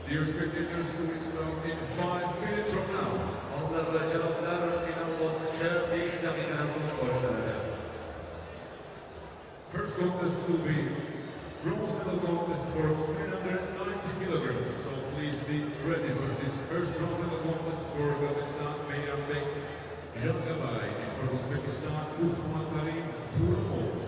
Dear spectators, we start in 5 minutes from now. Onlar ve cevaplar final bosqichi 5 daqiqadan so'ng boshlanadi. First contest will be bronze medal contest for 390 kilograms. So please be ready for this first bronze medal contest for Kazakhstan, Meyanbek Jangabay, and for Uzbekistan, Ukhmatkarim Turmov.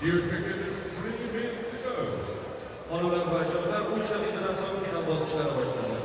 Dear spectators, 3 minutes to go. Onalar va jonlar 3 daqiqadan so'ng final bosqichlari boshlanadi.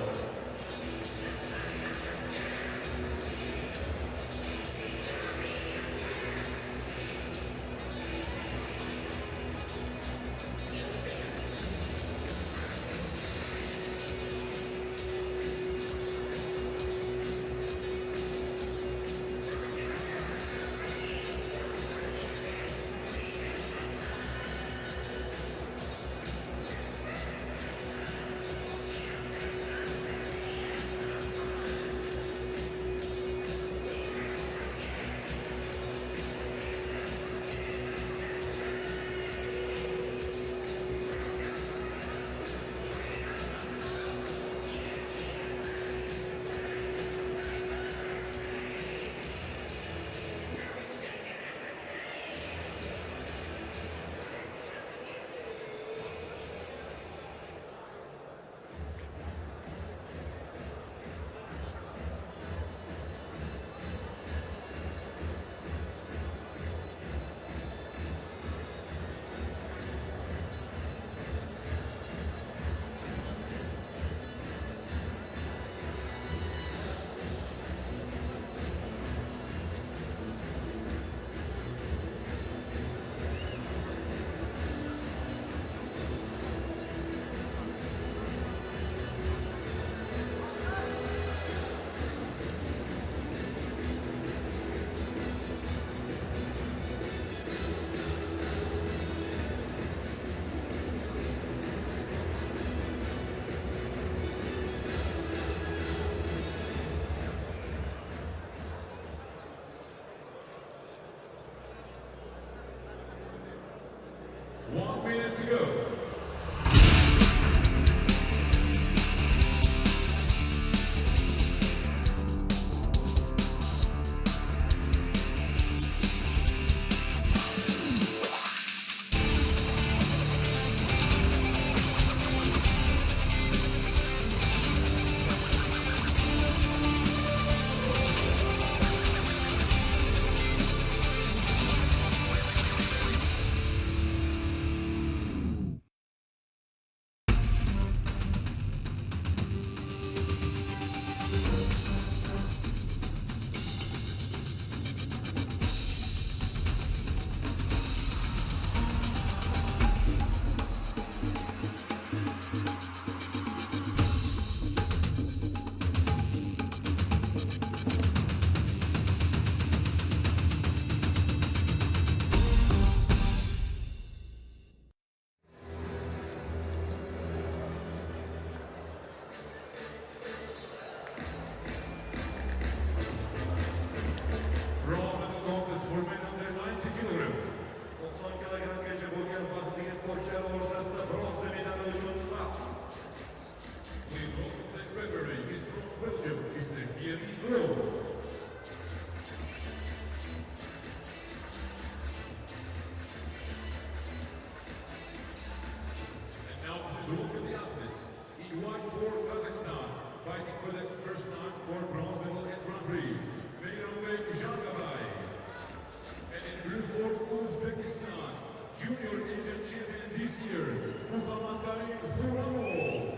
for men under 90 kg. 90 kilogramgacha bo'lgan vazndagi sportchilar o'rtasida bronza medali uchun bahs. Please welcome the referee, is from Belgium, Mr. Thierry Grove. And now please welcome the athletes. In white for Kazakhstan, fighting for the first time for bronze medal at Grand-Prix, Meyranbek Jangabai. And in blue for Uzbekistan, junior Asian champion this year, Muhammad Huramov.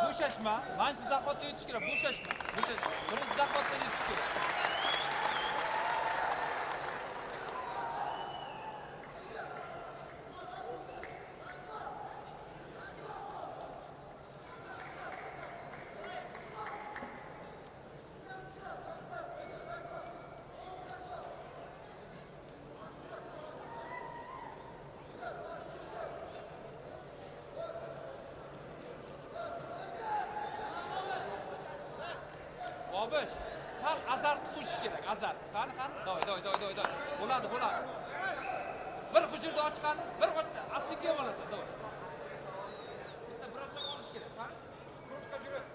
Bo'shashma. Mana shu zakotni yutish kerak. Bo'shashma. Birinchi zakotni yutish kerak. Bobish, sal azart qo'shish kerak, azart. Qani. Doy. Bo'ladi. Bir hujurda ochqan, bir qo'shda atsikka bo'lasan, doy. Bitta birozdan olish kerak, qani. Gruppa yurib.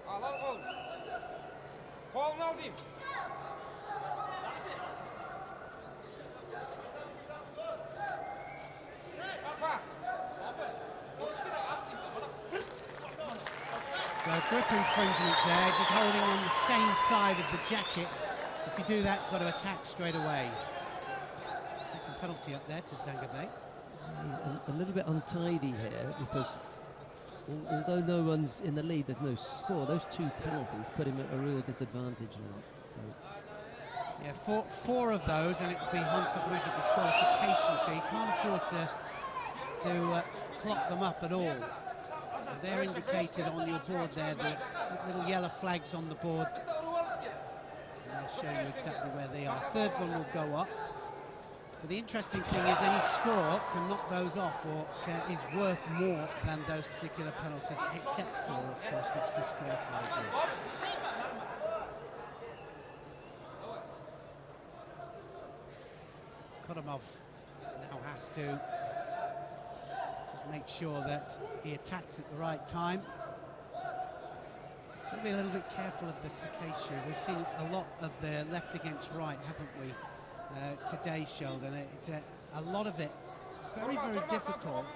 Al. Qo'lni oldim. So grip infringements there, just holding on the same side of the jacket. If you do that, got to attack straight away. Second penalty up there to Zangabe. He's a little bit untidy here because although no one's in the lead, there's no score. Those two penalties put him at a real disadvantage now. So. Yeah, four of those, and it would be Hunt's automatic disqualification, so you can't afford to clock them up at all. They're indicated on your board there, the little yellow flags on the board. And I'll show you exactly where they are. Third one will go up. But the interesting thing is any score can knock those off or is worth more than those particular penalties, except for, of course, which disqualifies you. Kodomov now has to make sure that he attacks at the right time. Got to be a little bit careful of the Circassian. We've seen a lot of the left against right, haven't we, today, Sheldon? A lot of it very, very difficult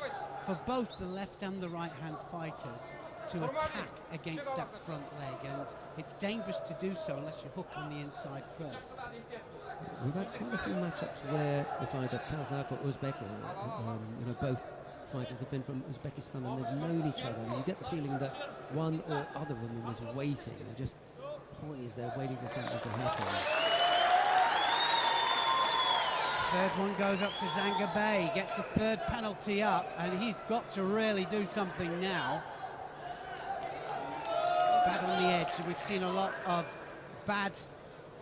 for both the left and the right-hand fighters to attack against that front leg, and it's dangerous to do so unless you hook on the inside first. We've had quite a few matchups where it's either Kazakh or Uzbek, or both fighters have been from Uzbekistan and they've known each other, and you get the feeling that one or other of them is waiting. They're just poised, they're waiting for something to happen. Third one goes up to Zangabe, gets the third penalty up, and he's got to really do something now. Bad on the edge, and we've seen a lot of bad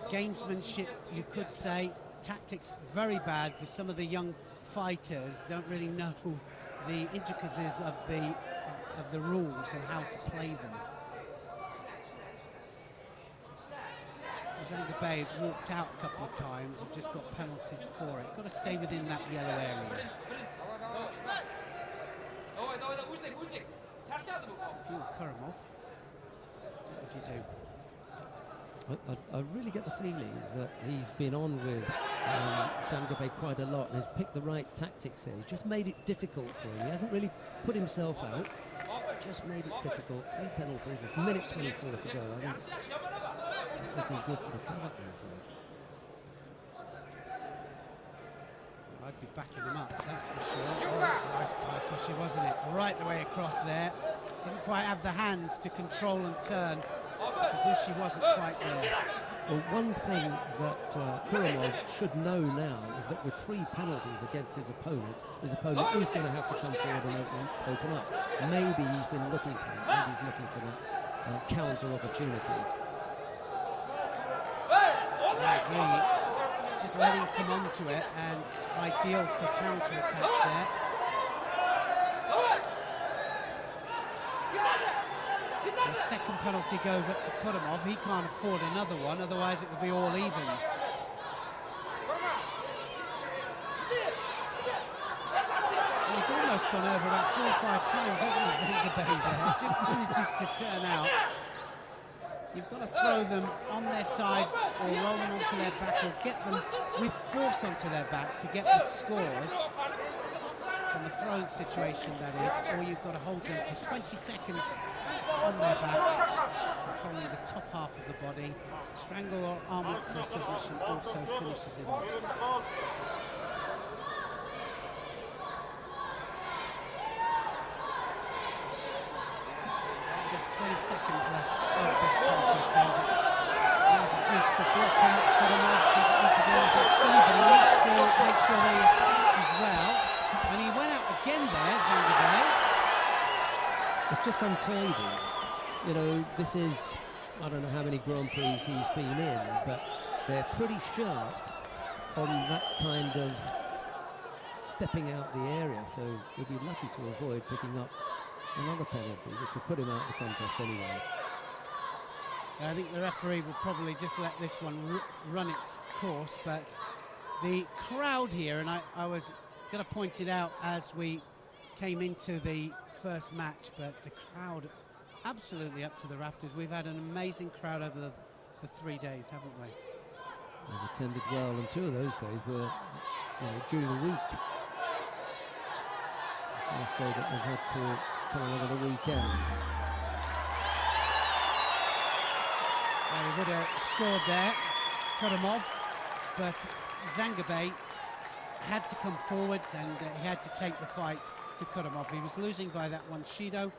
gamesmanship, you could say. Tactics very bad for some of the young fighters, don't really know the intricacies of the rules and how to play them. So Zangabe has walked out a couple of times and just got penalties for it. Got to stay within that yellow area. If you were Karamov, what would you do? I really get the feeling that he's been on with Zangabe quite a lot and has picked the right tactics here. He's just made it difficult for him. He hasn't really put himself out, just made it difficult. 3 penalties, it's minute 24 to go. I think it's looking good for the Kazakh, I'm afraid. I'd be backing him up, that's for sure. Oh, that's a nice tie, Toshi, wasn't it? Right the way across there. Didn't quite have the hands to control and turn, as if she wasn't quite there. Well, one thing that Kurumov should know now is that with 3 penalties against his opponent is going to have to come forward and open up. Maybe he's been looking for it. Maybe he's looking for that counter opportunity. I agree. Just letting him come onto it, and ideal for counter-attack there. The second penalty goes up to Kurumov. He can't afford another one, otherwise it would be all evens. And he's almost gone over about 4 or 5 times, hasn't he, Zangabe there? Just manages to turn out. You've got to throw them on their side or roll them onto their back or get them with force onto their back to get the scores from the throwing situation, that is, or you've got to hold them for 20 seconds on their back, controlling the top half of the body. Strangle or arm lock for a submission also finishes it off. Just 20 seconds left of this contest. Now just needs to block out. Kurumov doesn't need to do anything silly, but he needs to make sure that he attacks as well. And he went out again there, Zangabe. It's just untidy. You know, this is, I don't know how many Grand Prix he's been in, but they're pretty sharp on that kind of stepping out the area, so he'll be lucky to avoid picking up another penalty, which will put him out of the contest anyway. I think the referee will probably just let this one run its course, but the crowd here, and I was going to point it out as we came into the first match, but the crowd absolutely up to the rafters. We've had an amazing crowd over the 3 days, haven't we? They've attended well, and 2 of those days were during the week. The first day that they've had to come over the weekend. He would have scored there, Kurumov, but Zangabe had to come forwards and he had to take the fight to Kurumov. He was losing by that one Shido,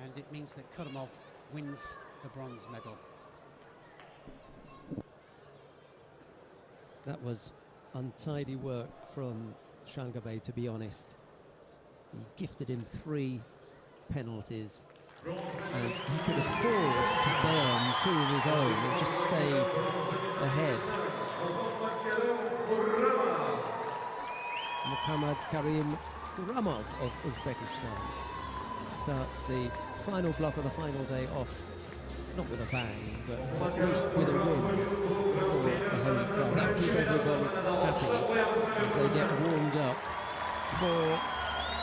and it means that Kurumov wins the bronze medal. That was untidy work from Zangabe, to be honest. He gifted him 3 penalties, and he could afford to burn 2 of his own and just stay ahead. Muhammad Karim Kuramov of Uzbekistan starts the final block of the final day off, not with a bang, but at least with a win for the home crowd. That will keep everyone happy as they get warmed up for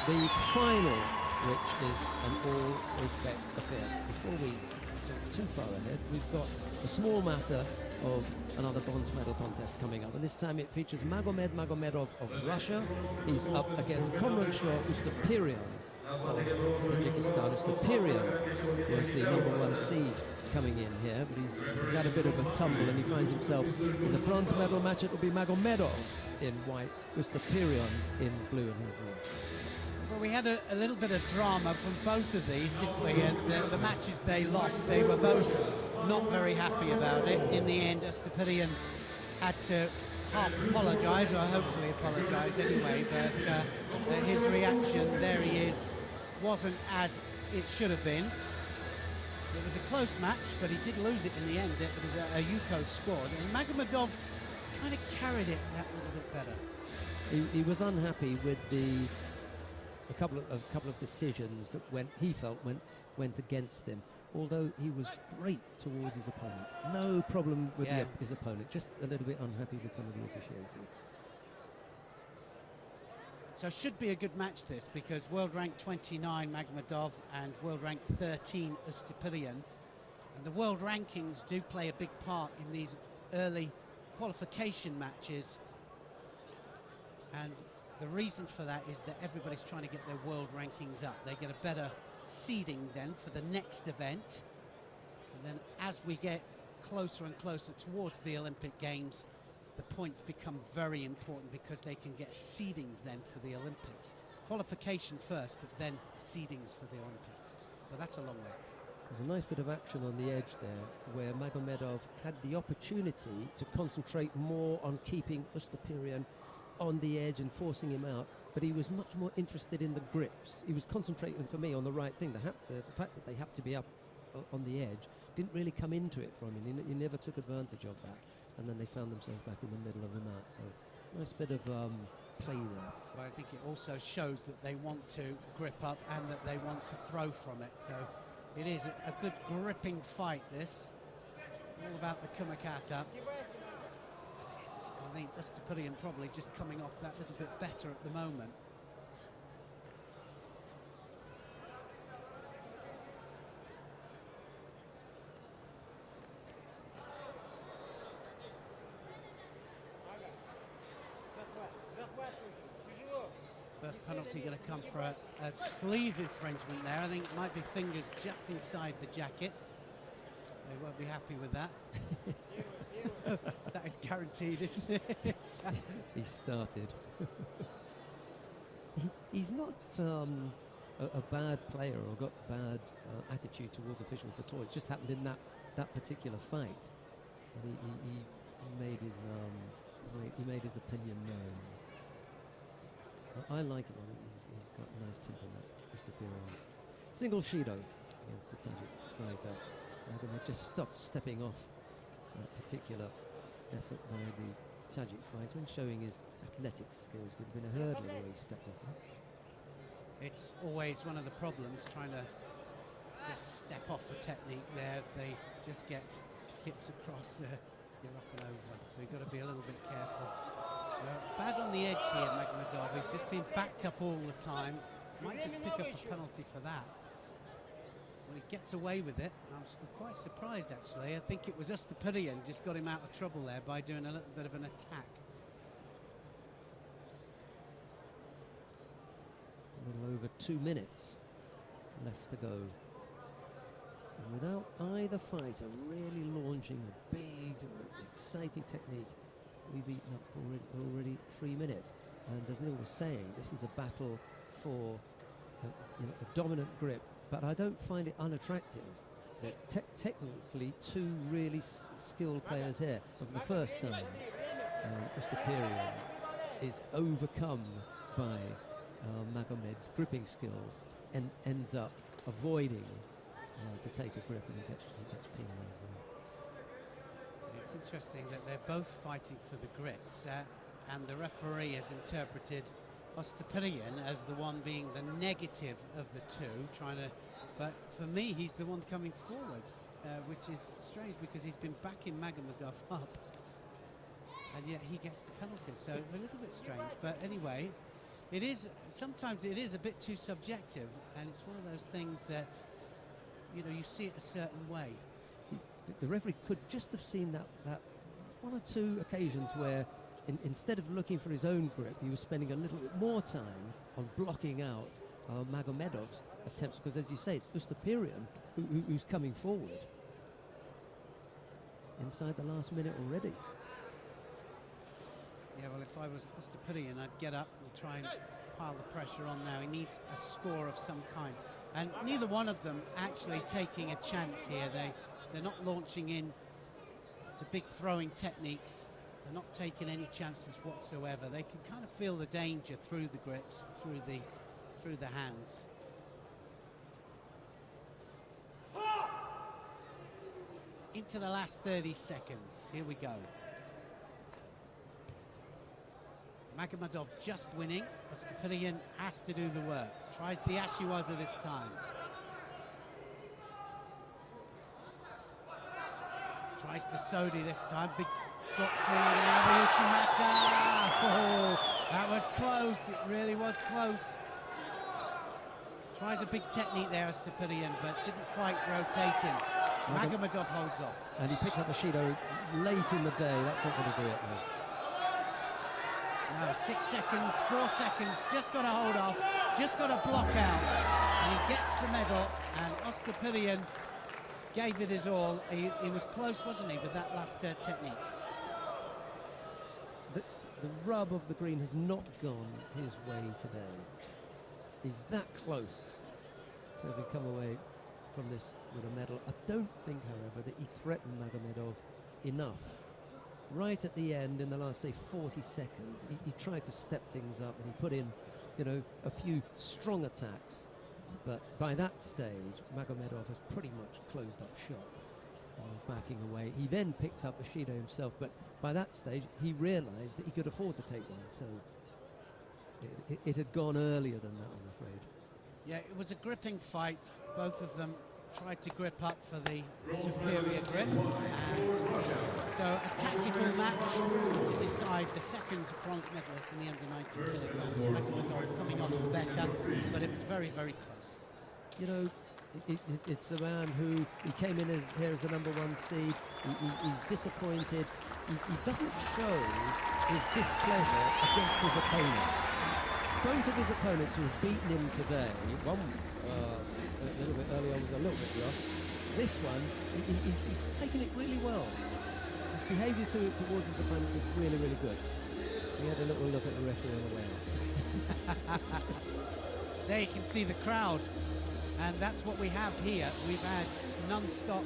the final, which is an all-Uzbek affair. Before we get too far ahead, we've got a small matter of another bronze medal contest coming up, and this time it features Magomed Magomedov of Russia. He's up against Komranshah Ustapirian of Tajikistan. Ustapirian was the #1 seed coming in here, but he's had a bit of a tumble and he finds himself in the bronze medal match. It will be Magomedov in white, Ustapirian in blue and hazelnut. Well, we had a little bit of drama from both of these, didn't we? And the matches they lost, they were both not very happy about it. In the end, Ustapirian had to half apologise, or hopefully apologise anyway, but his reaction, there he is, wasn't as it should have been. It was a close match, but he did lose it in the end. It was a Yuko scored, and Magomedov kind of carried it that little bit better. He was unhappy with a couple of decisions that he felt went against him. Although he was great towards his opponent, no problem with his opponent, just a little bit unhappy with some of the officiating. So it should be a good match, this, because world rank 29 Magomedov and world rank 13 Ustapirian. And the world rankings do play a big part in these early qualification matches. And the reason for that is that everybody's trying to get their world rankings up. They get a better seeding then for the next event. And then as we get closer and closer towards the Olympic Games, the points become very important because they can get seedings then for the Olympics. Qualification first, but then seedings for the Olympics. But that's a long way. There's a nice bit of action on the edge there where Magomedov had the opportunity to concentrate more on keeping Ustapirian on the edge and forcing him out, but he was much more interested in the grips. He was concentrating, for me, on the right thing. The fact that they had to be up on the edge didn't really come into it from him. He never took advantage of that, and then they found themselves back in the middle of the mat. So nice bit of play there. Well, I think it also shows that they want to grip up and that they want to throw from it. So it is a good gripping fight, this. All about the Kumakata. I think Ustapirian probably just coming off that little bit better at the moment. First penalty going to come for a sleeve infringement there. I think it might be fingers just inside the jacket. So he won't be happy with that. That is guaranteed, isn't it? He started. He's not a bad player or got bad attitude towards officials at all. It just happened in that particular fight. And he made his opinion known. I like him. He's got a nice temperament. Ustapirian. Single Shido against the Tajik fighter. Magomedov just stopped stepping off that particular effort by the Tajik fighter and showing his athletic skills. Could have been a hurdler where he stepped off that. It's always one of the problems trying to just step off a technique there. If they just get hips across, you're up and over. So you've got to be a little bit careful. Bad on the edge here, Magomedov. He's just been backed up all the time. Might just pick up a penalty for that. Well, he gets away with it. I'm quite surprised, actually. I think it was Ustapirian just got him out of trouble there by doing a little bit of an attack. A little over 2 minutes left to go. And without either fighter really launching a big, exciting technique, we've eaten up already 3 minutes. And as Neil was saying, this is a battle for a dominant grip, but I don't find it unattractive. Technically, two really skilled players here. But for the first time, Ustapirian is overcome by Magomed's gripping skills and ends up avoiding to take a grip, and he gets penalised there. It's interesting that they're both fighting for the grips, and the referee has interpreted Ustapirian as the one being the negative of the two, but for me he's the one coming forwards, which is strange because he's been backing Magomedov up, and yet he gets the penalty, so a little bit strange. But anyway, sometimes it is a bit too subjective, and it's one of those things that you see it a certain way. The referee could just have seen that one or two occasions where instead of looking for his own grip, he was spending a little bit more time on blocking out Magomedov's attempts, because as you say, it's Ustapirian who's coming forward inside the last minute already. Yeah, well, if I was Ustapirian, I'd get up and try and pile the pressure on now. He needs a score of some kind, and neither one of them actually taking a chance here. They're not launching in to big throwing techniques. They're not taking any chances whatsoever. They can kind of feel the danger through the grips, through the hands. Into the last 30 seconds. Here we go. Magomedov just winning. Ustapirian has to do the work. Tries the Ashiwaza this time. Tries the Sodi this time. Big drops in. Now the Uchimata. Oh, that was close. It really was close. Tries a big technique there, Ustapirian, but didn't quite rotate him. Magomedov holds off. And he picked up the Shido late in the day. That's not going to do it, though. Now 6 seconds, 4 seconds, just got to hold off, just got to block out, and he gets the medal, and Oscar Pilian gave it his all. He was close, wasn't he, with that last technique? The rub of the green has not gone his way today. He's that close to having come away from this with a medal. I don't think, however, that he threatened Magomedov enough. Right at the end, in the last, say, 40 seconds, he tried to step things up and he put in, you know, a few strong attacks. But by that stage, Magomedov has pretty much closed up shop and was backing away. He then picked up the Shido himself, but by that stage, he realised that he could afford to take one. So it had gone earlier than that, I'm afraid. Yeah, it was a gripping fight. Both of them tried to grip up for the superior grip, and so a tactical match to decide the second bronze medalist in the under-19 kilograms. Magomedov coming off better, but it was very, very close. You know, it's a man who he came in here as the #1 seed. He's disappointed. He doesn't show his displeasure against his opponents. Both of his opponents who have beaten him today, one a little bit earlier was a little bit rough. This one, he's taken it really well. His behaviour towards his opponents is really, really good. We had a little look at the referee on the way out. There you can see the crowd, and that's what we have here. We've had non-stop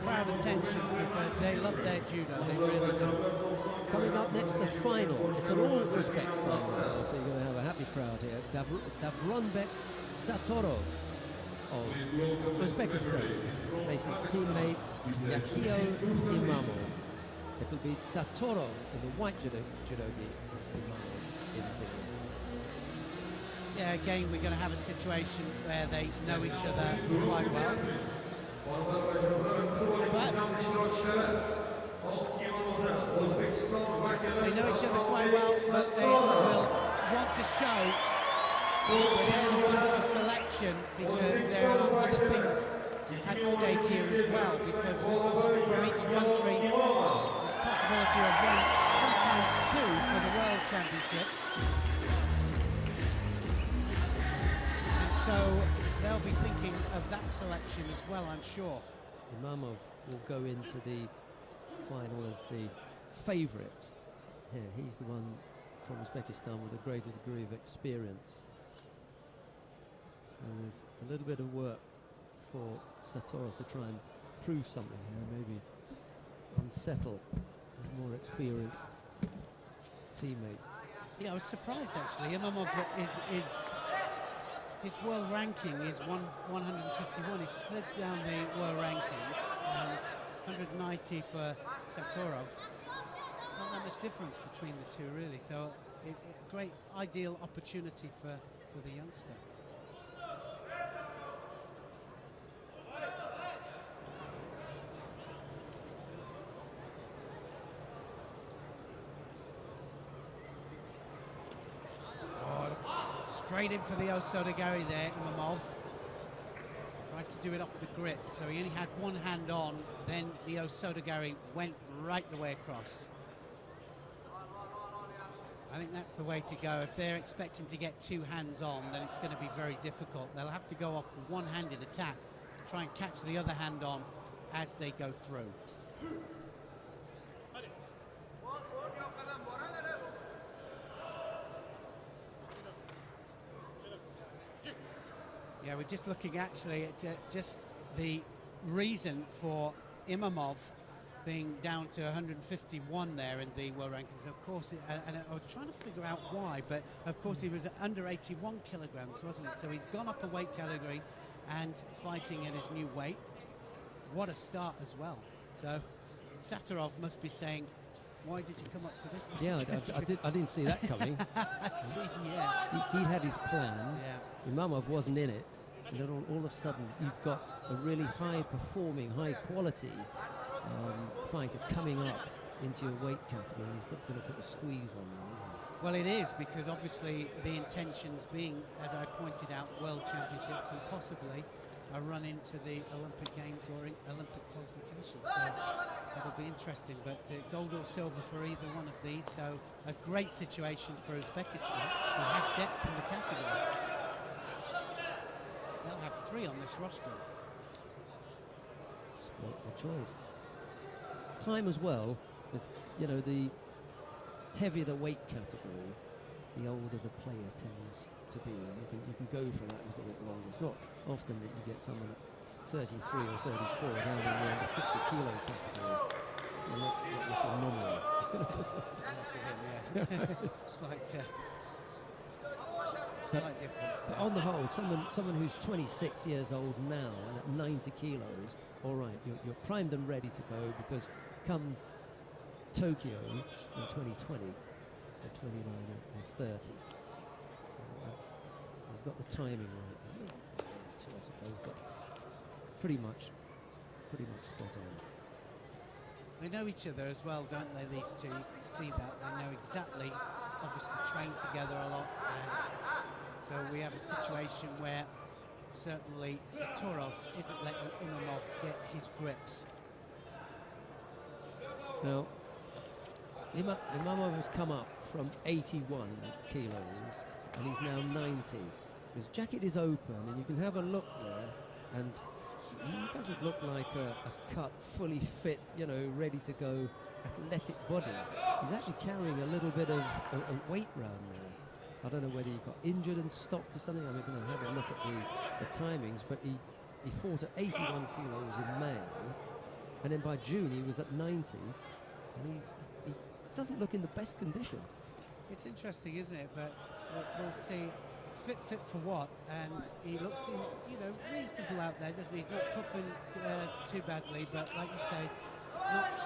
crowd attention because they love their judo. They really do. Coming up next, the final. It's an all-respect final, so you're going to have a happy crowd here. Davronbek Satorov of Uzbekistan faces teammate Yakhio Imamov. It will be Satorov in the white judogi, Imamov in the blue. Yeah, again, we're going to have a situation where they know each other quite well. But they know each other quite well, but they will want to show that they're going for selection because there are other things at stake here as well, because for each country there's possibility of one, sometimes two, for the World Championships. So they'll be thinking of that selection as well, I'm sure. Imamov will go into the final as the favourite here. He's the one from Uzbekistan with a greater degree of experience. So there's a little bit of work for Satorov to try and prove something here, maybe unsettle his more experienced teammate. Yeah, I was surprised actually. Imamov is his world ranking is 151. He slid down the world rankings, and 190 for Satorov. Not that much difference between the two, really. So, a great ideal opportunity for the youngster. Straight in for the Osodagari there, Imamov. Tried to do it off the grip, so he only had one hand on, then the Osodagari went right the way across. I think that's the way to go. If they're expecting to get two hands on, then it's going to be very difficult. They'll have to go off the one-handed attack, try and catch the other hand on as they go through. Yeah, we're just looking actually at just the reason for Imamov being down to 151 there in the world rankings. Of course, and I was trying to figure out why, but of course he was under 81 kilograms, wasn't it? So he's gone up a weight category and fighting in his new weight. What a start as well. So Satorov must be saying, why did you come up to this one? Yeah, I didn't see that coming. Yeah. He had his plan. Yeah. Imamov wasn't in it. And then all of a sudden, you've got a really high-performing, high-quality fighter coming up into your weight category. He's going to put a squeeze on you. Well, it is, because obviously the intentions being, as I pointed out, World Championships and possibly a run into the Olympic Games or Olympic qualification. So that'll be interesting. But gold or silver for either one of these. So a great situation for Uzbekistan, who have depth in the category. They'll have 3 on this roster. Sport the choice. Time as well, is, you know, the heavier the weight category, the older the player tends to be. You can go for that a little bit longer. It's not often that you get someone at 33 or 34 down in the under 60 kilo category. Well, that's a anomaly. Slight difference there. On the whole, someone who's 26 years old now and at 90 kilos, all right, you're primed and ready to go, because come Tokyo in 2020, or 29 or 30, he's got the timing right. Too, I suppose, but pretty much spot on. They know each other as well, don't they, these two? You can see that. They know exactly, obviously train together a lot. And so we have a situation where certainly Saturov isn't letting Imamov get his grips. Now, Imamov has come up from 81 kilos and he's now 90. His jacket is open and you can have a look there, and he doesn't look like a cut, fully fit, you know, ready to go athletic body. He's actually carrying a little bit of a weight round there. I don't know whether he got injured and stopped or something. I'm going to have a look at the timings, but he fought at 81 kilos in May, and then by June he was at 90, and he doesn't look in the best condition. It's interesting, isn't it? But we'll see. Fit for what? And he looks, reasonable out there, doesn't he? He's not puffing too badly, but like you say, not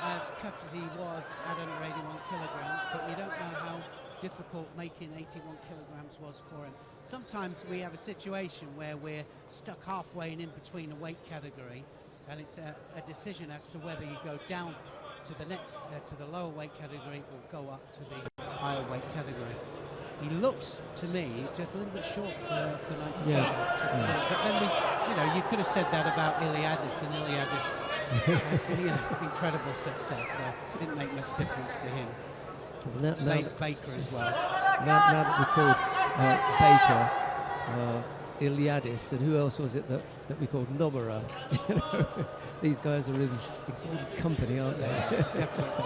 as cut as he was at under 81 kilograms. But you don't know how difficult making 81 kilograms was for him. Sometimes we have a situation where we're stuck halfway and in between a weight category, and it's a decision as to whether you go down to the next, to the lower weight category, or go up to the higher weight category. He looks to me just a little bit short for 90 kilograms. Just a little. But then you could have said that about Iliadis, and Iliadis, incredible success. So it didn't make much difference to him. Baker as well. Now that we called Baker, Iliadis, and who else was it that we called Nomura? These guys are in exalted company, aren't they? Yeah, definitely.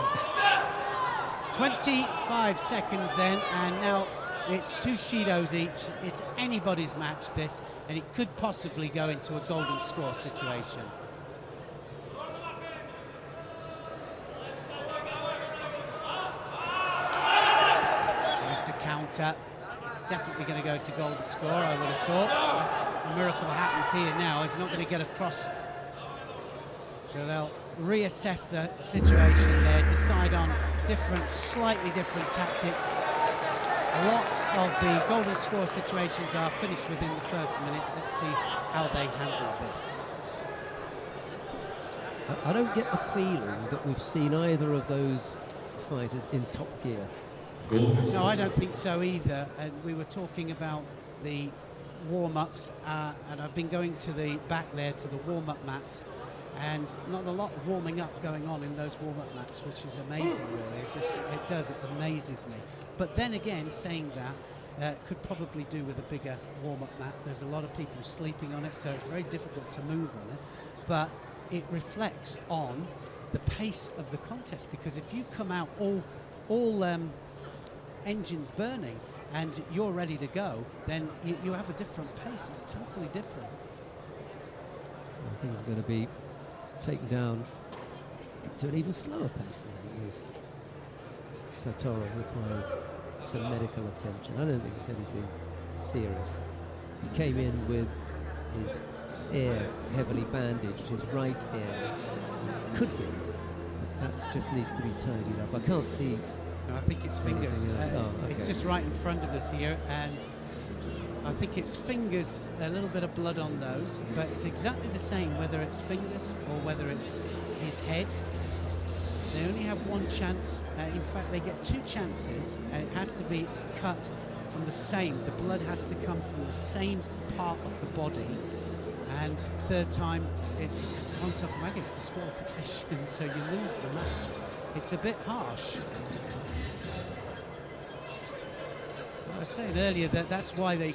25 seconds then, and now it's 2 Shidos each. It's anybody's match, this, and it could possibly go into a golden score situation. There's the counter. It's definitely going to go to golden score, I would have thought. Unless a miracle happens here now. He's not going to get across. So they'll reassess the situation there, decide on slightly different tactics. A lot of the golden score situations are finished within the first minute. Let's see how they handle this. I don't get the feeling that we've seen either of those fighters in top gear. No, I don't think so either. And we were talking about the warm-ups, and I've been going to the back there to the warm-up mats, and not a lot of warming up going on in those warm-up mats, which is amazing, really. It amazes me. But then again, saying that, could probably do with a bigger warm-up mat. There's a lot of people sleeping on it, so it's very difficult to move on it. But it reflects on the pace of the contest, because if you come out all engines burning and you're ready to go, then you have a different pace. It's totally different. I think it's going to be taken down to an even slower pace now. Saturov requires some medical attention. I don't think it's anything serious. He came in with his ear heavily bandaged, his right ear. Could be. But that just needs to be tidied up. I can't see. No, I think it's fingers. Okay. It's just right in front of us here, and I think it's fingers, a little bit of blood on those, but it's exactly the same whether it's fingers or whether it's his head. They only have one chance. In fact, they get 2 chances, and it has to be cut from the same. The blood has to come from the same part of the body, And third time, it's Hansok Magic's disqualification, so you lose the match. It's a bit harsh. I was saying earlier that that's why they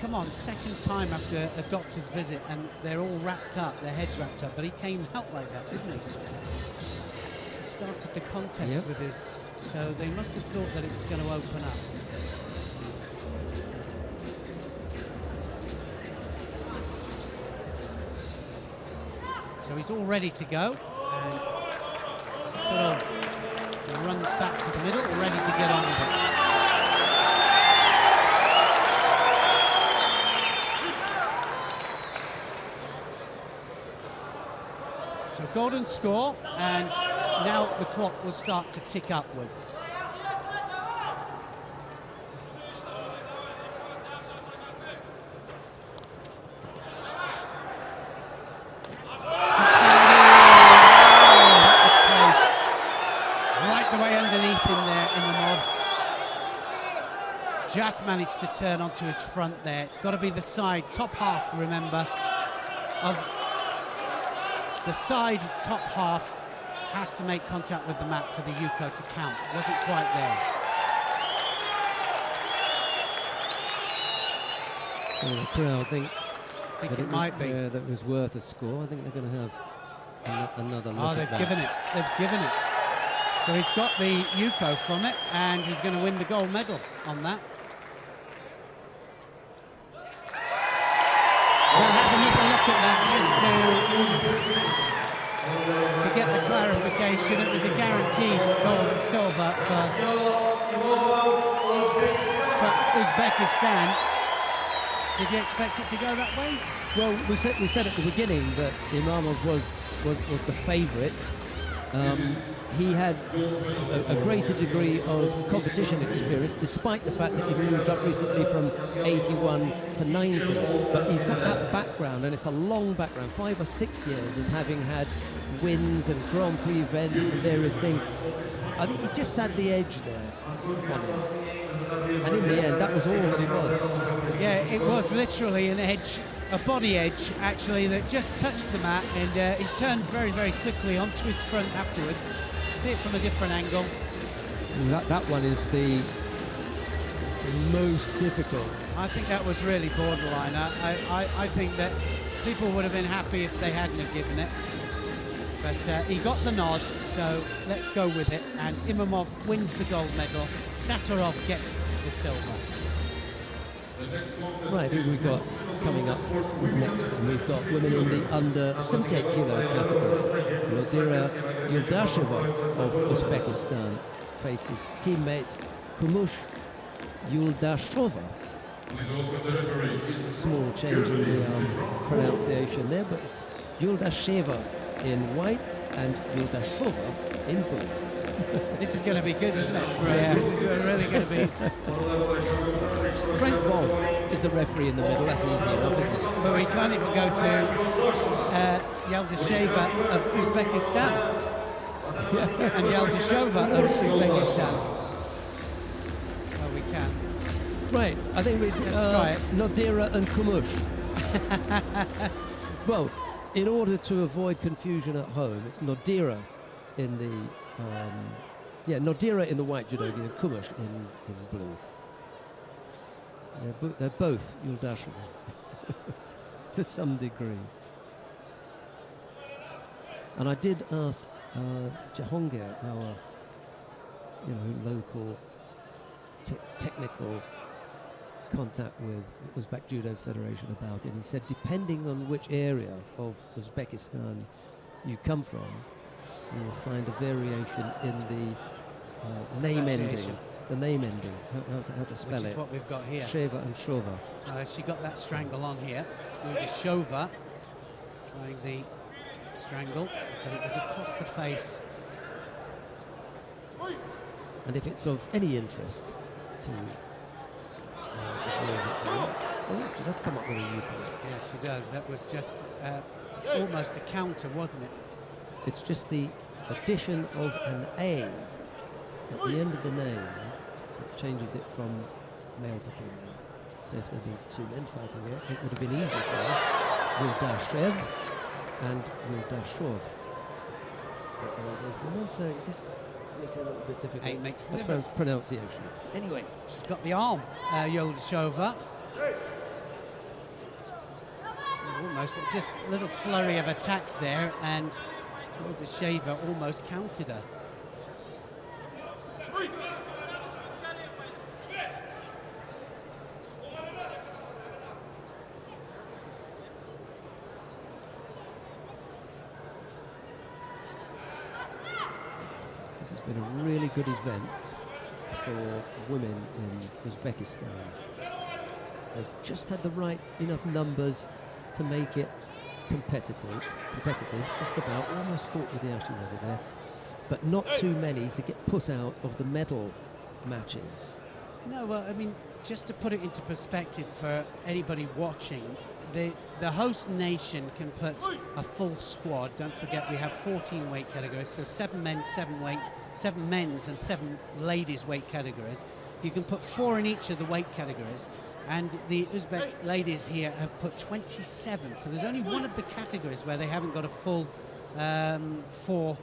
come on second time after a doctor's visit, and they're all wrapped up, their heads wrapped up. But he came out like that, didn't he? He started the contest with his, so they must have thought that it was going to open up. So he's all ready to go, and Saturov runs back to the middle, ready to get on with it. So golden score, and now the clock will start to tick upwards. Just managed to turn onto his front there. It's got to be the side, top half, remember, of the side top half has to make contact with the mat for the Yuko to count. It wasn't quite there. So the crowd think it might be. That was worth a score. I think they're going to have another look Oh, at they've that. given it. They've given it. So he's got the Yuko from it, and he's going to win the gold medal on that. We'll have another look at that just to get the clarification. It was a guaranteed gold and silver for Uzbekistan. Did you expect it to go that way? Well, we said at the beginning that Imamov was the favourite. He had a greater degree of competition experience, despite the fact that he moved up recently from 81 to 90. But he's got that background, and it's a long background, 5 or 6 years of having had wins and Grand Prix events and various things. I think he just had the edge there. And in the end, that was all that it was. Yeah, it was literally an edge, a body edge, actually, that just touched the mat, and he turned very, very quickly onto his front afterwards. See it from a different angle. That one is the most difficult. I think that was really borderline. I think that people would have been happy if they hadn't have given it. But he got the nod, so let's go with it. And Imamov wins the gold medal. Saturov gets the silver. Right, who we've got coming up next? We've got women in the under 78 kilo category. Nadira Yuldasheva of Uzbekistan faces teammate Kumush Yuldashova. Small change in the pronunciation there, but it's Yuldasheva in white and Yuldashova in blue. This is going to be good, isn't it? Yeah. This is really going to be. Frank Wolf is the referee in the middle. That's easy enough, isn't it? But we can't even go to Yuldasheva of Uzbekistan and Yuldashova of Uzbekistan. Well, we can. Right, I think we try it. Nadira and Kumush. Well, in order to avoid confusion at home, it's Nadira in the Nadira in the white judogi and Kumush in blue. They're both Yuldasheva to some degree. And I did ask Jahongir, our local technical contact with Uzbek Judo Federation about it. He said depending on which area of Uzbekistan you come from, you will find a variation in the name ending. The name ending, how to spell it. Which is what we've got here. Sheva and Shova. She got that strangle on here. Shova trying the strangle, but it was across the face. And if it's of any interest to she does come up with a U-point. Yeah, she does. That was just almost a counter, wasn't it? It's just the addition of an A at the end of the name that changes it from male to female. So if there'd been 2 men fighting it would have been easy for us. Yuldashev and Yuldashov. But for one second, just makes it a little bit difficult. It makes the as far difference. as pronunciation. Anyway, She's got the arm, Yuldashova. Almost just a little flurry of attacks there, and Yuldasheva almost countered her. this has been a really good event for women in Uzbekistan. They've just had the right enough numbers to make it competitive, just about, almost caught with the Ashiwaza there, but not too many to get put out of the medal matches. No, well, I mean, just to put it into perspective for anybody watching, the host nation can put a full squad. Don't forget we have 14 weight categories, so 7 men, 7 men's and 7 ladies weight categories. You can put 4 in each of the weight categories, and the Uzbek ladies here have put 27. So there's only one of the categories where they haven't got a full 4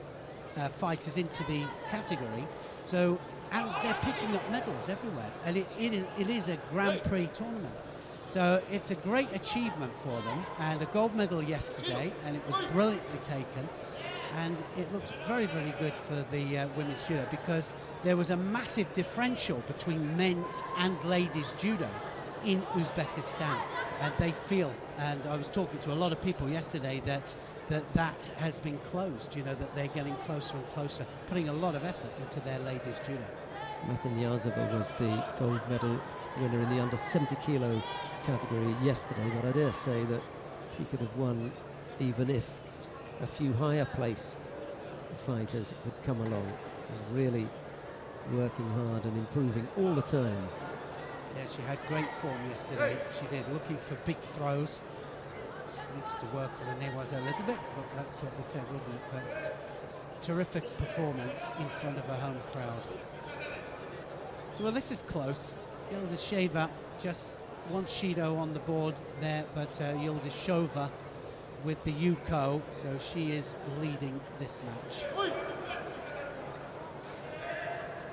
fighters into the category. So, and they're picking up medals everywhere, and it is a Grand Prix tournament. So it's a great achievement for them, and a gold medal yesterday, and it was brilliantly taken, and it looked very, very good for the women's judo, because there was a massive differential between men's and ladies judo in Uzbekistan, and they feel, and I was talking to a lot of people yesterday, that has been closed, you know, that they're getting closer and closer, putting a lot of effort into their ladies judo. Matinyazova was the gold medal winner in the under 70 kilo category yesterday, but I dare say that she could have won even if a few higher placed fighters had come along. She's really working hard and improving all the time. Yeah, she had great form yesterday. She did, looking for big throws. Needs to work on the Newaza a little bit, but that's what we said, wasn't it? But terrific performance in front of a home crowd. So, well, this is close. Yuldasheva just one Shido on the board there, but Yuldashova with the Yuko, so she is leading this match.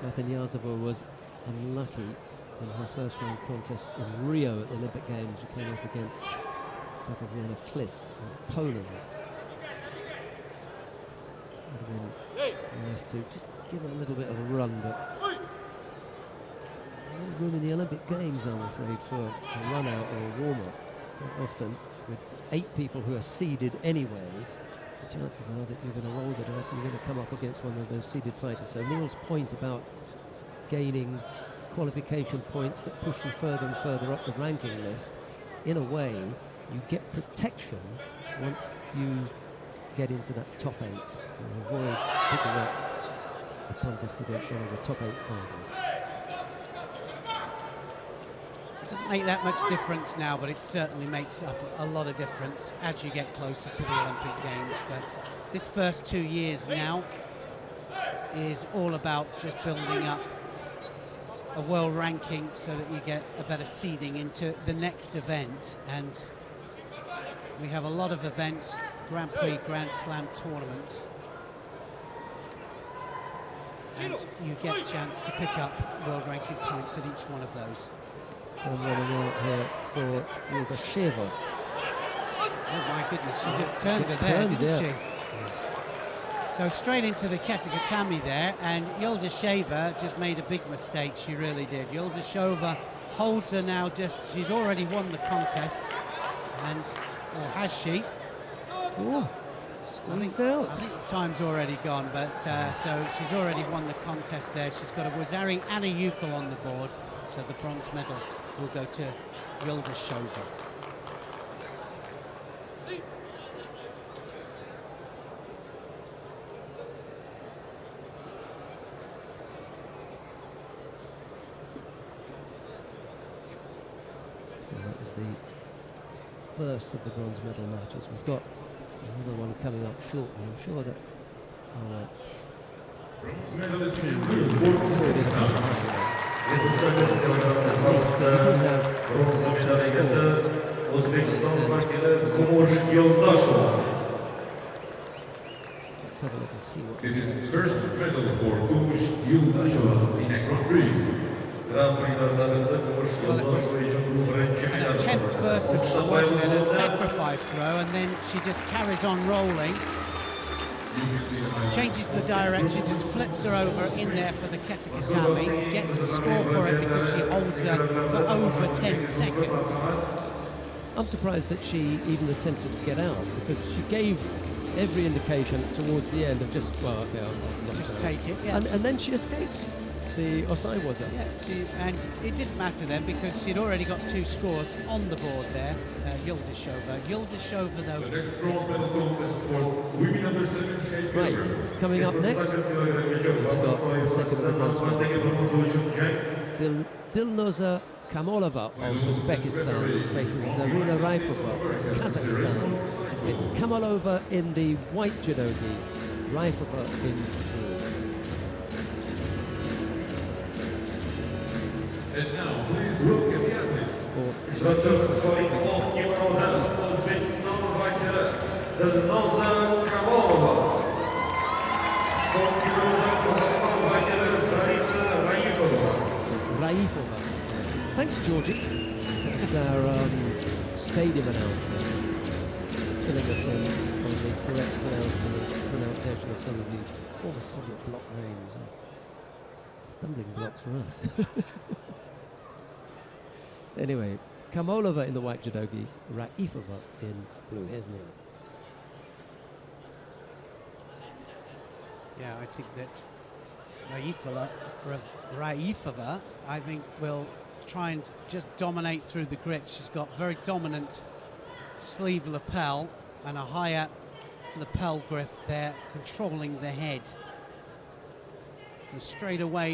Matinyazova was unlucky in her first round contest in Rio at the Olympic Games. She came up against Katarzyna Klis of Poland. Would have been nice to just give her a little bit of a run, but no room in the Olympic Games, I'm afraid, for a run out or a warm up. Often with 8 people who are seeded anyway, the chances are that you're going to roll the dice and you're going to come up against one of those seeded fighters. So Neil's point about gaining qualification points that push you further and further up the ranking list, in a way, you get protection once you get into that top 8. You avoid picking up a contest against one of the top 8 fighters. It doesn't make that much difference now, but it certainly makes up a lot of difference as you get closer to the Olympic Games. But this first 2 years now is all about just building up a world ranking so that you get a better seeding into the next event. And we have a lot of events, Grand Prix, Grand Slam tournaments, and you get a chance to pick up world ranking points at each one of those. And running out here for Yuldasheva. Oh my goodness, she just turned it there, didn't she? So straight into the Kesikatami there, and Yuldasheva just made a big mistake, she really did. Yuldasheva holds her now, she's already won the contest, and, or has she? Oh, squeezed out. I think the time's already gone, but so she's already won the contest there. She's got a Wazari and a Yuko on the board, so the bronze medal will go to Yuldasheva. That was the first of the bronze medal matches. We've got another one coming up shortly. I'm sure that our Bronze medalist in Blue, Bronze medal Uzbekistan vakili Kumush Yoldaşova. Let's have a look and see what This is his first medal for Kumush Yıldashova in a Grand Prix. Grand Prix'lerinde Kumush Yoldaşova için bu birinci An medal attempt first of all, Okşanmayı wasn't it? A zorlayan sacrifice throw, and then she just carries on rolling, You can see the highlights. changes the direction, just flips her over in there for the Kesikatami, gets a score for it because she holds her for over 10 seconds. I'm surprised that she even attempted to get out, because she gave every indication towards the end of just, well, okay, I'll Just take it, yeah. And then she escapes the Osaiwaza. Yeah, and it didn't matter then because she'd already got 2 scores on the board there, Yıldashova. Yıldashova, though, The next bronze medal contest for women under 78 Right, kilograms. coming up next, Dilnoza Kamolova of Uzbekistan faces Zarina Raifova of Kazakhstan. It's Kamolova in the white judogi, Raifova in blue. And now, please welcome the athletes. Or Uzbekistan vakili Dilnoza Kamolova. Kazakhstan vakili Zarina Raifova. Raifova. Thanks, Georgie. That's our stadium announcer, filling us in on the correct pronunciation of some of these former Soviet bloc names. Stumbling blocks for us. Anyway, Kamolova in the white judogi, Raifova in blue. Here's Neil. yeah, I think that Raifova, I think, will try and just dominate through the grip. She's got very dominant sleeve lapel and a higher lapel grip there, controlling the head. So straight away,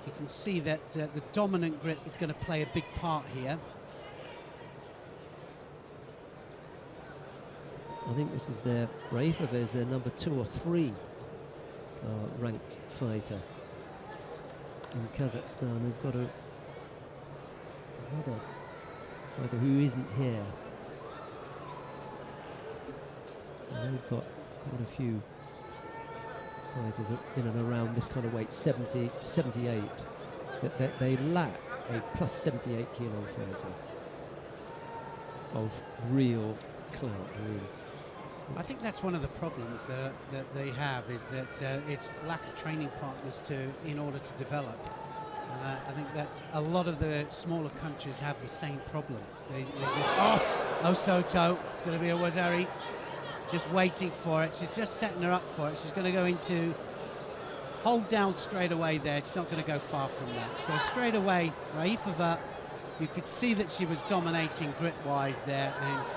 you can see that the dominant grip is going to play a big part here. I think this is Raifova is their number 2 or 3 ranked fighter in Kazakhstan. They've got another fighter who isn't here. So they've got quite a few fighters in and around this kind of weight, 70, 78. They lack a plus 78 kilo fighter of real clout. I think that's one of the problems that they have, is that it's lack of training partners in order to develop. And I think that a lot of the smaller countries have the same problem. They just, Osoto, it's going to be a Wazari, just waiting for it. She's just setting her up for it. She's going to go into hold down straight away there. She's not going to go far from that. So straight away, Raifova, you could see that she was dominating grip-wise there, and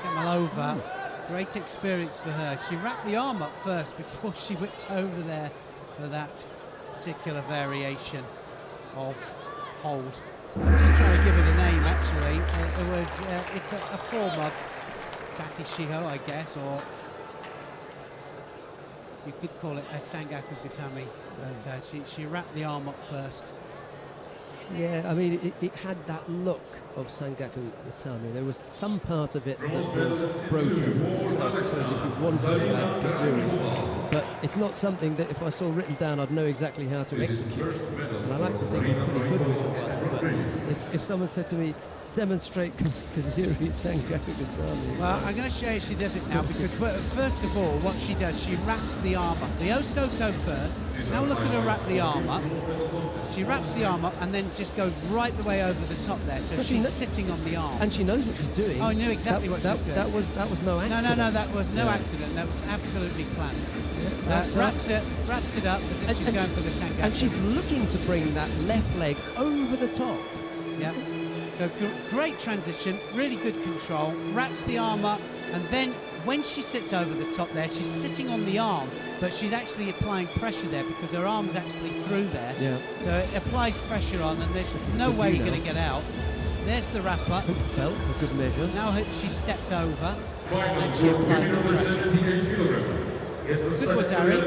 Kamolova, great experience for her. She wrapped the arm up first before she whipped over there for that particular variation of hold. I'm just trying to give it a name, actually. It's a form of Tatishiho, I guess, or you could call it a Sangaku Gatami. But she wrapped the arm up first. Yeah, I mean, it had that look of Sangaku Itami. There was some part of it that was broken. So I suppose if you wanted to add Kazoo, but it's not something that if I saw written down, I'd know exactly how to execute. And I like to think I'm pretty good with it. But if someone said to me, demonstrate Kazuri Sangaku Gatami. Well, I'm going to show you she does it now, because first of all, what she does, she wraps the arm up. The Osoto first. Now look at her wrap the arm up. She wraps the arm up and then just goes right the way over the top there. So she's sitting on the arm. And she knows what she's doing. Oh, I knew exactly what she was doing. That was no accident. No, that was no accident. That was absolutely planned. Wraps it up as if she's going for the Sangaku. And she's looking to bring that left leg over the top. Yeah. So great transition, really good control, wraps the arm up, and then when she sits over the top there, she's sitting on the arm, but she's actually applying pressure there because her arm's actually through there. Yeah. So it applies pressure on, and there's no way you're going to get out. There's the wrap up. Belt for good measure. Now she steps over, and then she applies the pressure. Good Wazari.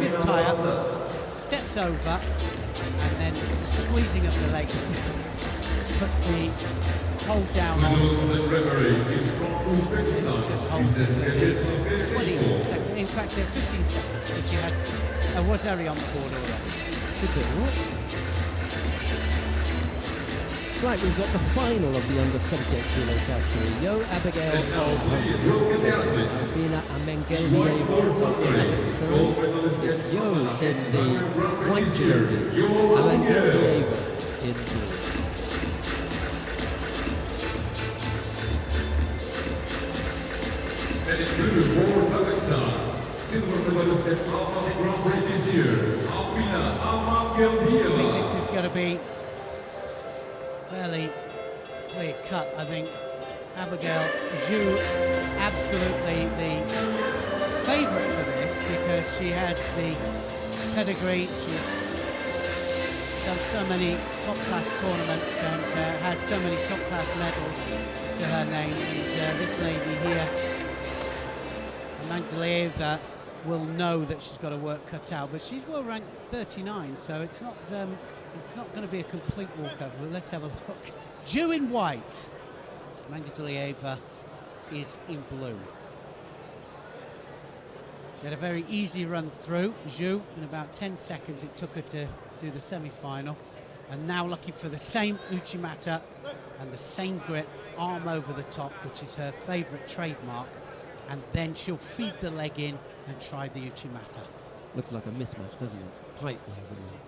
Good tie up. Steps over, and then the squeezing of the legs puts the hold down on. The referee is from Uzbekistan. Just hold Mr. it for 20 Gajez. seconds. In fact, 15 seconds. But she had Wazari on the board already. Good bit. Right, we've got the final of the under-subject judo category. Yo Abigail of Albina Amengeldieva of Kazakhstan. It's Yo in the white jersey, Amengeldieva in blue. And in blue for Kazakhstan, silver medalist at Untitled Grand-Prix this year, Albina I think Amengeldieva. this is going to be fairly clear cut. I think Abigail Zhu absolutely the favourite for this because she has the pedigree. She's done so many top-class tournaments and has so many top-class medals to her name. And this lady here, Magdalena, will know that she's got her work cut out. But she's well ranked 39, so it's not going to be a complete walkover. But let's have a look. Zhu in white. Magdalena is in blue. She had a very easy run through. Zhu, in about 10 seconds, it took her to do the semi-final. And now looking for the same Uchimata and the same grip, arm over the top, which is her favourite trademark. And then she'll feed the leg in and try the Uchimata. Looks like a mismatch, doesn't it? Height-wise, anyway.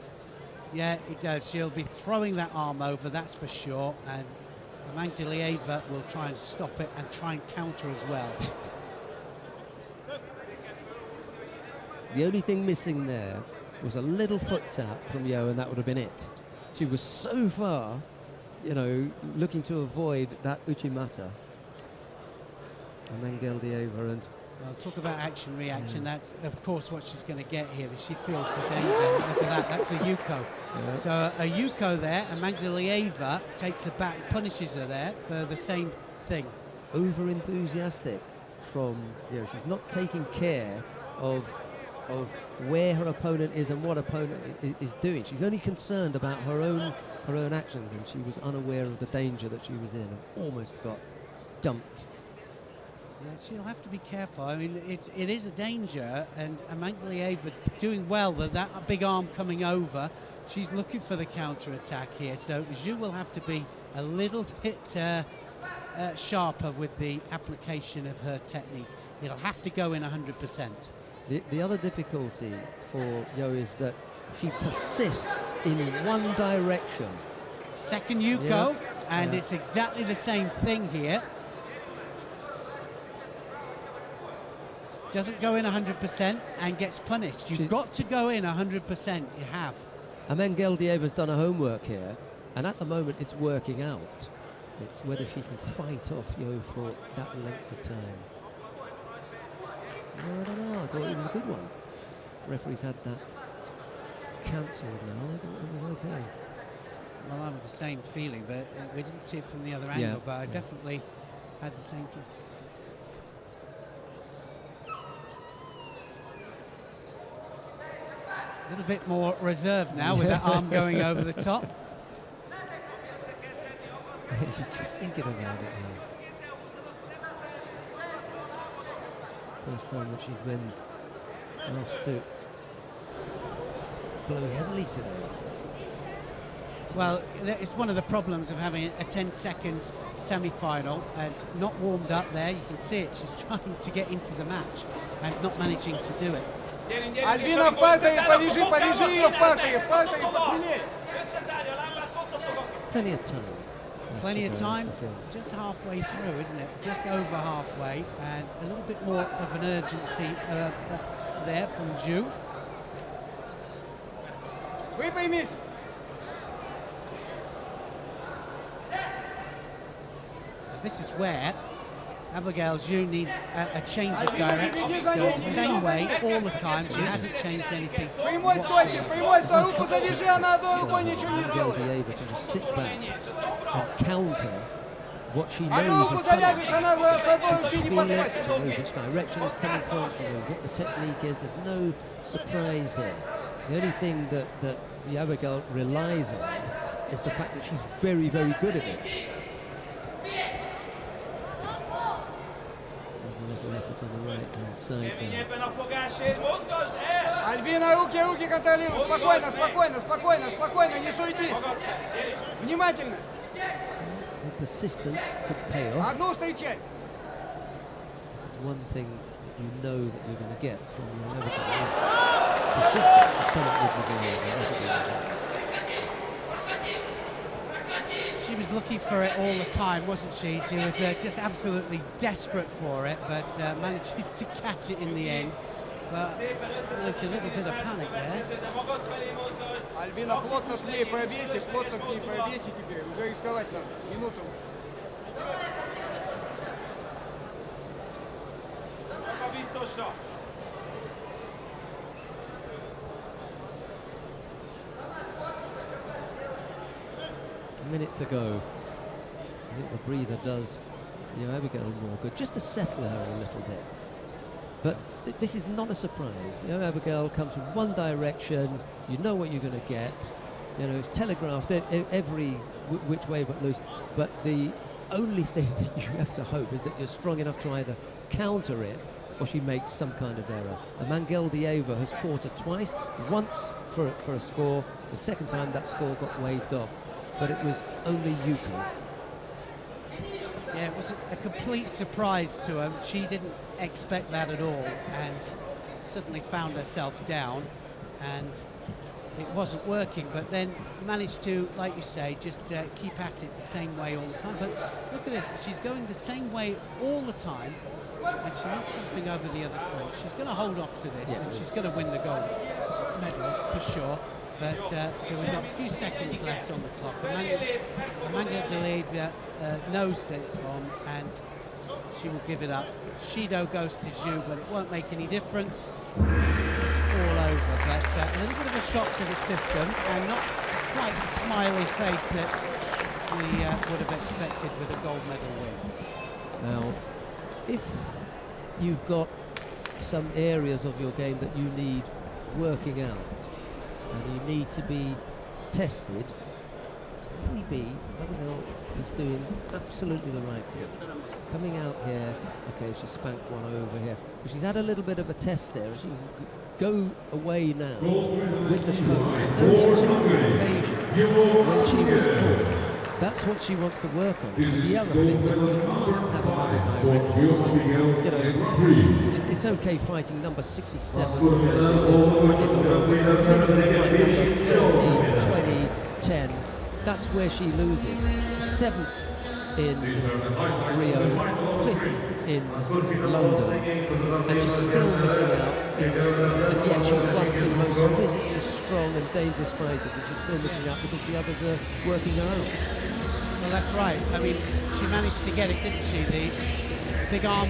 Yeah, it does. She'll be throwing that arm over, that's for sure. And Magdalena will try and stop it and try and counter as well. The only thing missing there was a little foot tap from Yo, and that would have been it. She was so far, you know, looking to avoid that Uchimata. And then Geldieva and... Well, talk about action-reaction. That's, of course, what she's going to get here. But she feels the danger. Look at that. That's a Yuko. Yeah. So a Yuko there, and Magdalena takes her back, punishes her there for the same thing. Over-enthusiastic from Yo. She's not taking care of where her opponent is and what opponent is doing. She's only concerned about her own actions, and she was unaware of the danger that she was in and almost got dumped. Yeah, she'll have to be careful. I mean, it is a danger, and Magdalena doing well. That big arm coming over, she's looking for the counter attack here. So Zhu will have to be a little bit sharper with the application of her technique. It'll have to go in 100%. The other difficulty for Yo is that she persists in one direction. Second Yuko, Yeah. and Yeah. it's exactly the same thing here. Doesn't go in 100% and gets punished. You've got to go in 100%. You have. Amen Geldieva's done her homework here, and at the moment it's working out. It's whether she can fight off Yo for that length of time. I don't know. I thought it was a good one. Referee's had that cancelled now. I thought it was okay. Well, I have the same feeling, but we didn't see it from the other angle, but I definitely had the same feeling. A little bit more reserved now with that arm going over the top. She's just thinking about it now. First time that she's been asked to blow heavily today. Well, it's one of the problems of having a 10-second semi-final and not warmed up there. You can see it. She's trying to get into the match and not managing to do it. Альбина, в палке, полежи ее в палке, посмелее. Plenty of time. Plenty of time, just halfway through, isn't it? Just over halfway, and a little bit more of an urgency there from Zhu. Выпей, Миш. This is where Abigail Zhu needs a change of direction. She's going the same way all the time. She hasn't changed anything. Прямой стойте, прямой стой, руку завяжи, она одной рукой ничего не сделает. Able to just sit back and counter what she Одну knows руку is coming. завяжешь, она с одной руки не Feel it, подхватит. she knows which direction it's coming from, she knows what the technique is. There's no surprise here. The only thing that the Abigail relies on is the fact that she's very, very good at it. a little effort on the right-hand side there. Альбина, руки контролируй. Спокойно, не суетись. Внимательно. The persistence could pay off. Одну встречай. It's one thing that you know that you're going to get from your Abigail is persistence. She's come up with the She was looking for it all the time, wasn't she? She was just absolutely desperate for it, but manages to catch it in the end. But it's a little bit of panic there. Альбина, плотно к ней пробейся теперь. Уже рисковать надо. Минуту. Minutes ago, I think the breather does Abigail more good, just to settle her a little bit. But this is not a surprise. Abigail comes from one direction, you know what you're going to get. It's telegraphed every which way but loose. But the only thing that you have to hope is that you're strong enough to either counter it or she makes some kind of error. Mangeldieva has caught her twice, once for a score, the second time that score got waved off. But it was only Yuko. Yeah, it was a complete surprise to her. She didn't expect that at all and suddenly found herself down, and it wasn't working, but then managed to, like you say, just keep at it the same way all the time. But look at this, she's going the same way all the time, and she needs something over the other front. She's going to hold off to this, and she's going to win the gold medal for sure. But so we've got a few seconds left on the clock. Mangeldieva knows that it's on, and she will give it up. Shido goes to Zhu, but it won't make any difference. It's all over. But a little bit of a shock to the system, and not quite the smiley face that we would have expected with a gold medal win. Now, if you've got some areas of your game that you need working out, and you need to be tested, maybe Abigail is doing absolutely the right thing. Coming out here, okay, she spanked one over here. But she's had a little bit of a test there, and she can go away now with the code. Those two occasions when she was caught, that's what she wants to work on. And the other thing is you must have another direction. It's okay fighting number 67, 20, 10. That's where she loses. 7th in Rio, 5th in London, and she's still missing out. And yet she's one of the most physically strong and dangerous fighters, and she's still missing out because the others are working her own. Well, that's right. I mean, she managed to get it, didn't she? The big arm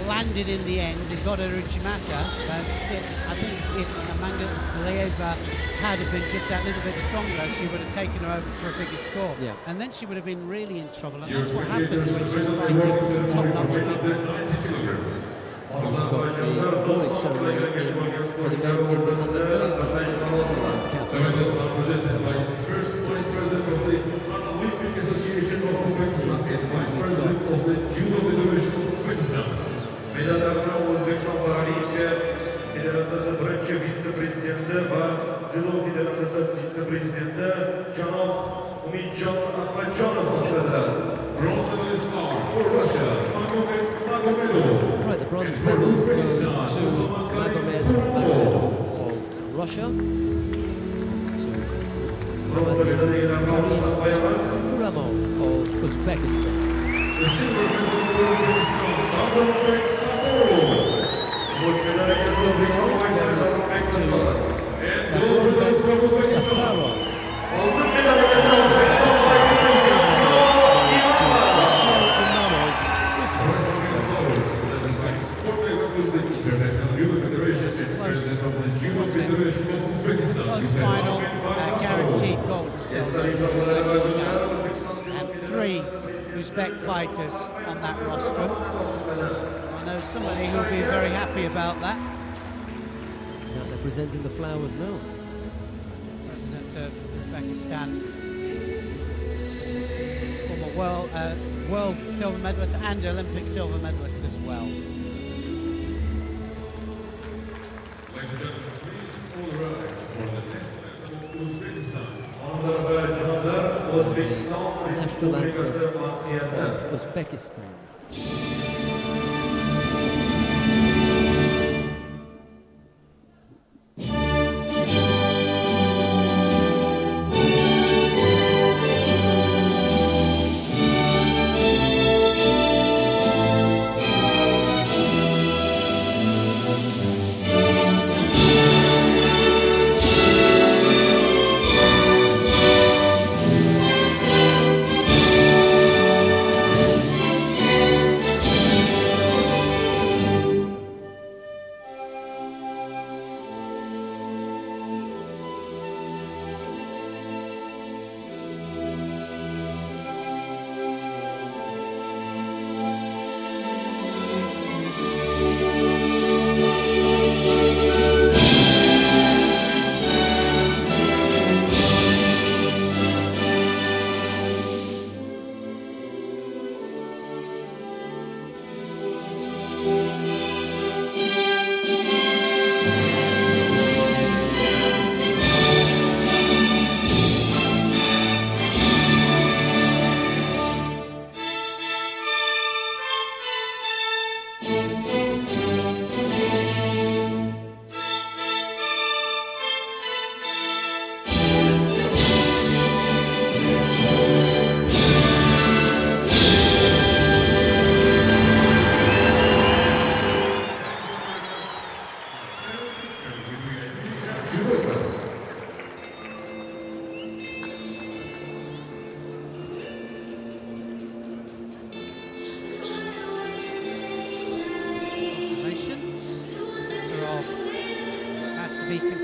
landed in the end. It got her Uchimata, but I think if Mangeldieva had been just that little bit stronger, she would have taken her over for a bigger score. Yeah. And then she would have been really in trouble. And that's what happens when she's fighting top-notch people. We've got the voice ceremony for the men in this Presented by First Vice President of the Olympic Association of Switzerland and Vice President of the Judo Federation of Switzerland. Medallarına O'zbekiston Paralimpiya Federatsiyasi birinchi vitse-prezidenti va Judo Federatsiyasi vitse-prezidenti janob Umidjon Ahmadjonov topshiradilar. Bronze medalist for Russia, Magomedov. Right, the bronze medals go to Magomedov of Russia, Bronza medaliga alqishlar qo'yamiz. Kuramov of Uzbekistan. The silver medalist for Uzbekistan, Davurbek Safarov. Kumush medaliga O'zbekiston poygalarida Davurbek Safarov. And gold medalist for Uzbekistan. Safarov. Oltin medaliga O'zbekiston poygalarida International Judo Federation and President of the Judo Federation of Uzbekistan. Close final, guaranteed gold and silver. And 3 Uzbek fighters on that roster. I know somebody who'll be very happy about that. They're presenting the flowers now. President of Uzbekistan, former world silver medalist and Olympic silver medalist as well. O'zbekiston Respublikasi madhiyasi. Uzbekistan.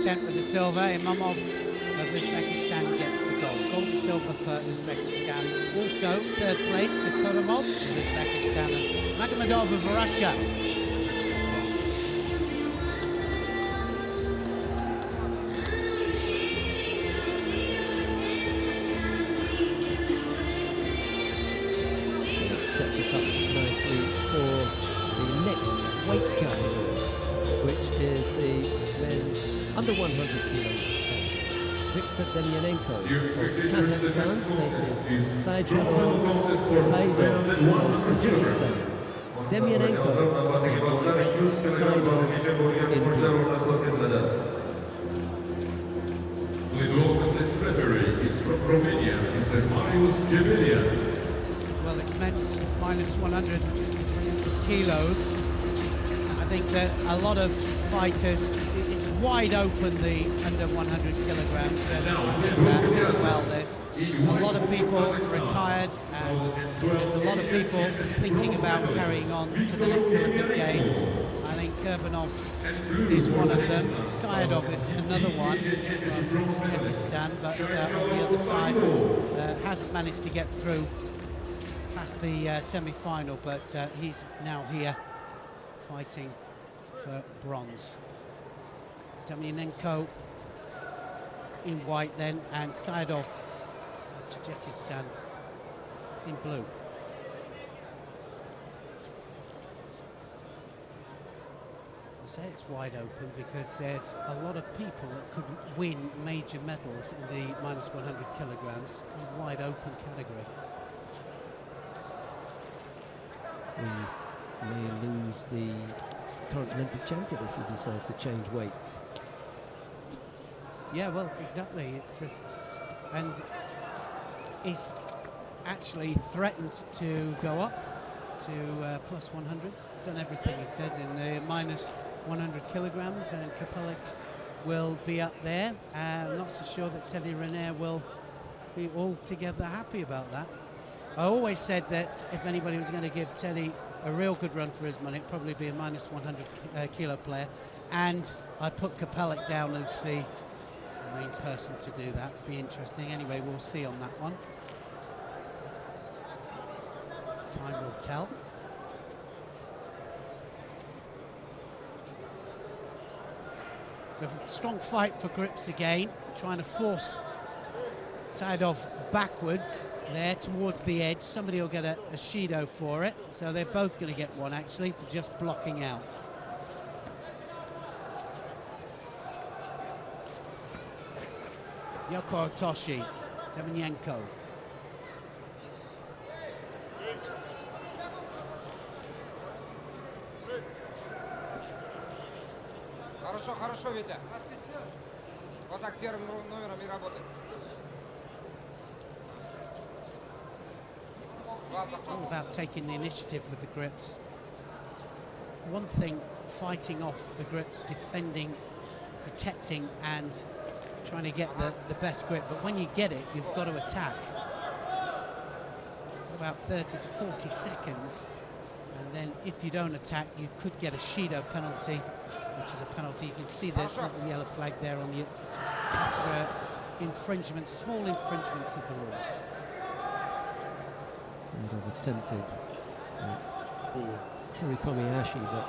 With the silver, Imamov of Uzbekistan gets the gold. Gold and silver for Uzbekistan. Also, third place to Kuramov of Uzbekistan and Magomedov of Russia. Sets us up nicely for the next weight category, which is the men's under 100 kilos. Victor Demyanenko of Kazakhstan faces Saidullah Saidov of Tajikistan. Demyanenko Please welcome the referee is from Romania, Mr. Marius Jevelia. Well, it's men's minus 100 kilos. I think that a lot of fighters, it's wide open, the under 100 kilograms. As well. There's a lot of people retired, and there's a lot of people thinking about carrying on to the next Olympic Games. I think Kurbanov is one of them. Sayedov is another one from Uzbekistan, but on the other side hasn't managed to get through past the semi-final, but he's now here fighting for bronze. Demyanenko in white then, and Sayedov, Tajikistan, in blue. I say it's wide open because there's a lot of people that could win major medals in the minus 100 kilograms, in wide open category. We may lose the current Olympic champion if he decides to change weights. Yeah, well, exactly. It's just, and he's actually threatened to go up to plus 100s. Done everything, he says, in the minus 100 kilograms, and Kapalik will be up there. I'm not so sure that Teddy Riner will be altogether happy about that. I always said that if anybody was going to give Teddy a real good run for his money, it'd probably be a minus 100 kilo player, and I put Kapalik down as the main person to do that. It'd be interesting. Anyway, we'll see on that one. Time will tell. So strong fight for grips again, trying to force Sayedov backwards there towards the edge. Somebody will get a Shido for it, so they're both going to get one actually for just blocking out. Yoko Otoshi, Demyanenko. Хорошо, хорошо, Витя. Вот так первым номером и работай. All about taking the initiative with the grips. One thing, fighting off the grips, defending, protecting, and trying to get the best grip. But when you get it, you've got to attack. About 30 to 40 seconds. And then if you don't attack, you could get a Shido penalty, which is a penalty. You can see the little yellow flag there on the extra infringements, small infringements of the rules. Sort of attempted the Surikomi-ashi, but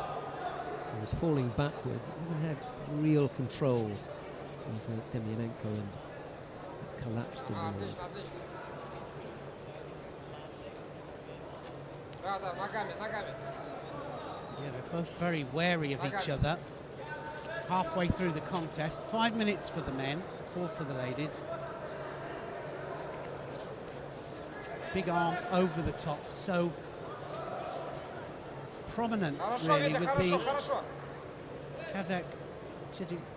he was falling backwards. He had real control over Demyanenko and collapsed in the end. Отлично, отлично. Да, да, ногами, ногами. Yeah, they're both very wary of each other. Halfway through the contest, 5 minutes for the men, 4 for the ladies. Big arm over the top, so prominent Хорошо, really Витя, with хорошо, the хорошо. Kazakh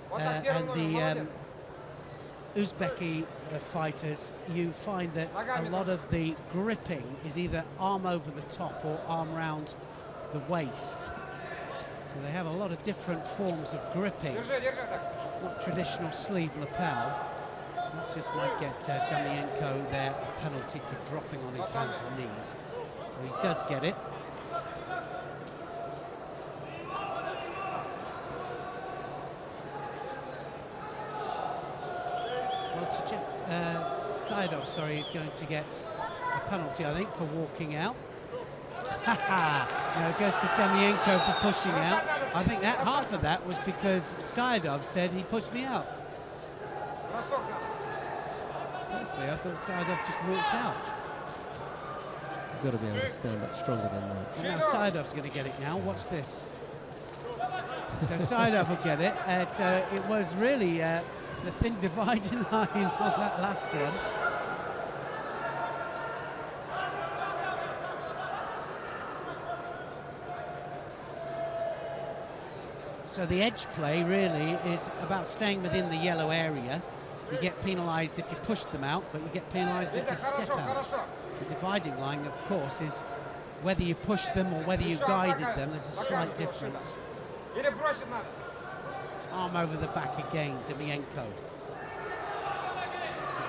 Вот так, and первым the номером, молодец. Uzbeki fighters. You find that a lot of the gripping is either arm over the top or arm round the waist. So they have a lot of different forms of gripping. Держи, держи так. It's not traditional sleeve lapel. That just might get Demyanenko there a penalty for dropping on his hands and knees. So he does get it. Saidov, sorry, is going to get a penalty, I think, for walking out. No, it goes to Demyanenko for pushing out. I think that half of that was because Saidov said he pushed me out. Personally, I thought Saidov just walked out. You've got to be able to stand up stronger than that. And now Saidov's going to get it now. Watch this. So Saidov will get it. It was really the thin dividing line on that last one. So the edge play really is about staying within the yellow area. You get penalised if you push them out, but you get penalised if you step out. The dividing line, of course, is whether you push them or whether you guided them. There's a slight difference. Arm over the back again, Demyanenko.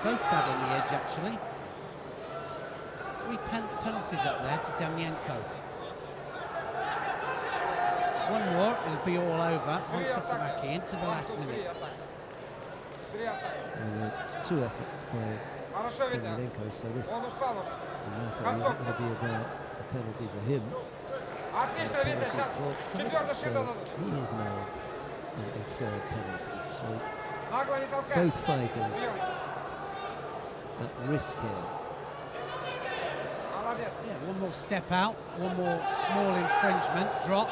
Both bad on the edge, actually. 3 penalties up there to Demyanenko. One more, it'll be all over. On Tsukumaki into the last minute. Two efforts by Demyanenko, so this matter isn't going to be about a penalty for him. Отлично, Витя, сейчас четвертый So шаг. he is now a third penalty. So Нагло не толкай. both fighters at risk here. Молодец. Yeah, one more step out, one more small infringement, drop.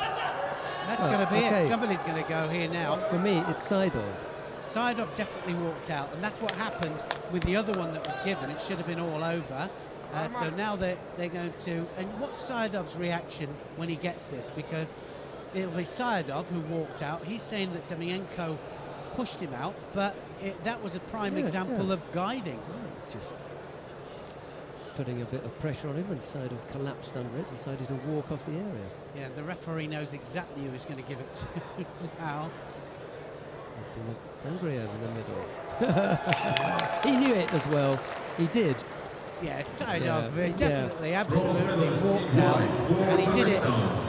That's Well, going to be okay. it. Somebody's going to go here now. For me, it's Saidov. Saidov definitely walked out, and that's what happened with the other one that was given. It should have been all over. So now they're going to... And what's Saidov's reaction when he gets this? Because it'll be Saidov who walked out. He's saying that Demyanenko pushed him out, but that was a prime example of guiding. It's just putting a bit of pressure on him, and Saidov collapsed under it, decided to walk off the area. Yeah, the referee knows exactly who he's going to give it to now. Angry over the middle. He knew it as well. He did. Yeah, Saidov definitely, absolutely walked out, and he did it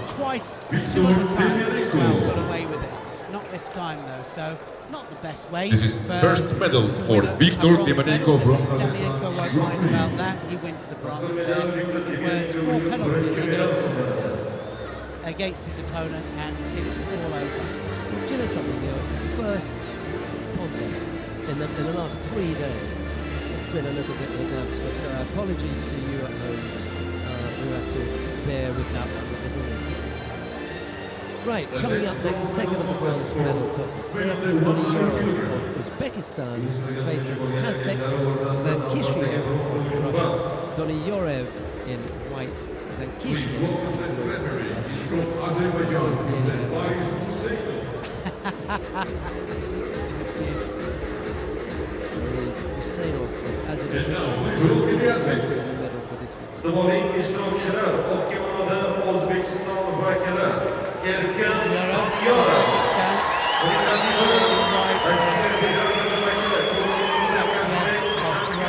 twice, 2 other times as well, got away with it. Not this time though, so not the best way. This is first medal for Viktor Demyanenko from Demyanenko won't mind about that, he wins the bronze there. Whereas 4 penalties against his opponent, and it was all over. Do you know something else? The first contest in the last 3 days, it's been a little bit of a downstroke, so apologies to you at home who had to bear with that one. Right, coming up next, the second of the bronze medal contest. Donyorov of Uzbekistan faces Kazbek Zankishiev from Russia. Donyorov in white, Zankishiev in blue. He's from Azerbaijan, Mr. Faiz Hussein. And now, let's look at the athletes. Futbolning ishtirokchilar oq kimonoda O'zbekiston vakili Erkin Abdiyorov. Uning raqibi Rossiya Federatsiyasi vakili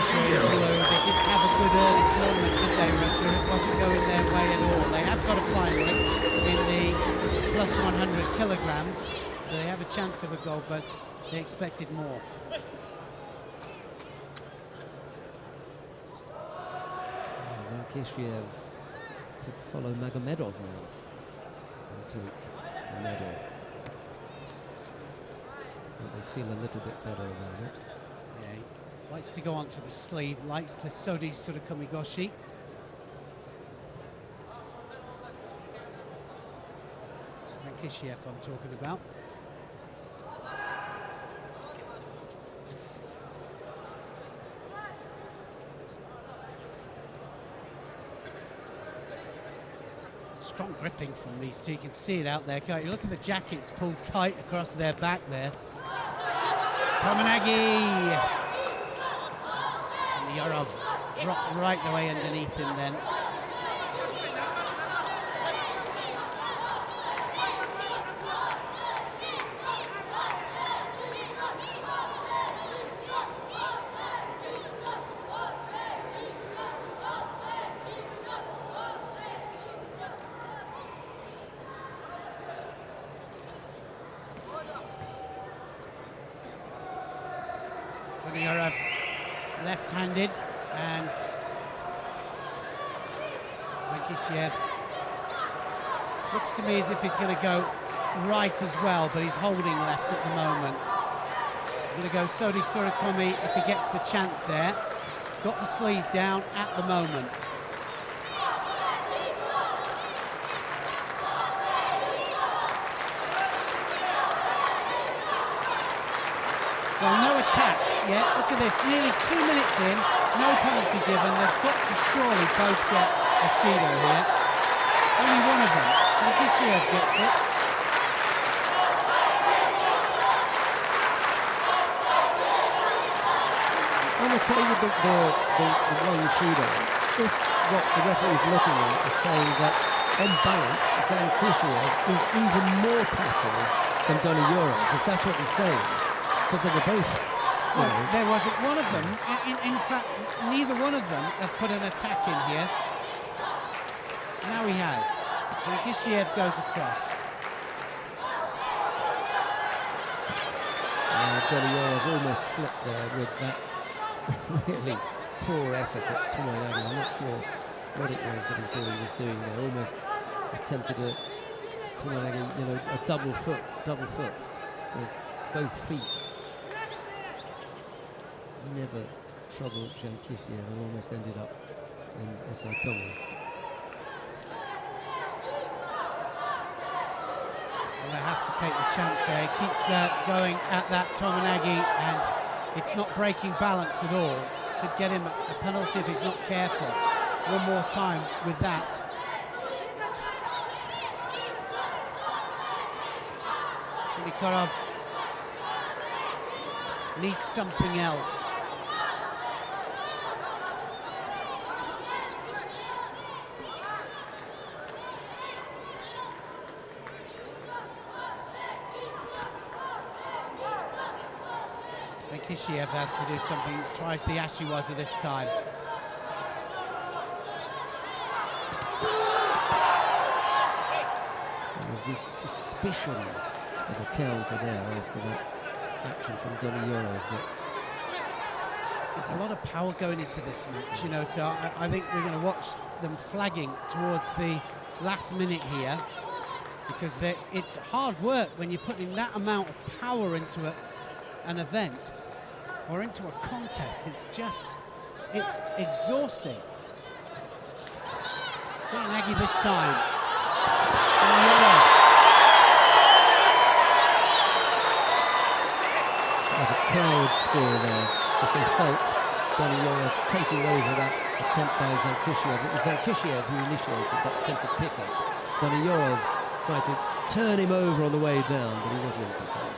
They didn't have a good early tournament, did they, Russia? It wasn't going their way at all. They have got a finalist in the plus 100 kilograms, so they have a chance of a gold, but they expected more. Zankishiev could follow Magomedov now and take the medal. And feel a little bit better about it. Yeah, he likes to go onto the sleeve, likes the Sodi Surikomigoshi. Zankishiev I'm talking about. Strong gripping from these two. You can see it out there. You look at the jackets pulled tight across their back there. Tominagi! And Yorov dropped right the way underneath him then. Yorov left-handed, and Zankishiev looks to me as if he's going to go right as well, but he's holding left at the moment. He's going to go Sodi Surikomi if he gets the chance there. He's got the sleeve down at the moment. Well, no attack yet. Look at this, nearly 2 minutes in, no penalty given. They've got to surely both get a Shido here. Only one of them. Zankishiev gets it. I'm okay with the one Shido. If what the referee is looking at is saying that, on balance, Zankishiev is even more passive than Donyorov, if that's what he's saying. Because they were both. Well, there wasn't one of them. In fact, neither one of them have put an attack in here. Now he has. Zankishiev goes across. Donyorov almost slipped there with that really poor effort at Tomoyagi. I'm not sure what it was that he thought he was doing there. Almost attempted a Tomoyagi, a double foot with both feet. Never troubled Zankishiev and almost ended up in Osaikomi. Well, they have to take the chance there. He keeps going at that Tominagi, and it's not breaking balance at all. Could get him a penalty if he's not careful. One more time with that. Nikorov needs something else. Zankishiev has to do something, tries the Ashiwaza this time. There was the suspicion of a counter there after that action from Donyorov. There's a lot of power going into this match, so I think we're going to watch them flagging towards the last minute here, because it's hard work when you're putting that amount of power into an event or into a contest. It's exhausting. Serenagi this time. There's a crowd score there, if they felt Donyorov taking over that attempt by Zankishiev. It was Zankishiev who initiated that attempted pickup. Donyorov tried to turn him over on the way down, but he wasn't in control.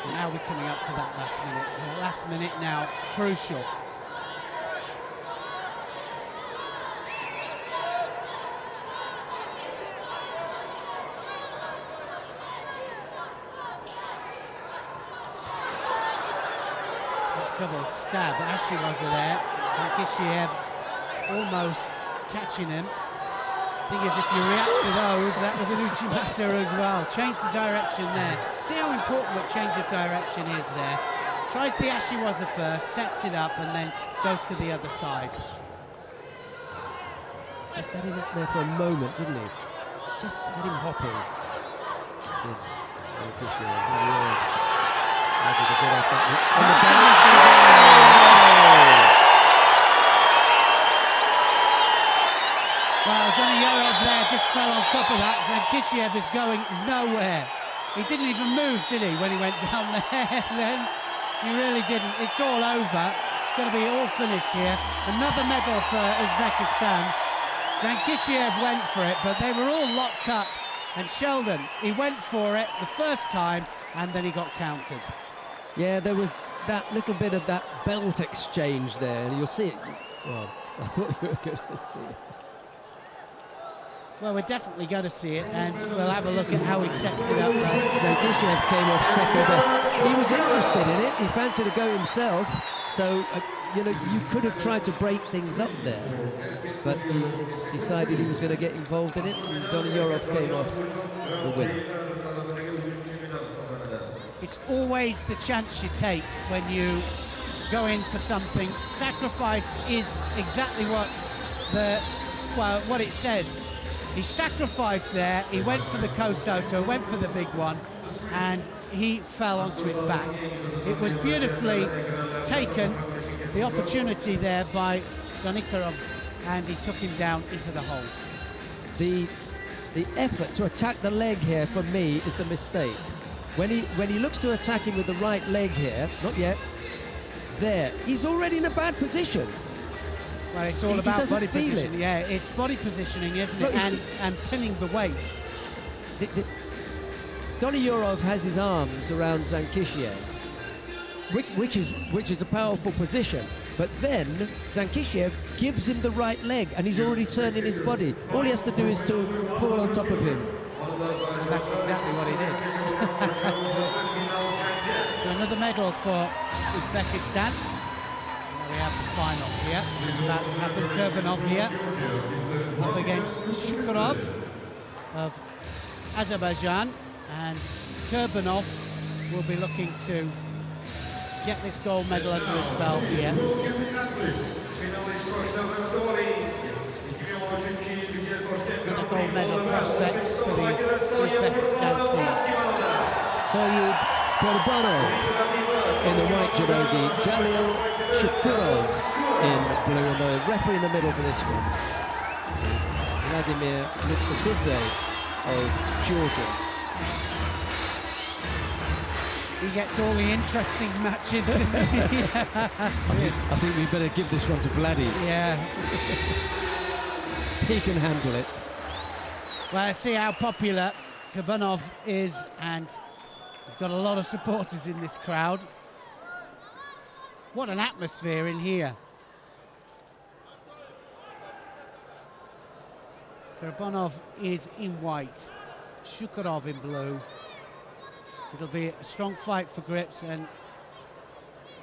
So now we're coming up to that last minute. The last minute now, crucial. Double stab, Ashley was there. Zankishiev almost catching him. Thing is, if you react to those, that was an Uchimata as well. Change the direction there. See how important that change of direction is there. Tries the Ashiwaza first, sets it up, and then goes to the other side. Just had him up there for a moment, didn't he? Just had him hopping. Good. Well, Donyorov there just fell on top of that. Zankishiev is going nowhere. He didn't even move, did he, when he went down there? Then he really didn't. It's all over. It's going to be all finished here. Another medal for Uzbekistan. Zankishiev went for it, but they were all locked up. And Sheldon, he went for it the first time, and then he got countered. Yeah, there was that little bit of that belt exchange there, and you'll see it. Well, I thought you were going to see it. Well, we're definitely going to see it, and we'll have a look at how he sets it up. Zankishiev came off second best. He was interested in it. He fancied a go himself, so you know, you could have tried to break things up there, but he decided he was going to get involved in it, and Donyorov came off the winner. It's always the chance you take when you go in for something. Sacrifice is exactly what it says. He sacrificed there, he went for the Kosoto, went for the big one, and he fell onto his back. It was beautifully taken, the opportunity there by Donikarov, and he took him down into the hold. The effort to attack the leg here, for me, is the mistake. When he looks to attack him with the right leg here, not yet, there, he's already in a bad position. Well, it's all about body positioning. Yeah, it's body positioning, isn't it? And pinning the weight. Donyorov has his arms around Zankishiev, which is a powerful position. But then Zankishiev gives him the right leg, and he's already turning his body. All he has to do is to fall on top of him. And that's exactly what he did. So another medal for Uzbekistan. Now we have the final here. It's about to happen. Kurbanov here up against Shukurov of Azerbaijan, and Kurbanov will be looking to get this gold medal under his belt here. And the gold medal prospects for the Uzbekistan team. Sayed Kurbanov in the white judogi, Jalil Shukurov in blue, and the referee in the middle for this one is Vladimir Lutsakidze of Georgia. He gets all the interesting matches, doesn't he? I think we better give this one to Vladdy. Yeah. He can handle it. Well, I see how popular Kurbanov is, and he's got a lot of supporters in this crowd. What an atmosphere in here. Kurbanov is in white, Shukurov in blue. It'll be a strong fight for grips, and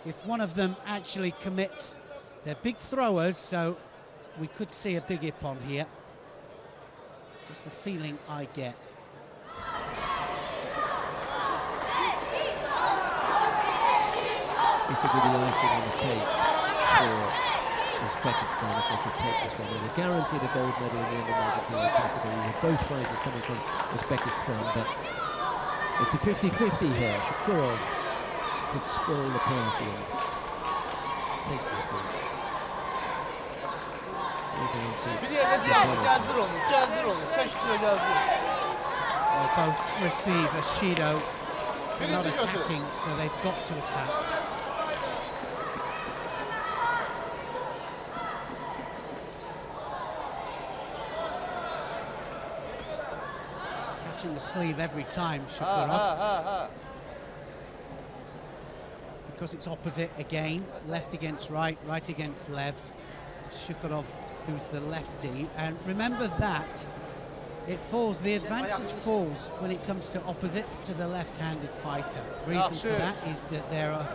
if one of them actually commits, they're big throwers, so we could see a big ippon here. Just the feeling I get. This would be the icing on the cake for Uzbekistan if they could take this one. They were guaranteed a gold medal in the underwater category with both fighters coming from Uzbekistan, but it's a 50-50 here. Shukurov could spoil the party and take this one. They'll both receive a Shido for not attacking, so they've got to attack. catching the sleeve every time, Shukurov. Because it's opposite again, left against right, right against left. Shukurov, who's the lefty, and remember that it falls, the advantage falls when it comes to opposites to the left-handed fighter. The reason for that is that there are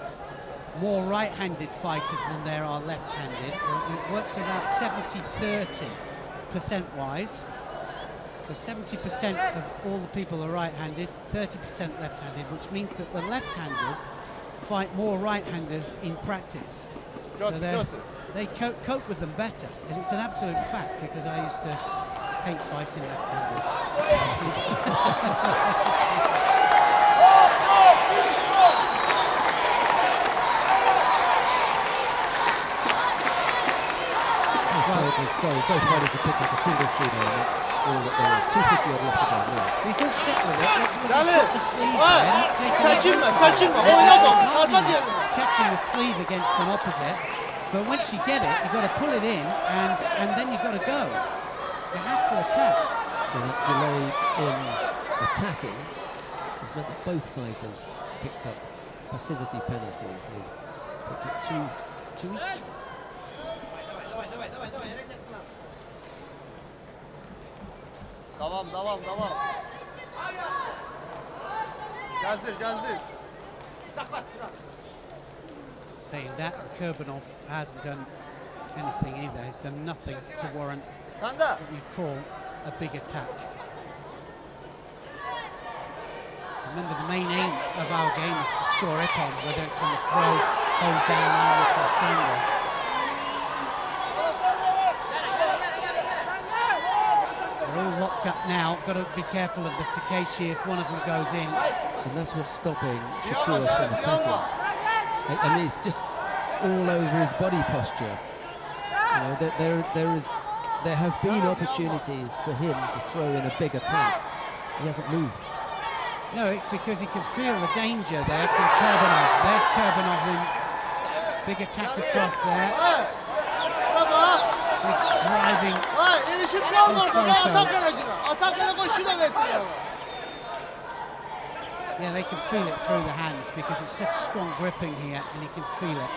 more right-handed fighters than there are left-handed. It works about 70-30 percent-wise. So 70% of all the people are right-handed, 30% left-handed, which means that the left-handers fight more right-handers in practice. So they cope with them better, and it's an absolute fact because I used to hate fighting left-handers. Both fighters have picked up a single shooter, and that's all that there is. 250 odd left to go now. He's all set with it. He's got the sleeve there, not taking it. Catching the sleeve against an opposite, but once you get it, you've got to pull it in, and then you've got to go. You have to attack. And that delay in attacking has meant that both fighters picked up passivity penalties. They've picked up two each. Devam. Gazdir. Saying that, Kurbanov hasn't done anything either. He's done nothing to warrant what you'd call a big attack. Remember, the main aim of our game is to score Ippon, whether it's from the throw, hold down, arm, or strangle. They're all locked up now. Got to be careful of the Sakeshi if one of them goes in. And that's what's stopping Shakur from attacking. I mean, it's just all over his body posture. You know, there have been opportunities for him to throw in a big attack. He hasn't moved. No, it's because he can feel the danger there from Kurbanov. There's Kurbanov in big attack across there. Driving Yeah, they can feel it through the hands because it's such strong gripping here, and he can feel it.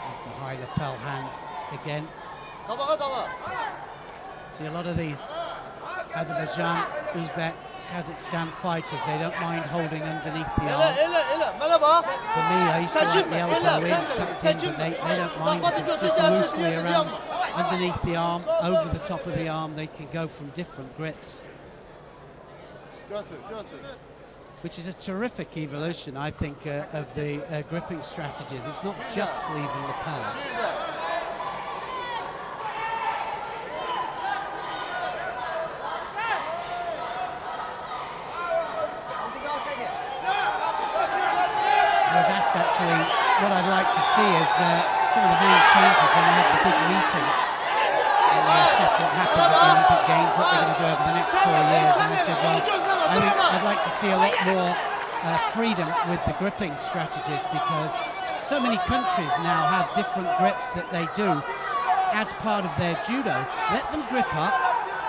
There's the high lapel hand again. See, a lot of these Azerbaijan, Uzbek, Kazakhstan fighters, they don't mind holding underneath the arm. For me, I used to like the elbow in, tucked in, but they don't mind if it's just loosely around underneath the arm, over the top of the arm. They can go from different grips, which is a terrific evolution, I think, of the gripping strategies. It's not just sleeve and lapel. Actually, what I'd like to see is some of the main changes when they have the big meeting and they assess what happened at the Olympic Games, what they're going to do over the next 4 years. And they said, well, I think I'd like to see a lot more freedom with the gripping strategies, because so many countries now have different grips that they do as part of their judo. Let them grip up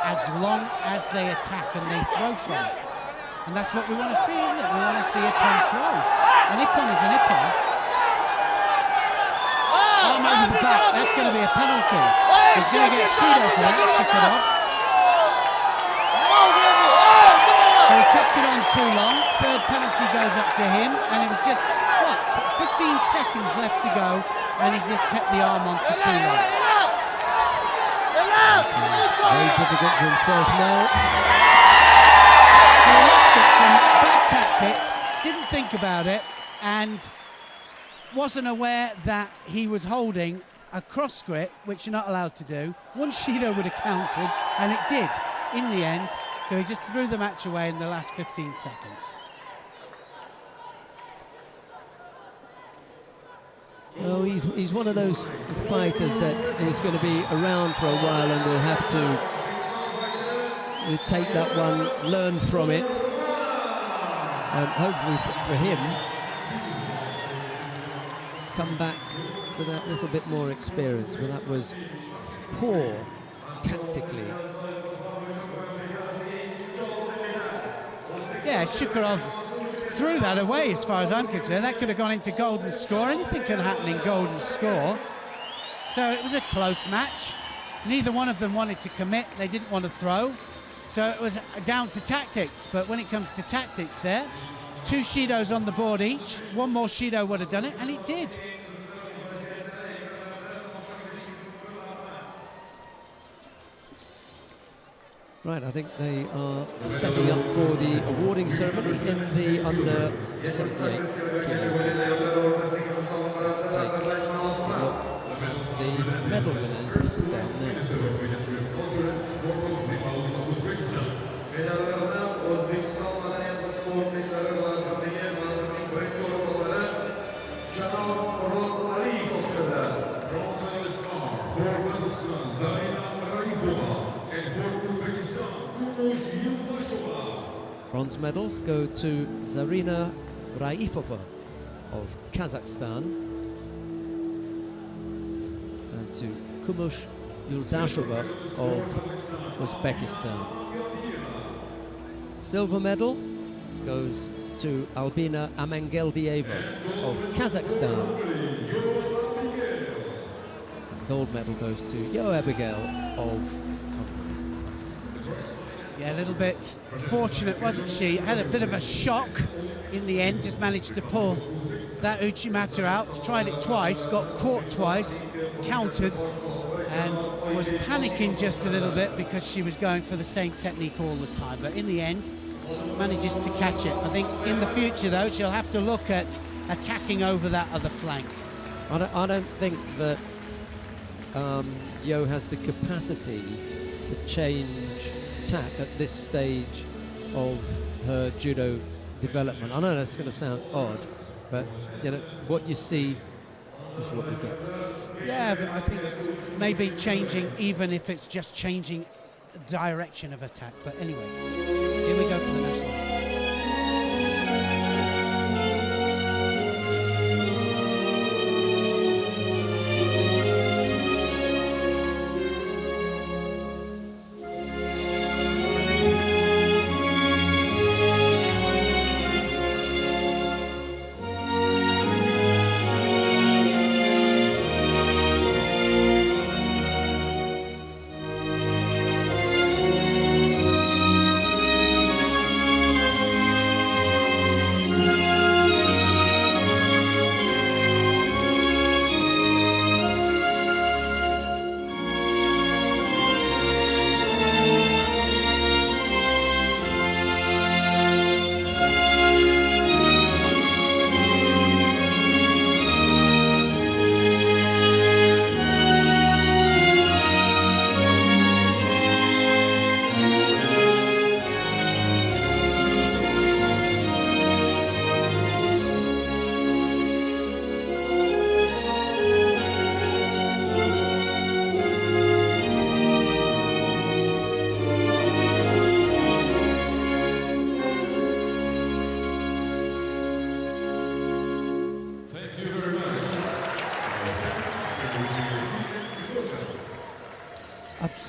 as long as they attack and they throw from it. And that's what we want to see, isn't it? We want to see Ippon throws. An Ippon is an Ippon. Arm over the back, that's going to be a penalty. He's going to get Judo for that, Shukurov. So he kept it on too long. Third penalty goes up to him, and it was just, 15 seconds left to go, and he just kept the arm on for too long. Very difficult for himself now. So he lost it from bad tactics, didn't think about it, and wasn't aware that he was holding a cross grip, which you're not allowed to do. One Shido would have counted, and it did in the end. So he just threw the match away in the last 15 seconds. Oh, he's one of those fighters that is going to be around for a while and will have to take that one, learn from it. and hopefully for him, come back with a little bit more experience. But that was poor tactically. Yeah, Shukurov threw that away as far as I'm concerned. That could have gone into golden score. Anything can happen in golden score. So it was a close match. Neither one of them wanted to commit. They didn't want to throw. So it was down to tactics. But when it comes to tactics there, 2 Shidos on the board each. One more Shido would have done it, and it did. Right, I think they are setting up for the awarding ceremony in the under 78 the medal winners down there. Bronze medals go to Zarina Raifova of Kazakhstan and to Kumush Yuldashova of Uzbekistan. Silver medal goes to Albina Amangeldieva of Kazakhstan. Gold medal goes to Yo Abigail of Yeah, a little bit fortunate, wasn't she? Had a bit of a shock in the end, just managed to pull that Uchimata out. Tried it twice, got caught twice, countered, and was panicking just a little bit because she was going for the same technique all the time. But in the end, manages to catch it. I think in the future, though, she'll have to look at attacking over that other flank. I don't think that Yo has the capacity to change attack at this stage of her judo development. I know that's going to sound odd, but you know what you see is what you get. Yeah, but I think maybe changing, even if it's just changing the direction of attack. But anyway, here we go for the national.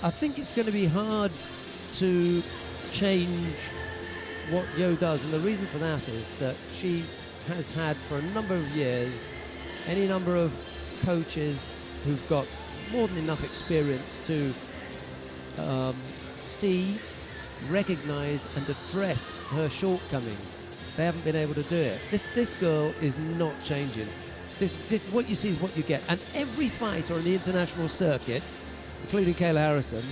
I think it's going to be hard to change what Yo does, and the reason for that is that she has had for a number of years any number of coaches who've got more than enough experience to see, recognize and address her shortcomings. They haven't been able to do it. This girl is not changing. What you see is what you get, and every fighter on the international circuit, including Kayla Harrison,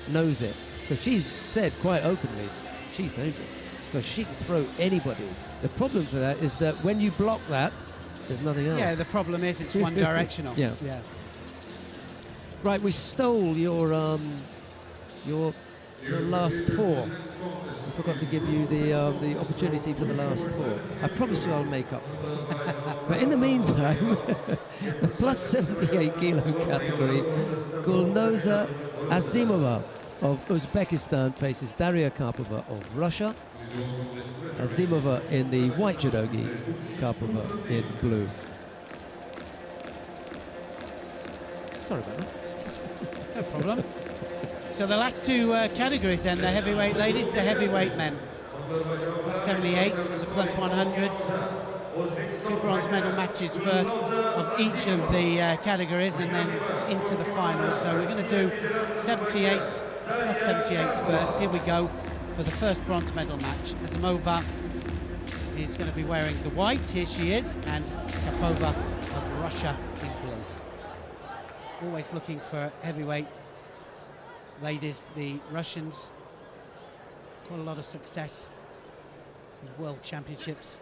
knows it, because she's said quite openly she's dangerous, because she can throw anybody. The problem for that is that when you block that, there's nothing else. Yeah, the problem is it's one directional. Yeah. Right, we stole your last four. I forgot to give you the opportunity for the last four. I promise you I'll make up. But in the meantime, the plus 78 kilo category, Gulnoza Azimova of Uzbekistan faces Daria Karpova of Russia. Azimova in the white judogi, Karpova in blue. Sorry about that. No problem. So the last two categories then, the heavyweight ladies, the heavyweight men. Plus 78s and the plus 100s. 2 bronze medal matches first of each of the categories and then into the finals. So we're going to do 78s, plus 78s first. Here we go for the first bronze medal match. Azimova is going to be wearing the white, here she is, and Karpova of Russia in blue. Always looking for heavyweight ladies, the Russians. Quite a lot of success in world championships.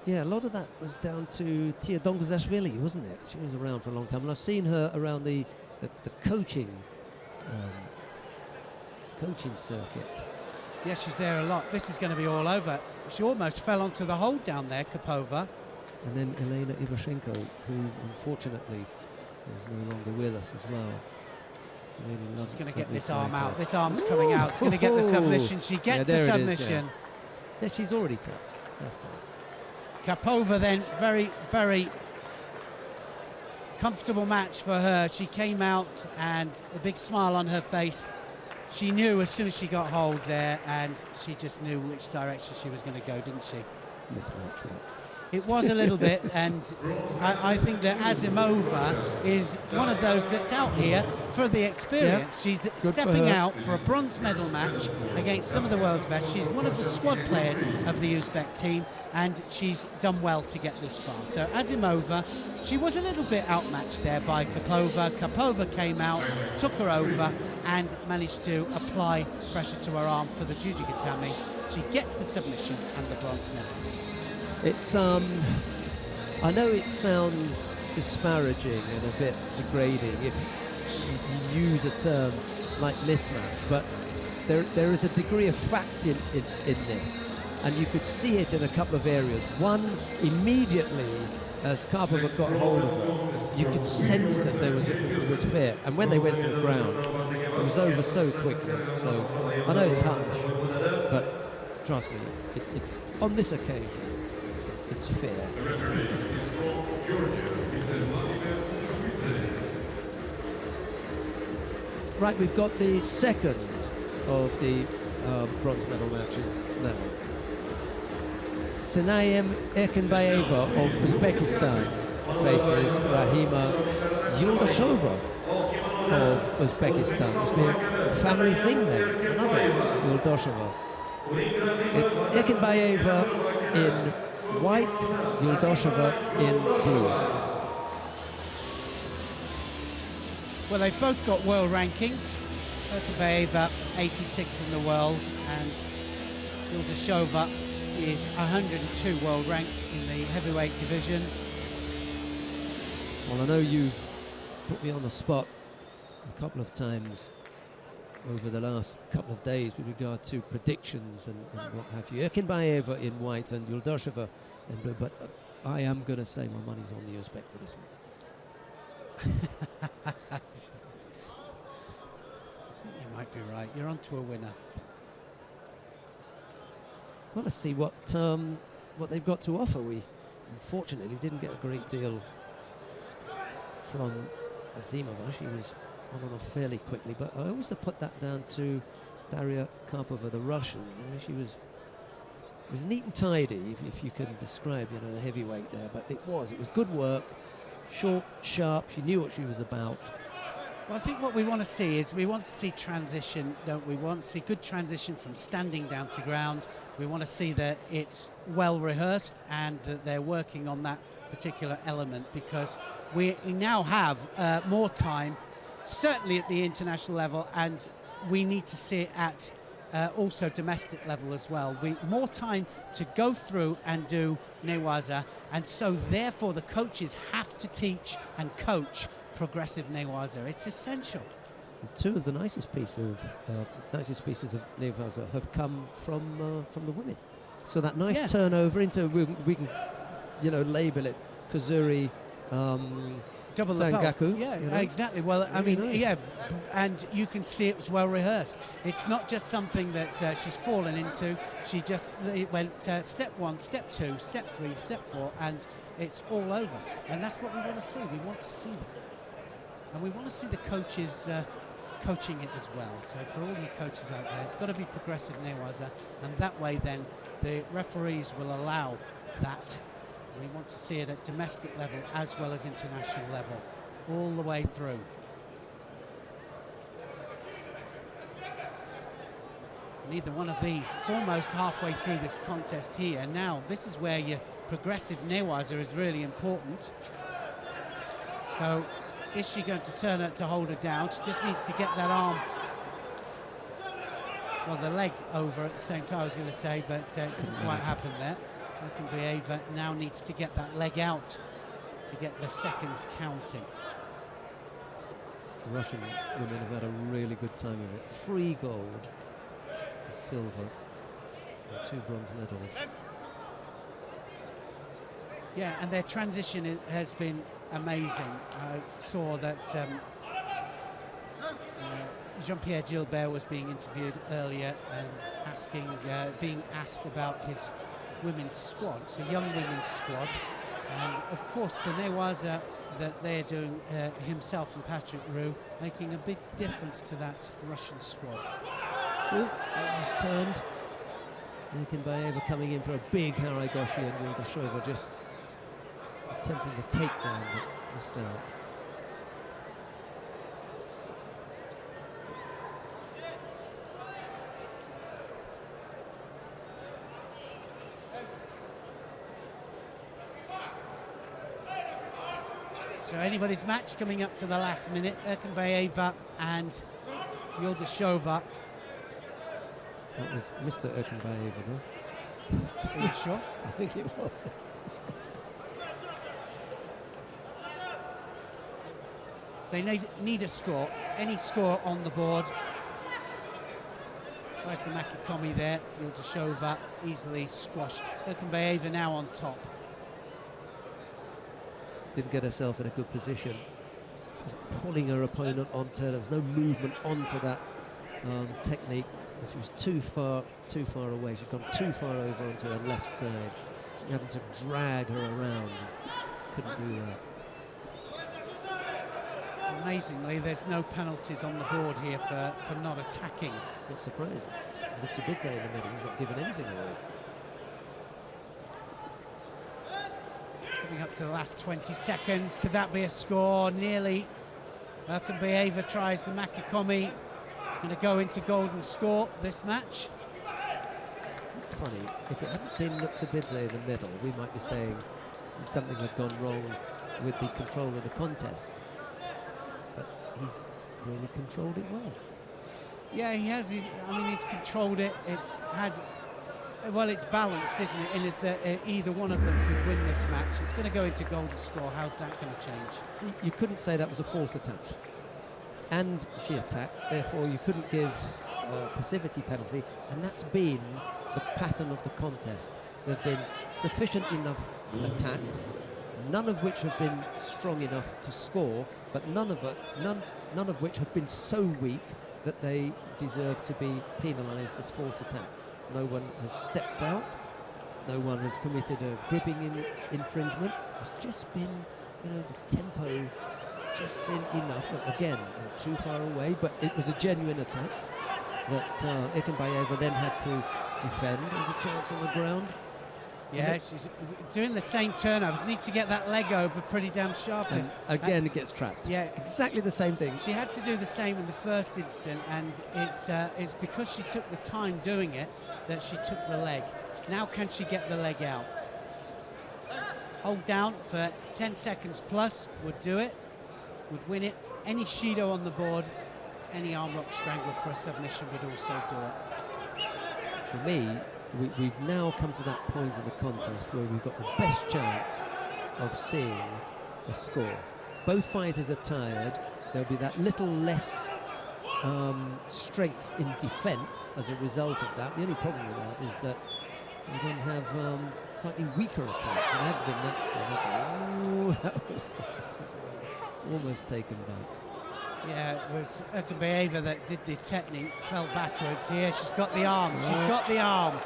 Yeah, a lot of that was down to Tia Dongazashvili, wasn't it? She was around for a long time, and I've seen her around the coaching circuit. Yeah, she's there a lot. This is going to be all over. She almost fell onto the hold down there, Karpova. And then Elena Ivashenko, who unfortunately is no longer with us as well. Really She's going to get this arm out. This arm's coming out. She's going to get the submission. She gets the submission. Yeah, she's already tapped. That's done. Karpova then, very, very comfortable match for her. She came out and a big smile on her face. She knew as soon as she got hold there, and she just knew which direction she was going to go, didn't she? Mismatch, right? It was a little bit, and I think that Azimova is one of those that's out here for the experience. She's stepping out for a bronze medal match against some of the world's best. She's one of the squad players of the Uzbek team, and she's done well to get this far. So Azimova, she was a little bit outmatched there by Karpova. Karpova came out, took her over, and managed to apply pressure to her arm for the Jujigatami. She gets the submission and the bronze medal. It's, I know it sounds disparaging and a bit degrading if you use a term like mismatch, but there is a degree of fact in this, and you could see it in a couple of areas. One, immediately, as Karpova got hold of her, you could sense that it was fair, and when they went to the ground, it was over so quickly. So I know it's harsh, but trust me, it's on this occasion, it's fair. The referee is from Georgia, Mr. Romania and Switzerland. Right, we've got the second of the bronze medal matches now. Senayem Erkenbayeva of Uzbekistan faces Rahima Yuldashova of Uzbekistan. It's been a family thing there, another Yuldashova. It's Erkenbayeva in white, Yuldashova in blue. Well, they've both got world rankings. Erkenbayeva, 86 in the world, and Yuldashova is 102 world ranked in the heavyweight division. Well, I know you've put me on the spot a couple of times over the last couple of days with regard to predictions and what have you. Erkenbayeva in white and Yuldashova in blue, but I am going to say my money's on the Uzbek for this one. I think you might be right. You're on to a winner. Well, let's see what they've got to offer. We unfortunately didn't get a great deal from Azimova. She was on and off fairly quickly, but I also put that down to Daria Karpova, the Russian. You know, it was neat and tidy, if you can describe, you know, the heavyweight there. But it was good work, short, sharp. She knew what she was about. Well, I think what we want to see is we want to see transition, don't we? We want to see good transition from standing down to ground. We want to see that it's well rehearsed and that they're working on that particular element, because we now have more time, certainly at the international level, and we need to see it at also domestic level as well. More time to go through and do newaza, and so therefore the coaches have to teach and coach progressive newaza. It's essential. And two of the nicest pieces of newaza have come from the women. So that nice turnover into, we can, you know, label it Kazuri, double the pole. Sangaku, Yeah, you know. exactly. Well, I Really mean, nice. yeah, and you can see it was well rehearsed. It's not just something that she's fallen into. She just went step 1, step 2, step 3, step 4, and it's all over. And that's what we want to see. We want to see that. And we want to see the coaches coaching it as well. So for all you coaches out there, it's got to be progressive newaza, and that way then the referees will allow that. We want to see it at domestic level as well as international level, all the way through. Neither one of these. It's almost halfway through this contest here. Now, this is where your progressive newaza is really important. So, is she going to turn her to hold her down? She just needs to get that arm, well, the leg over at the same time, I was going to say, but it didn't quite happen there. Ava now needs to get that leg out to get the seconds counting. The Russian women have had a really good time of it. 3 gold, a silver, and 2 bronze medals. Yeah, and their transition has been amazing. I saw that Jean-Pierre Gilbert was being interviewed earlier and being asked about his women's squad, so young women's squad, and of course the newaza that they're doing, himself and Patrick Roux, making a big difference to that Russian squad. Almost turned. Ekinbayeva coming in for a big Haragoshi, and Yuldashova just attempting the takedown but missed out. So anybody's match coming up to the last minute. Ekinbayeva and Yuldashova. That was Mr. Ekinbayeva, though. Are you sure? I think it was. They need a score, any score on the board. Tries the Makikomi there, Yuldashova easily squashed. Ekinbayeva now on top. Didn't get herself in a good position. Was pulling her opponent onto her. There was no movement onto that technique. She was too far away. She'd gone too far over onto her left side. She's having to drag her around. Couldn't do that. Amazingly, there's no penalties on the board here for not attacking. Not surprised. It's Mitsubidze in the middle. He's not giving anything away. Coming up to the last 20 seconds. Could that be a score? Nearly. Ekinbayeva tries the Makikomi. It's going to go into golden score this match. It's funny, if it hadn't been Mitsubidze in the middle, we might be saying something had gone wrong with the control of the contest. But he's really controlled it well. Yeah, he has. He's controlled it. It's had. Well, it's balanced, isn't it? And is that either one of them could win this match. It's going to go into golden score. How's that going to change? See, you couldn't say that was a false attack. And she attacked, therefore you couldn't give a passivity penalty, and that's been the pattern of the contest. There have been sufficient enough attacks, none of which have been strong enough to score, but none of which have been so weak that they deserve to be penalised as false attack. No one has stepped out, no one has committed a gripping infringement. It's just been, the tempo just been enough. Again, too far away, but it was a genuine attack that Ekinbayeva then had to defend. There's a chance on the ground. Yeah, she's doing the same turnovers. Needs to get that leg over pretty damn sharply. And again, it gets trapped. Yeah, exactly the same thing. She had to do the same in the first instant, and it's because she took the time doing it that she took the leg. Now can she get the leg out? Hold down for 10 seconds plus would do it, would win it. Any Shido on the board, any arm lock strangle for a submission would also do it. For me, we've now come to that point in the contest where we've got the best chance of seeing a score. Both fighters are tired. There'll be that little less strength in defence as a result of that. The only problem with that is that you then have slightly weaker attacks. There have been that strong. Oh, that was good. almost taken back. Yeah, it was Ukabayeva that did the technique, fell backwards. Here, she's got the arm. She's got the arm.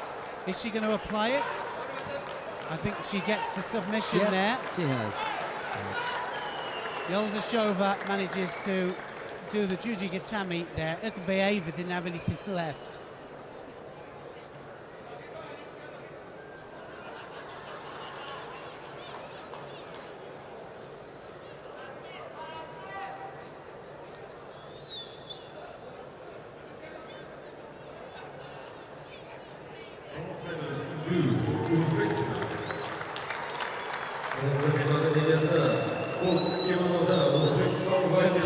Is she going to apply it? I think she gets the submission there. She has. Yoldashova manages to do the Jujigatami there. Ukabayeva didn't have anything left.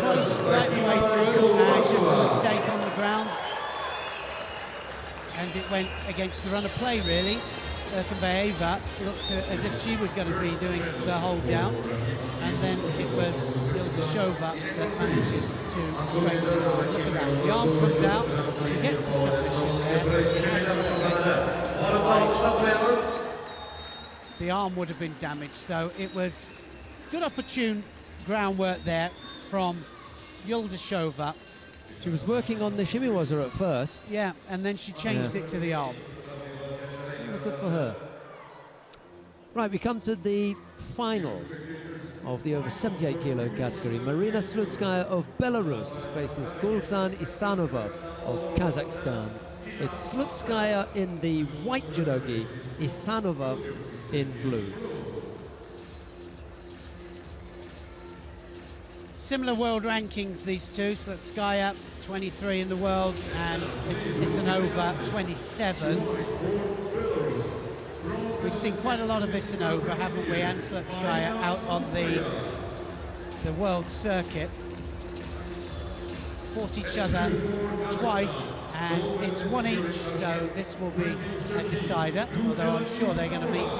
Close right the way through, just a mistake on the ground. And it went against the run of play, really. Ukabayeva looked as if she was going to be doing the hold down. And then it was Yoldashova that manages to straighten the arm. Look at that, the arm comes out, she gets the submission there. The arm would have been damaged, so it was good opportune groundwork there from Yoldashova. She was working on the shimiwaza at first. Yeah, and then she changed it to the arm. Good for her. Right, we come to the final of the over 78 kilo category. Marina Slutskaya of Belarus faces Gulsan Isanova of Kazakhstan. It's Slutskaya in the white judogi, Isanova in blue. Similar world rankings, these two. Slutskaya, 23 in the world, and Isanova, 27. We've seen quite a lot of Isanova, haven't we, and Slutskaya out on the world circuit. Fought each other twice, and it's one each, so this will be a decider, although I'm sure they're going to meet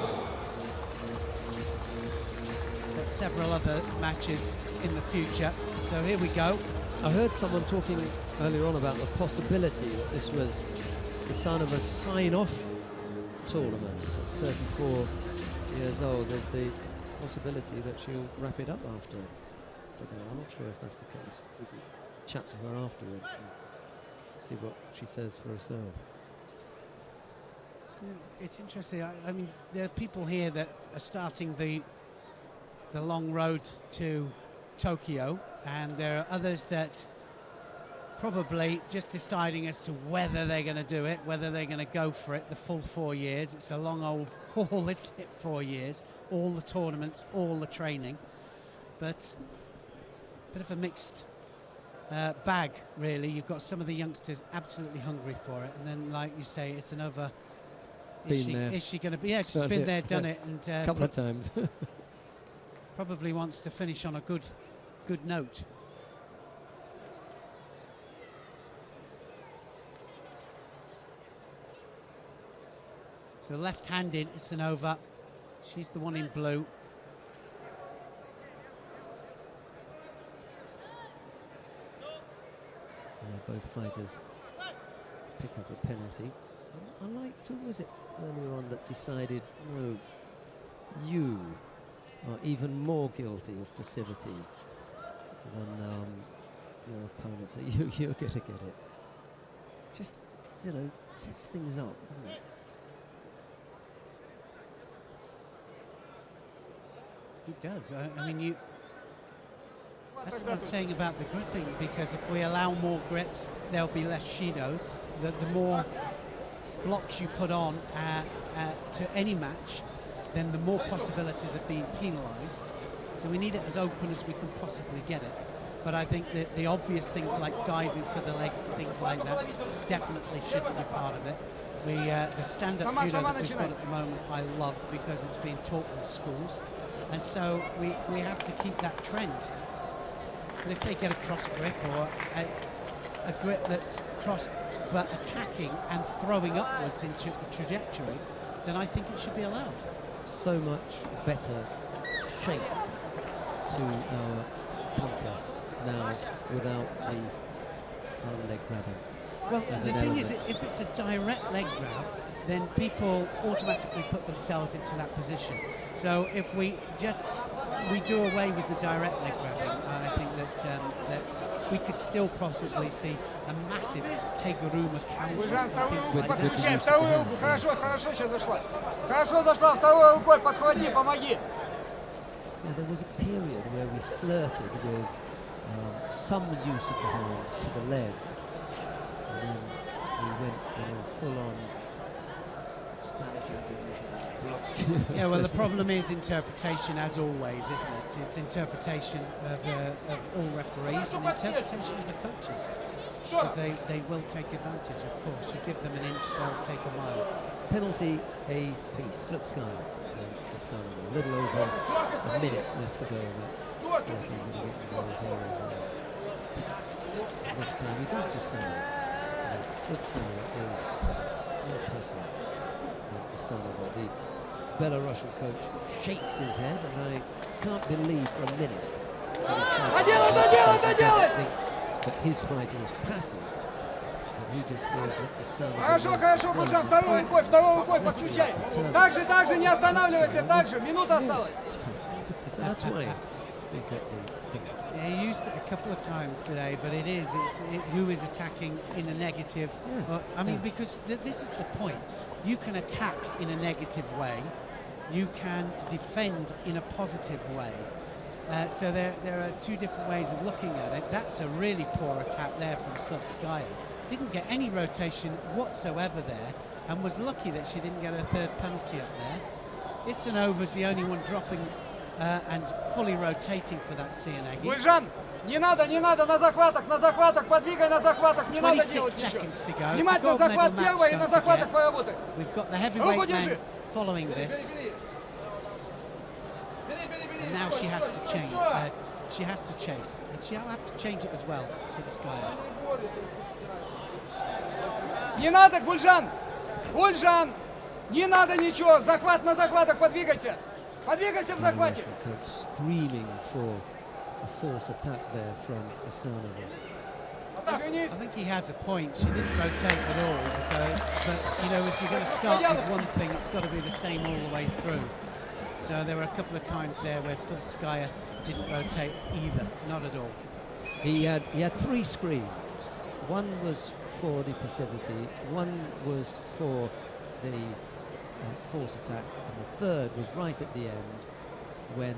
at several other matches in the future. So here we go. I heard someone talking earlier on about the possibility that this was Isanova's sign-off tournament. At 34 years old, there's the possibility that she'll wrap it up after today. I'm not sure if that's the case. We can chat to her afterwards and see what she says for herself. It's interesting. I mean, there are people here that are starting the long road to Tokyo, and there are others that probably just deciding as to whether they're going to do it, whether they're going to go for it the full 4 years. It's a long old haul, isn't it? 4 years, all the tournaments, all the training, but a bit of a mixed bag, really. You've got some of the youngsters absolutely hungry for it, and then, like you say, it's another. Is she going to be? Yeah, she's been there, done it, and a couple of times. Probably wants to finish on a good note. So left-handed Isanova, she's the one in blue. Both fighters pick up a penalty. I like, who was it earlier on that decided, no, you are even more guilty of passivity than your opponent, so you're going to get it. Just, you know, sets things up, doesn't it? It does. I mean, that's what I'm saying about the gripping, because if we allow more grips, there'll be less shidos. The more blocks you put on to any match, then the more possibilities of being penalised. So we need it as open as we can possibly get it. But I think that the obvious things like diving for the legs and things like that definitely should be part of it. The stand-up judo that we've got at the moment, I love, because it's being taught in schools. And so we have to keep that trend. But if they get a cross grip or a grip that's crossed but attacking and throwing upwards into a trajectory, then I think it should be allowed. So much better shape to our contests now without the leg grabbing. Well, the thing is, if it's a direct leg grab, then people automatically put themselves into that position. So if we do away with the direct leg grabbing, I that we could still possibly see a massive Teguruma counter. Гульжан, and вторую things руку like that. подключай, вторую руку, хорошо, хорошо сейчас зашла. Хорошо зашла, второй рукой подхвати, помоги. Yeah, there was a period where we flirted with some use of the hand to the leg, and then we went full-on Spanish imposition. Blocked. Yeah, well, the problem is interpretation, as always, isn't it? It's interpretation of all referees and interpretation of the coaches, because they will take advantage, of course. You give them an inch, they'll take a mile. Penalty a piece. Slutskaya and Asano. A little over a minute left to go. This time he does decide that Slutskaya is more pressing than Asano. The Belarusian coach shakes his head, and I can't believe for a minute that his fighter is passive. He just feels that Asano. Хорошо, хорошо, Гульжан, второй рукой подключай. Так же, не останавливайся, так же, минута осталась. So that's why we get the Yeah, he used it a couple of times today, but it's who is attacking in a negative. I mean, because this is the point. You can attack in a negative way, you can defend in a positive way. So there are two different ways of looking at it. That's a really poor attack there from Slutskaya. Didn't get any rotation whatsoever there, and was lucky that she didn't get her third penalty up there. Isanova's the only one dropping and fully rotating for that Cianagi. Гульжан, не надо, на захватах, подвигай на захватах, не надо 26 делать ничего. seconds to go. Внимательно захват первый и на захватах поработай. We've got the Руку heavyweight держи. man following this. And now she has to change. She has to chase, and she'll have to change it as well. Slutskaya. Не надо, Гульжан, не надо ничего, захват на захватах, подвигайся в захвате. Screaming for a force attack there from Asanova. I think he has a point. She didn't rotate at all. But you know, if you're going to start with one thing, it's got to be the same all the way through. So there were a couple of times there where Slutskaya didn't rotate either, not at all. He had three screams. One was for the passivity, one was for the force attack, and the third was right at the end when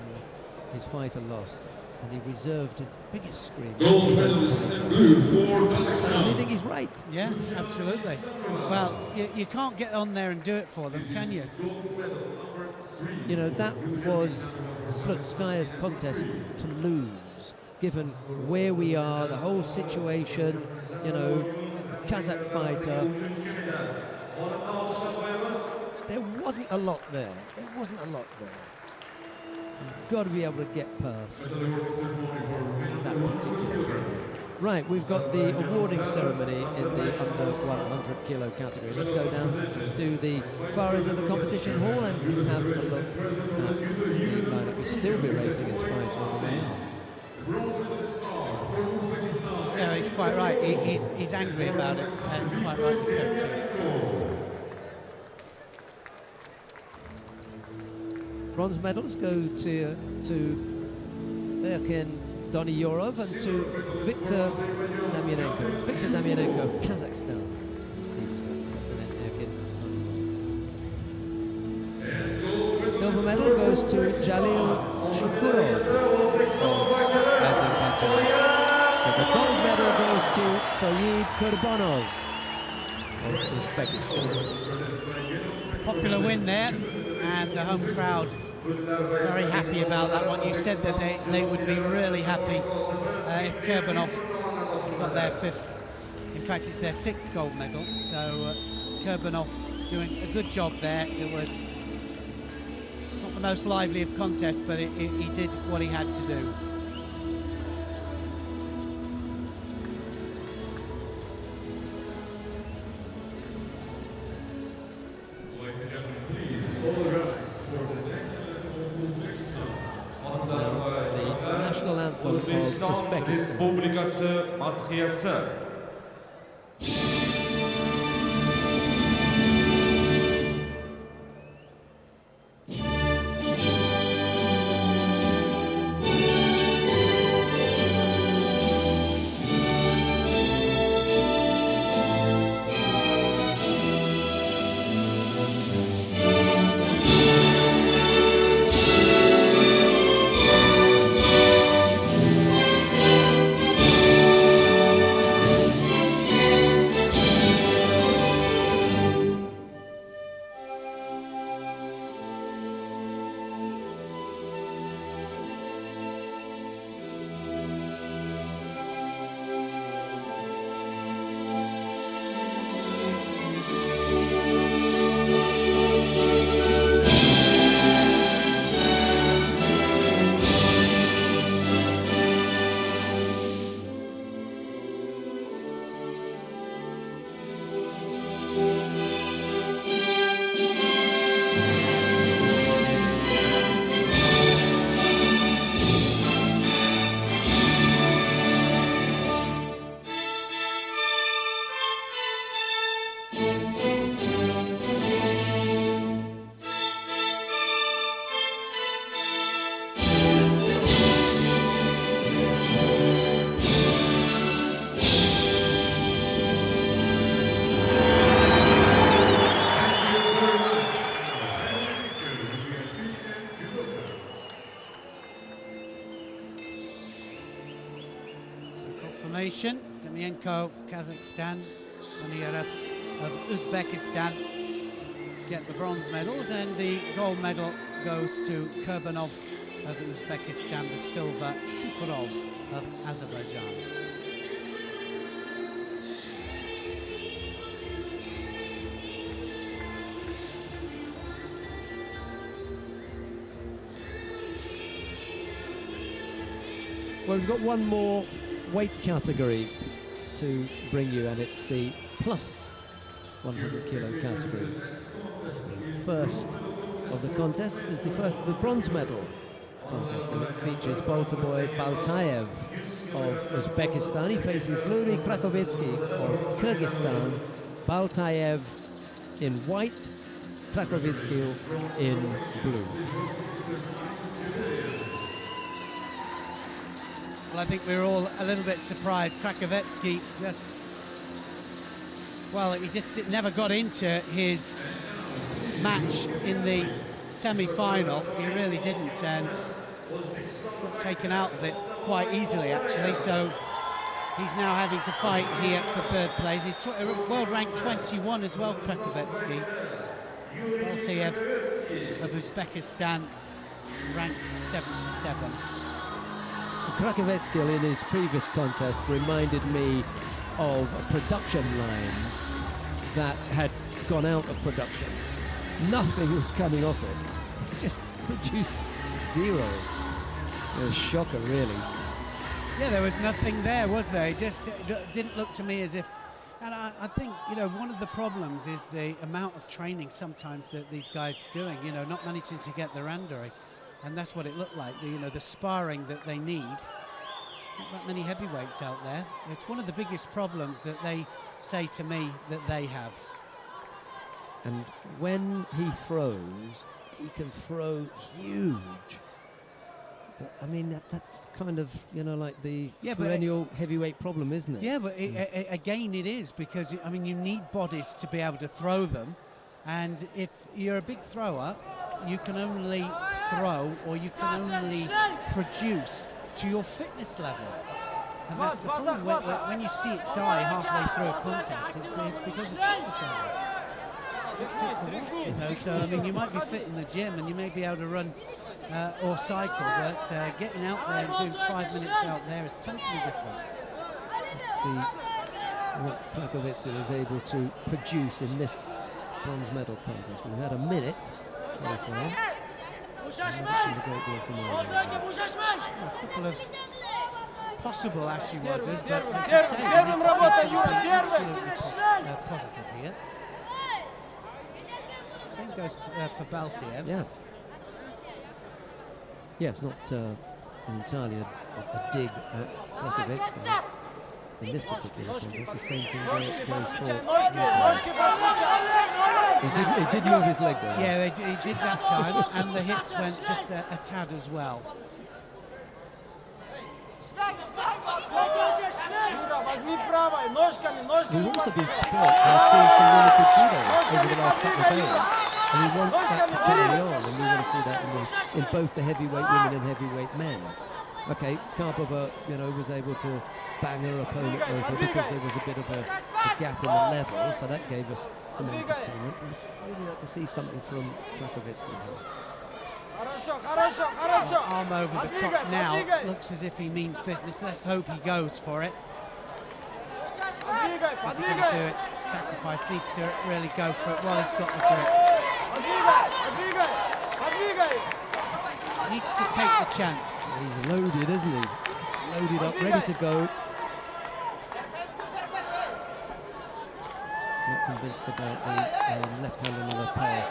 his fighter lost, and he reserved his biggest scream. Gold medalist in blue for Kazakhstan. I think he's right. Yeah, absolutely. Well, you can't get on there and do it for them, can you? You know, that was Slutskaya's contest to lose, given where we are, the whole situation, you know, Kazakh fighter. There wasn't a lot there. You've got to be able to get past that particular contest. Right, we've got the awarding ceremony in the under 100 kilo category. Let's go down to the far end of the competition hall and have a look at the lineup. We'll still be rating his fight on the main. Yeah, he's quite right. He's angry about it, and quite rightly so too. Bronze medals go to Erkin Doniyorov and to Viktor Damianenko, Kazakhstan. Silver medal goes to Jalil Shukurov of Azerbaijan. The gold medal goes to Saeed Kurbanov of Uzbekistan. Popular win there, and the home crowd very happy about that one. You said that they would be really happy if Kurbanov got their fifth. In fact, it's their sixth gold medal. So Kurbanov doing a good job there. It was not the most lively of contests, but he did what he had to do. National anthem of Uzbekistan Uzbekistan. Respublikası Madhiyası. competition. Demienko, Kazakhstan, Munirov of Uzbekistan get the bronze medals, and the gold medal goes to Kurbanov of Uzbekistan, the silver Shukurov of Azerbaijan. Well, we've got one more weight category to bring you, and it's the plus 100 kilo category. The first of the contest is the first of the bronze medal contest, and it features Boltaboy Baltayev of Uzbekistan. He faces Luri Krakovetsky of Kyrgyzstan. Baltayev in white, Krakovetsky in blue. Well, I think we were all a little bit surprised. Krakovetsky just, well, he just never got into his match in the semi-final. He really didn't, and got taken out of it quite easily, actually. So he's now having to fight here for third place. He's world rank 21 as well, Krakovetsky. Baltayev of Uzbekistan ranked 77. Krakovetsky in his previous contest reminded me of a production line that had gone out of production. Nothing was coming off it. It just produced zero. It was a shocker, really. Yeah, there was nothing there, was there? It just didn't look to me as if... And I think, you know, one of the problems is the amount of training sometimes that these guys are doing, you know, not managing to get their randori. And that's what it looked like, you know, the sparring that they need. Not that many heavyweights out there. It's one of the biggest problems that they say to me that they have. And when he throws, he can throw huge. But, I mean, that's kind of, you know, like the perennial heavyweight problem, isn't it? Yeah, but again, it is, because, I mean, you need bodies to be able to throw them. And if you're a big thrower, you can only throw, or you can only produce to your fitness level. And that's the problem. When you see it die halfway through a contest, it's because of fitness levels. Fit for what, you know? So, I mean, you might be fit in the gym and you may be able to run or cycle, but getting out there and doing 5 minutes out there is totally different. Let's see what Krakovetsky was able to produce in this bronze medal contest. We've had a minute so far. A couple of possible Ashy Wazzers, but like you say, we need to see something absolutely positive here. Same goes for Baltayev. Yeah. Yeah, it's not entirely a dig at Krakovetsky. In this particular contest, the same thing goes for... He did move his leg there. Yeah, he did that time, and the hits went just a tad as well. We've also been sport by seeing some really good judo over the last couple of days. And we want that to carry on, and we want to see that in both the heavyweight women and heavyweight men. Okay, Karbova, you know, was able to bang her opponent over because there was a bit of a gap in the level, so that gave us some entertainment. We'd really like to see something from Krakovetsky here. Arm over the top now, looks as if he means business. Let's hope he goes for it. Is he going to do it? Sacrifice, needs to really go for it while he's got the grip. Needs to take the chance. He's loaded, isn't he? Loaded up, ready to go. Not convinced about the left hand on the pair.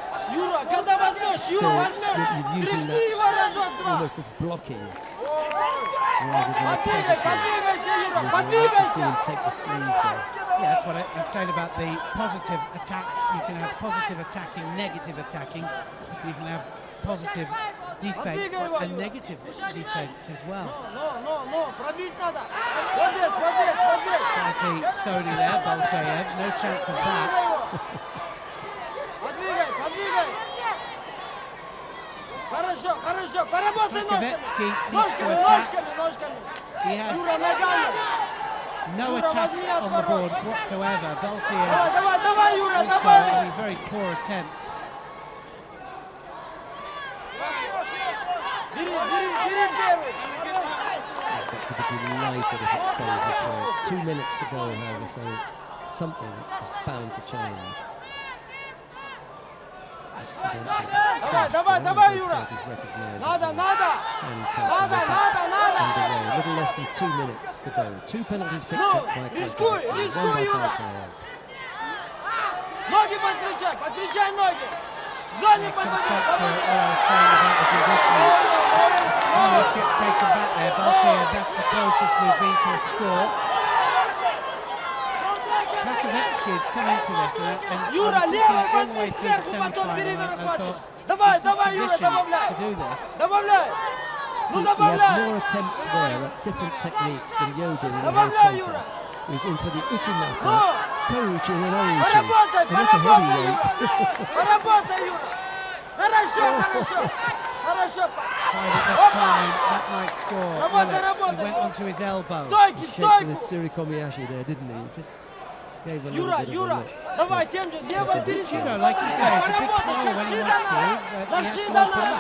Still, he's using that almost as blocking rather than a positive. We'd like to see him take the sleeve there. Yeah, that's what I'm saying about the positive attacks. You can have positive attacking, negative attacking. You can have positive defense and negative defense as well. There's the Sony there, Baltayev. No chance of that. Krakovetsky needs to attack. He has no attack on the board whatsoever. Baltier Давай, Юра, also давай! having very poor attempts. Бери первый! Uzbeks will be delighted if it stays this way. 2 minutes to go, however, so something is bound to change. Давай, Юра! Надо! A little less than 2 minutes to go. 2 penalties picked up by Рискуй, Baltayev. Юра! Ноги подключай ноги! В зоне It comes подводи! back to what I was saying about the conditioning. When this gets taken back there, Baltier, that's the closest we've been to a score. Krakovetsky's come into this and Юра, I was левый thinking all the way подбей through the сверху, потом semi-final, переворот I хватит! thought, Давай, he's not Юра, conditioned добавляй! to do this. Добавляй! Ну He has добавляй! more attempts there at different techniques than Yodin in the whole Добавляй, Юра! contest. He's in for the Uchimata, Ну! coaching and Oichi. Поработай, And that's a поработай, heavyweight. Юра! Поработай, Юра! Хорошо! Tried it this time, that might score. Работай! He went onto his elbow. Стойки, Shaking at стойку! Tsuri Kobayashi there, didn't he? Just gave a little Юра, bit of a Юра! look. Давай, тем же, левой перейди! You know, like you say, it's a bit slow when he Щида wants to, надо! but На he has to щида open надо! up.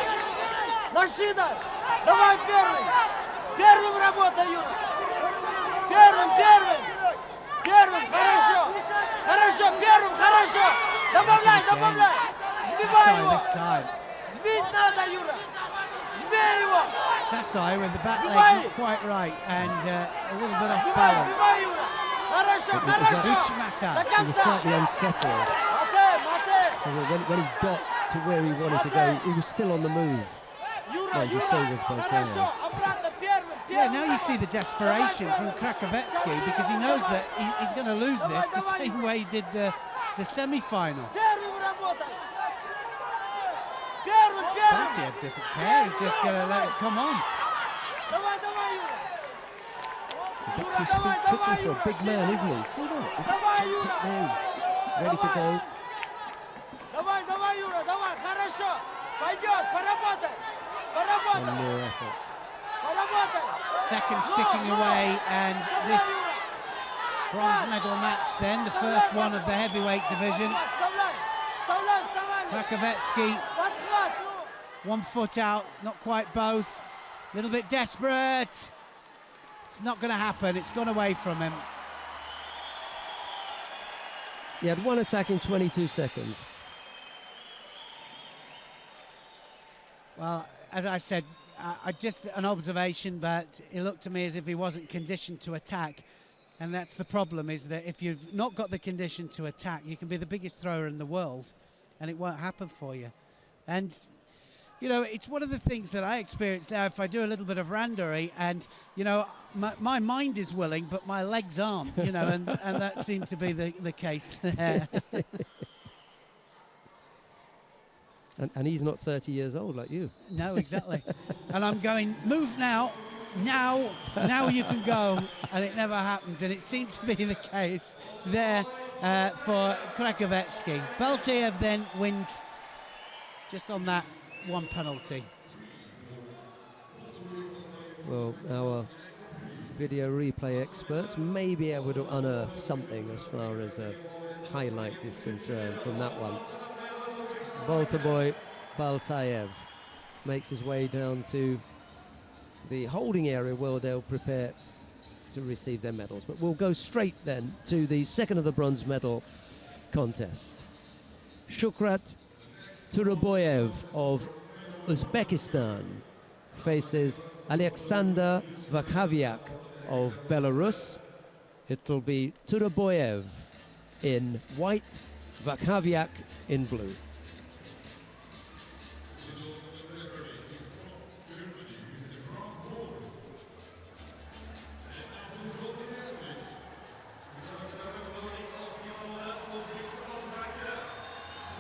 На щида! Давай первый! Первым работай, Юра! Первым! Хорошо! Первым, хорошо! Добавляй! Сбивай его! This time. Сбить надо, Юра! Сбей его! Sasai with the back leg Сбивай! not quite right and a little bit off Сбивай, balance. Юра! Хорошо! Uchimata. До He was конца! slightly unsettled. Мате! So when he's got to where he wanted to go, he was still on the move. Юра, Like you say, was Юра! Baltayev. Хорошо! Обратно, первым! Yeah, now you see the desperation from Krakovetsky because he knows that he's going to lose this the same way he did the semi-final. Первым работай! Первым! Baltiev doesn't care, he's just going to let it come on. Давай, Юра! He's Юра, actually давай, quickly for a big man, isn't he? See that? Давай, He Юра! jumped there, he's ready to go. Давай, Юра, давай, хорошо! Пойдет, поработай! One more effort. Поработай! Second sticking away, and this bronze medal match then, the first one of the heavyweight division. Вставай! Krakovetsky, Подхват, ну! 1 foot out, not quite both. A little bit desperate. It's not going to happen, it's gone away from him. He had one attack in 22 seconds. Well, as I said, just an observation, but it looked to me as if he wasn't conditioned to attack. And that's the problem, is that if you've not got the condition to attack, you can be the biggest thrower in the world and it won't happen for you. And, you know, it's one of the things that I experience now if I do a little bit of randori and, you know, my mind is willing, but my legs aren't, you know, and that seemed to be the case there. And he's not 30 years old like you. No, exactly. And I'm going, move now, now you can go. And it never happens. And it seems to be the case there for Krakovetsky. Baltayev then wins just on that one penalty. Well, our video replay experts may be able to unearth something as far as a highlight is concerned from that one. Balta boy Baltayev makes his way down to the holding area where they'll prepare to receive their medals. But we'll go straight then to the second of the bronze medal contest. Shukrat Turaboyev of Uzbekistan faces Alexander Vakhaviak of Belarus. It'll be Turaboyev in white, Vakhaviak in blue.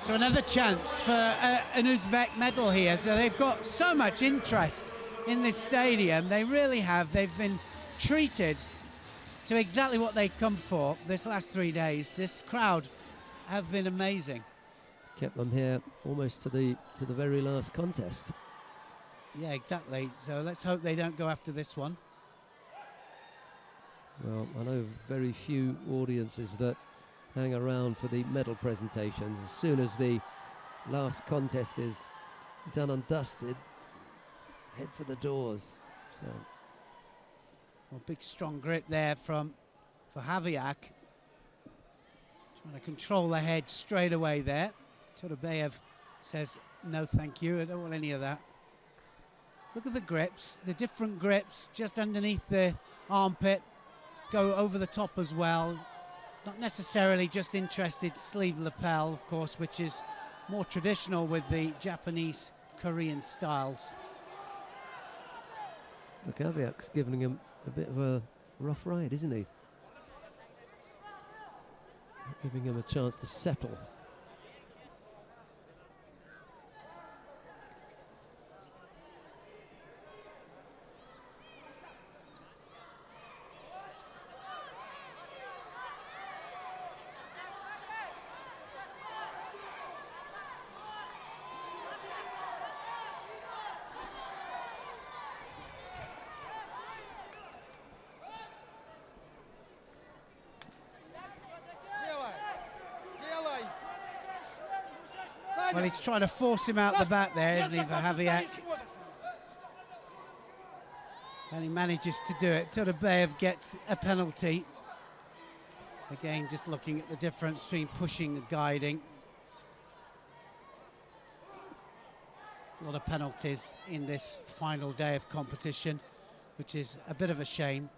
So another chance for an Uzbek medal here. So they've got so much interest in this stadium. They really have. They've been treated to exactly what they've come for this last 3 days. This crowd have been amazing. Kept them here almost to the very last contest. Yeah, exactly. So let's hope they don't go after this one. Well, I know very few audiences that hang around for the medal presentations. As soon as the last contest is done and dusted, head for the doors. So, well, big strong grip there for Javiak. Trying to control the head straight away there. Turbayev says, no thank you, I don't want any of that. Look at the grips, the different grips just underneath the armpit, go over the top as well. Not necessarily just interested sleeve lapel, of course, which is more traditional with the Japanese, Korean styles. look, Javiak's giving him a bit of a rough ride, isn't he? Giving him a chance to settle. Well, he's trying to force him out the back there, isn't he, for Javiak? And he manages to do it. Turbayev gets a penalty. Again, just looking at the difference between pushing and guiding. A lot of penalties in this final day of competition, which is a bit of a shame.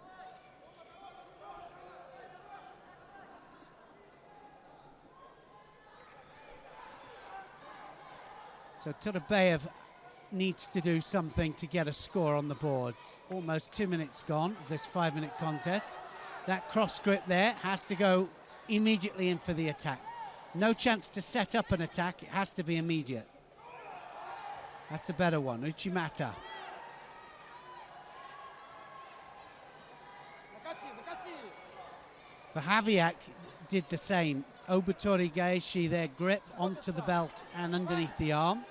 So Turbayev needs to do something to get a score on the board. Almost 2 minutes gone of this 5-minute contest. That cross grip there has to go immediately in for the attack. No chance to set up an attack, it has to be immediate. That's a better one, Uchimata. For Javiak did the same. Obutori Gaeshi there, grip onto the belt and underneath the arm.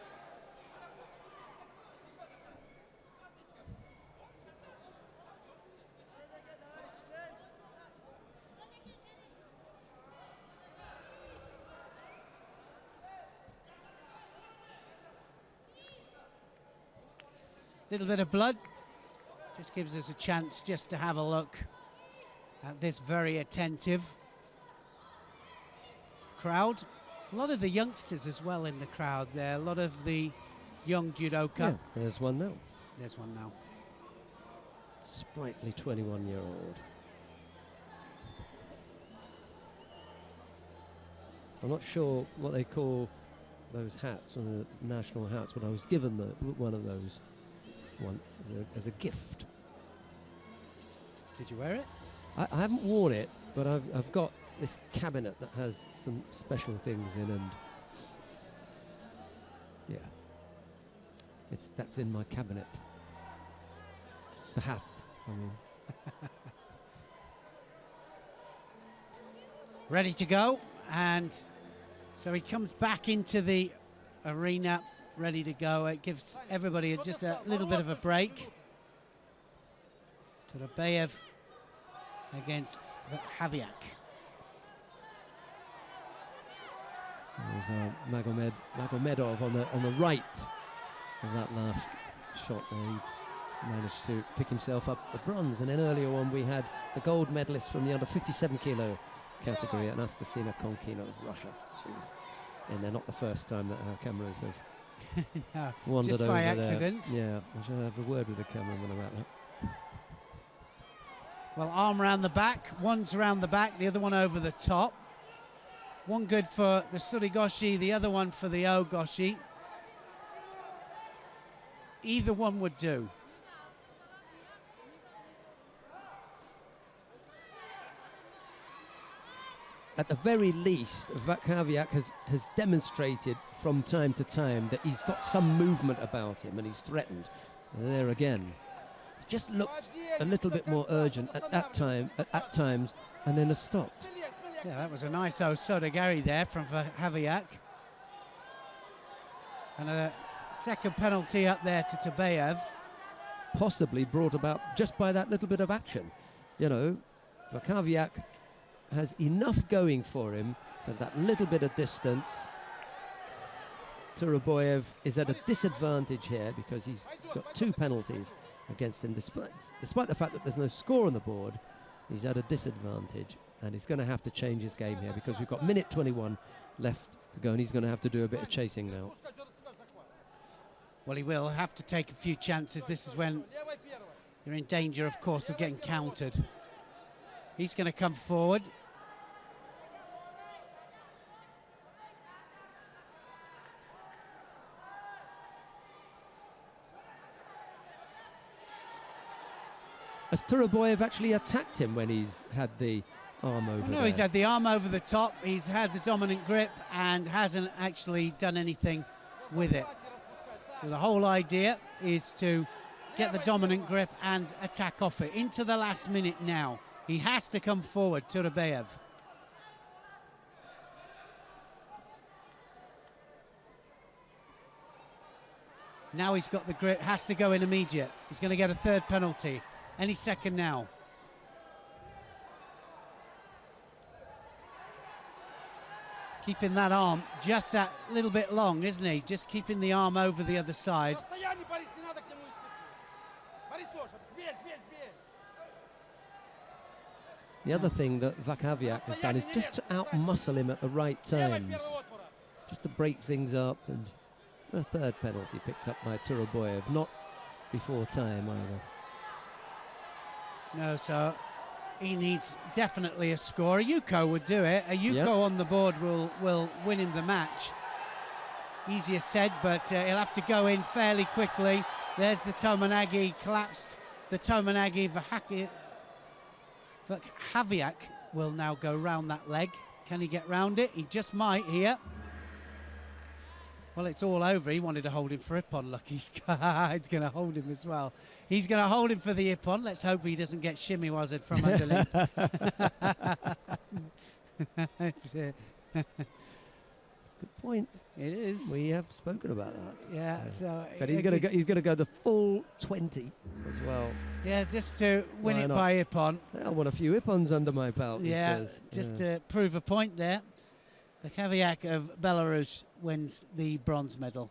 Little bit of blood, just gives us a chance just to have a look at this very attentive crowd. A lot of the youngsters as well in the crowd there, a lot of the young judoka. Yeah, there's one now. There's one now. Sprightly 21-year-old. I'm not sure what they call those hats, national hats, but I was given one of those once as a gift. Did you wear it? I haven't worn it, but I've got this cabinet that has some special things in, and yeah, that's in my cabinet. The hat, I mean. Ready to go, and so he comes back into the arena, ready to go. It gives everybody just a little bit of a break. Turbayev against Javiak. There's Magomedov on the right of that last shot there. He managed to pick himself up the bronze, and then earlier on we had the gold medalist from the under 57 kilo category, Anastasina Konkina of Russia. And they're not the first time that our cameras have No, wandered just over by there. accident. Yeah, I shall have a word with the cameraman about that. Well, arm round the back, one's round the back, the other one over the top. One good for the Surigoshi, the other one for the Ogoshi. Either one would do. At the very least, Javiak has demonstrated from time to time that he's got some movement about him, and he's threatened. And there again, it just looked a little bit more urgent at times, and then has stopped. Yeah, that was a nice Osodagari there from Javiak. And a second penalty up there to Turbayev. Possibly brought about just by that little bit of action. You know, Vakaviak has enough going for him to have that little bit of distance. Turaboyev is at a disadvantage here because he's got 2 penalties against him. Despite the fact that there's no score on the board, he's at a disadvantage, and he's going to have to change his game here because we've got minute 21 left to go, and he's going to have to do a bit of chasing now. Well, he will have to take a few chances. This is when you're in danger, of course, of getting countered. He's going to come forward. Has Turaboyev actually attacked him when he's had the arm over No, there? he's had the arm over the top. He's had the dominant grip and hasn't actually done anything with it. So the whole idea is to get the dominant grip and attack off it. Into the last minute now. He has to come forward, Turaboyev. Now he's got the grip, has to go in immediate. He's going to get a 3rd penalty any second now. Keeping that arm just that little bit long, isn't he? Just keeping the arm over the other side. The other thing that Vakaviak has done is just to out-muscle him at the right times, just to break things up, and a 3rd penalty picked up by Turaboyev, not before time either. No, so he needs definitely a score. A Yuko would do it. A Yuko on the board will win him the match. Easier said, but he'll have to go in fairly quickly. There's the Tomonagi, collapsed the Tomonagi. Vakaviak will now go round that leg. Can he get round it? He just might here. Well, it's all over. He wanted to hold him for Ippon. Look, he's going to hold him as well. He's going to hold him for the Ippon. Let's hope he doesn't get shimmy wazard from underneath. It's a good point. It is. We have spoken about that. Yeah. So but he's going to go the full 20 as well. Yeah, just to win Why it not? by Ippon. I want a few Ippons under my belt. Yeah, he says. just to prove a point there. The Vakaviak of Belarus wins the bronze medal.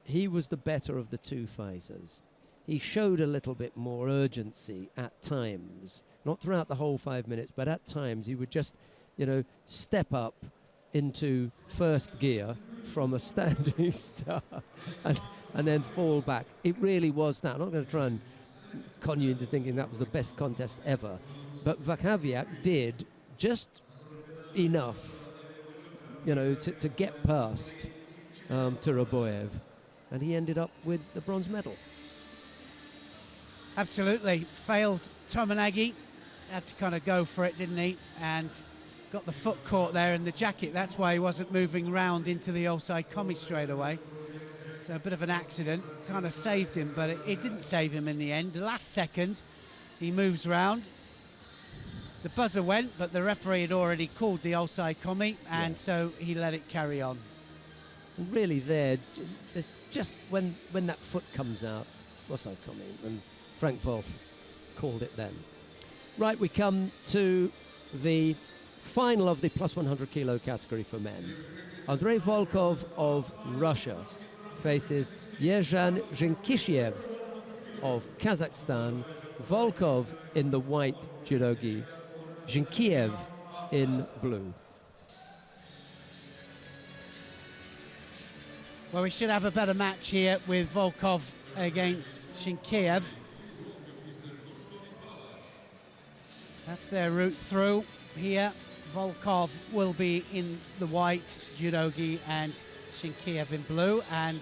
He was the better of the 2 fighters. He showed a little bit more urgency at times, not throughout the whole 5 minutes, but at times he would just, step up into 1st gear from a standing start and then fall back. It really was that. I'm not going to try and con you into thinking that was the best contest ever, but Vakaviak did just enough, to get past Turaboyev, and he ended up with the bronze medal. Absolutely. Failed Tomonagi. Had to kind of go for it, didn't he? And got the foot caught there in the jacket. That's why he wasn't moving round into the offside commi straight away. So a bit of an accident. Kind of saved him, but it didn't save him in the end. The last second, he moves round. The buzzer went, but the referee had already called the offside commi, and so he let it carry on. And really it's just when that foot comes out, offside commi, and Frank Wolf called it then. Right, we come to the final of the plus 100 kilo category for men. Andrei Volkov of Russia faces Yerzhan Zhinkishiev of Kazakhstan. Volkov in the white judogi, Zhinkiev in blue. Well, we should have a better match here with Volkov against Zhinkiev. That's their route through here. Volkov will be in the white judogi and Zhinkiev in blue. And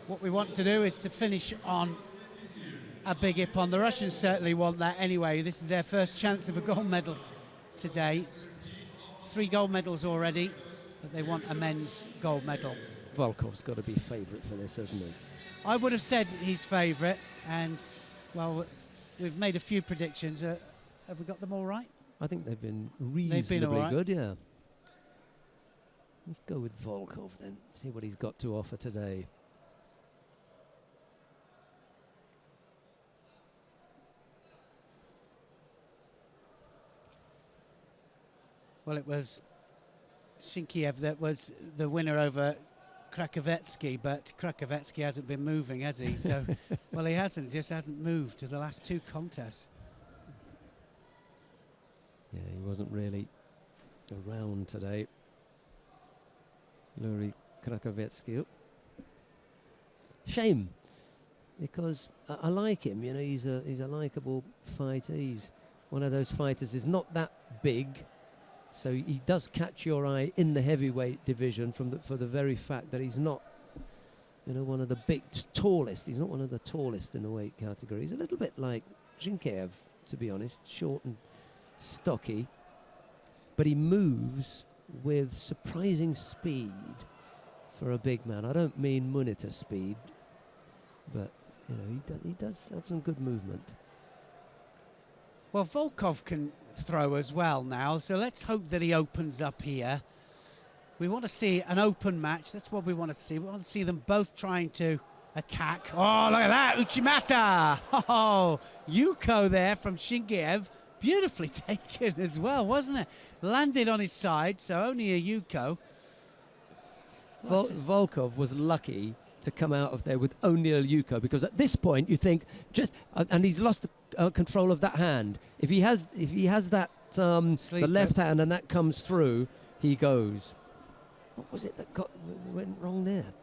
what we want to do is to finish on a big Ippon. The Russians certainly want that anyway. This is their first chance of a gold medal today. 3 gold medals already, but they want a men's gold medal. Volkov's got to be favourite for this, hasn't he? I would have said he's favourite, and, well, we've made a few predictions. Have we got them all right? I think they've been reasonably all right. good, yeah. Let's go with Volkov then, see what he's got to offer today. Well, it was Shinkiev that was the winner over Krakovetsky, but Krakovetsky hasn't been moving, has he? So, well, he hasn't, just hasn't moved to the last two contests. Yeah, he wasn't really around today. Yuri Krakovetsky. Shame, because I like him. You know, he's a likable fighter. He's one of those fighters. He's not that big, so he does catch your eye in the heavyweight division for the very fact that he's not, you know, one of the big tallest. He's not one of the tallest in the weight category. He's a little bit like Zinkiev, to be honest, short and stocky, but he moves with surprising speed for a big man. I don't mean Munita speed, but you know, he does have some good movement. Well, Volkov can throw as well now, so let's hope that he opens up here. We want to see an open match. That's what we want to see. We want to see them both trying to attack. Oh, look at that, Uchimata! Oh, Yuko there from Shinkiev. Beautifully taken as well, wasn't it? Landed on his side, so only a Yuko. Volkov was lucky to come out of there with only a Yuko, because at this point you think and he's lost the control of that hand. If he has that the left hand and that comes through, he goes. What was it that went wrong there?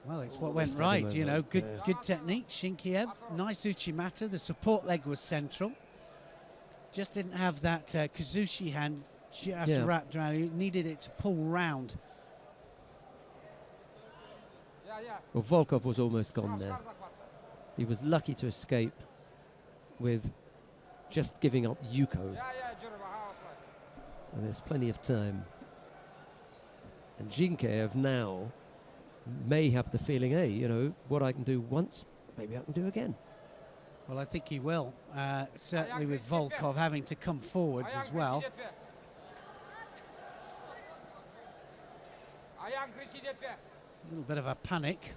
Well, it's what went right, you know. Good technique, Shinkiev. Nice Uchimata. The support leg was central. Just didn't have that Kazushi hand just wrapped around. He needed it to pull round. Well, Volkov was almost gone there. He was lucky to escape with just giving up Yuko. And there's plenty of time. And Zinkiev now may have the feeling, hey, you know, what I can do once, maybe I can do again. Well, I think he will, certainly with Volkov having to come forwards as well. A little bit of a panic.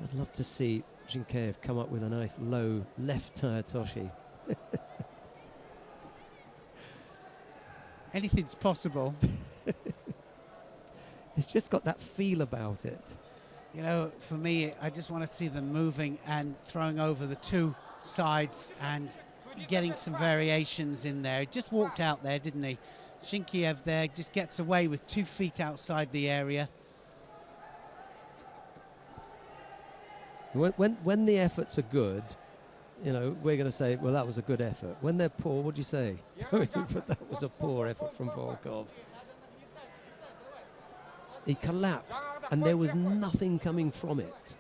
I'd love to see Zinkiev come up with a nice low left Toshi. Anything's possible. It's just got that feel about it. You know, for me, I just want to see them moving and throwing over the two sides and getting some variations in there. He just walked out there, didn't he? Shinkiev there just gets away with 2 feet outside the area. When the efforts are good, you know, we're going to say, well, that was a good effort. When they're poor, what do you say? But that was a poor effort from Volkov. He collapsed, and there was nothing coming from it.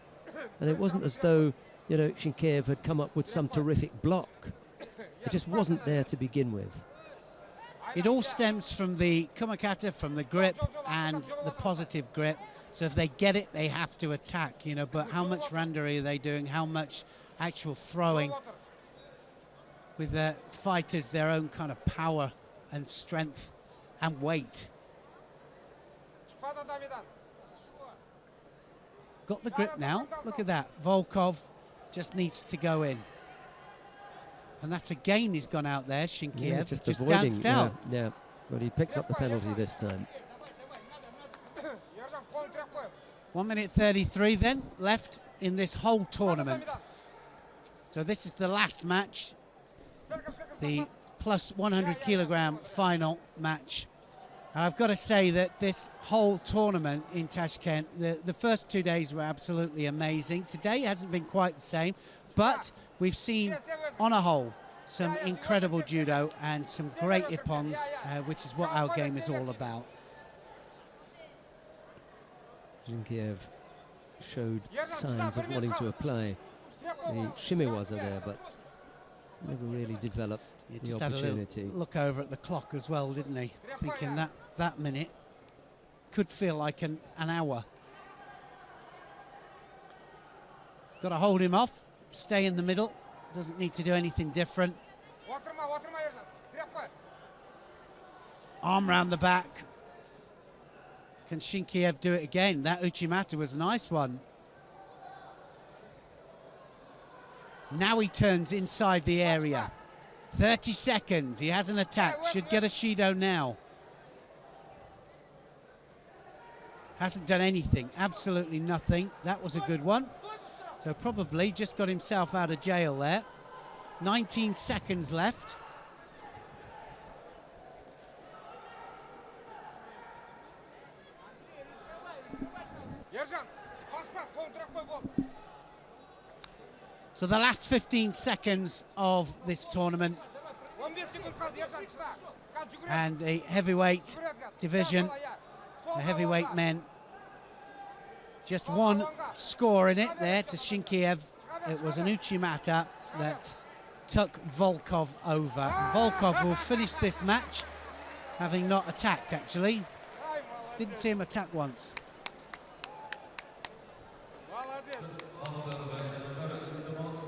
And it wasn't as though, you know, Shinkiev had come up with some terrific block. It just wasn't there to begin with. It all stems from the kumakata, from the grip and the positive grip. So if they get it, they have to attack, you know, but how much randori are they doing? How much actual throwing with the fighters, their own kind of power and strength and weight? Got the grip now. Look at that. Volkov just needs to go in. And that's again, he's gone out there, Shinkiev. Yeah, just avoiding, danced out. Yeah, but he picks up the penalty this time. 1 minute 33 then left in this whole tournament. So this is the last match, the plus 100 kilogram final match. And I've got to say that this whole tournament in Tashkent, the first 2 days were absolutely amazing. Today hasn't been quite the same, but we've seen on a whole some incredible judo and some great ippons, which is what our game is all about. Zinkiev showed signs of wanting to apply the shimiwaza there, but never really developed the just opportunity. Had a little look over at the clock as well, didn't he? Thinking that minute could feel like an hour. Got to hold him off, stay in the middle, doesn't need to do anything different. Arm round the back. Can Shinkiev do it again? That Uchimata was a nice one. Now he turns inside the area. 30 seconds. He has an attack. Should get a Shido now. Hasn't done anything. Absolutely nothing. That was a good one. So probably just got himself out of jail there. 19 seconds left. So the last 15 seconds of this tournament, and the heavyweight division, the heavyweight men, just one score in it there to Shinkiev. It was an Uchimata that took Volkov over. Volkov will finish this match, having not attacked actually. Didn't see him attack once.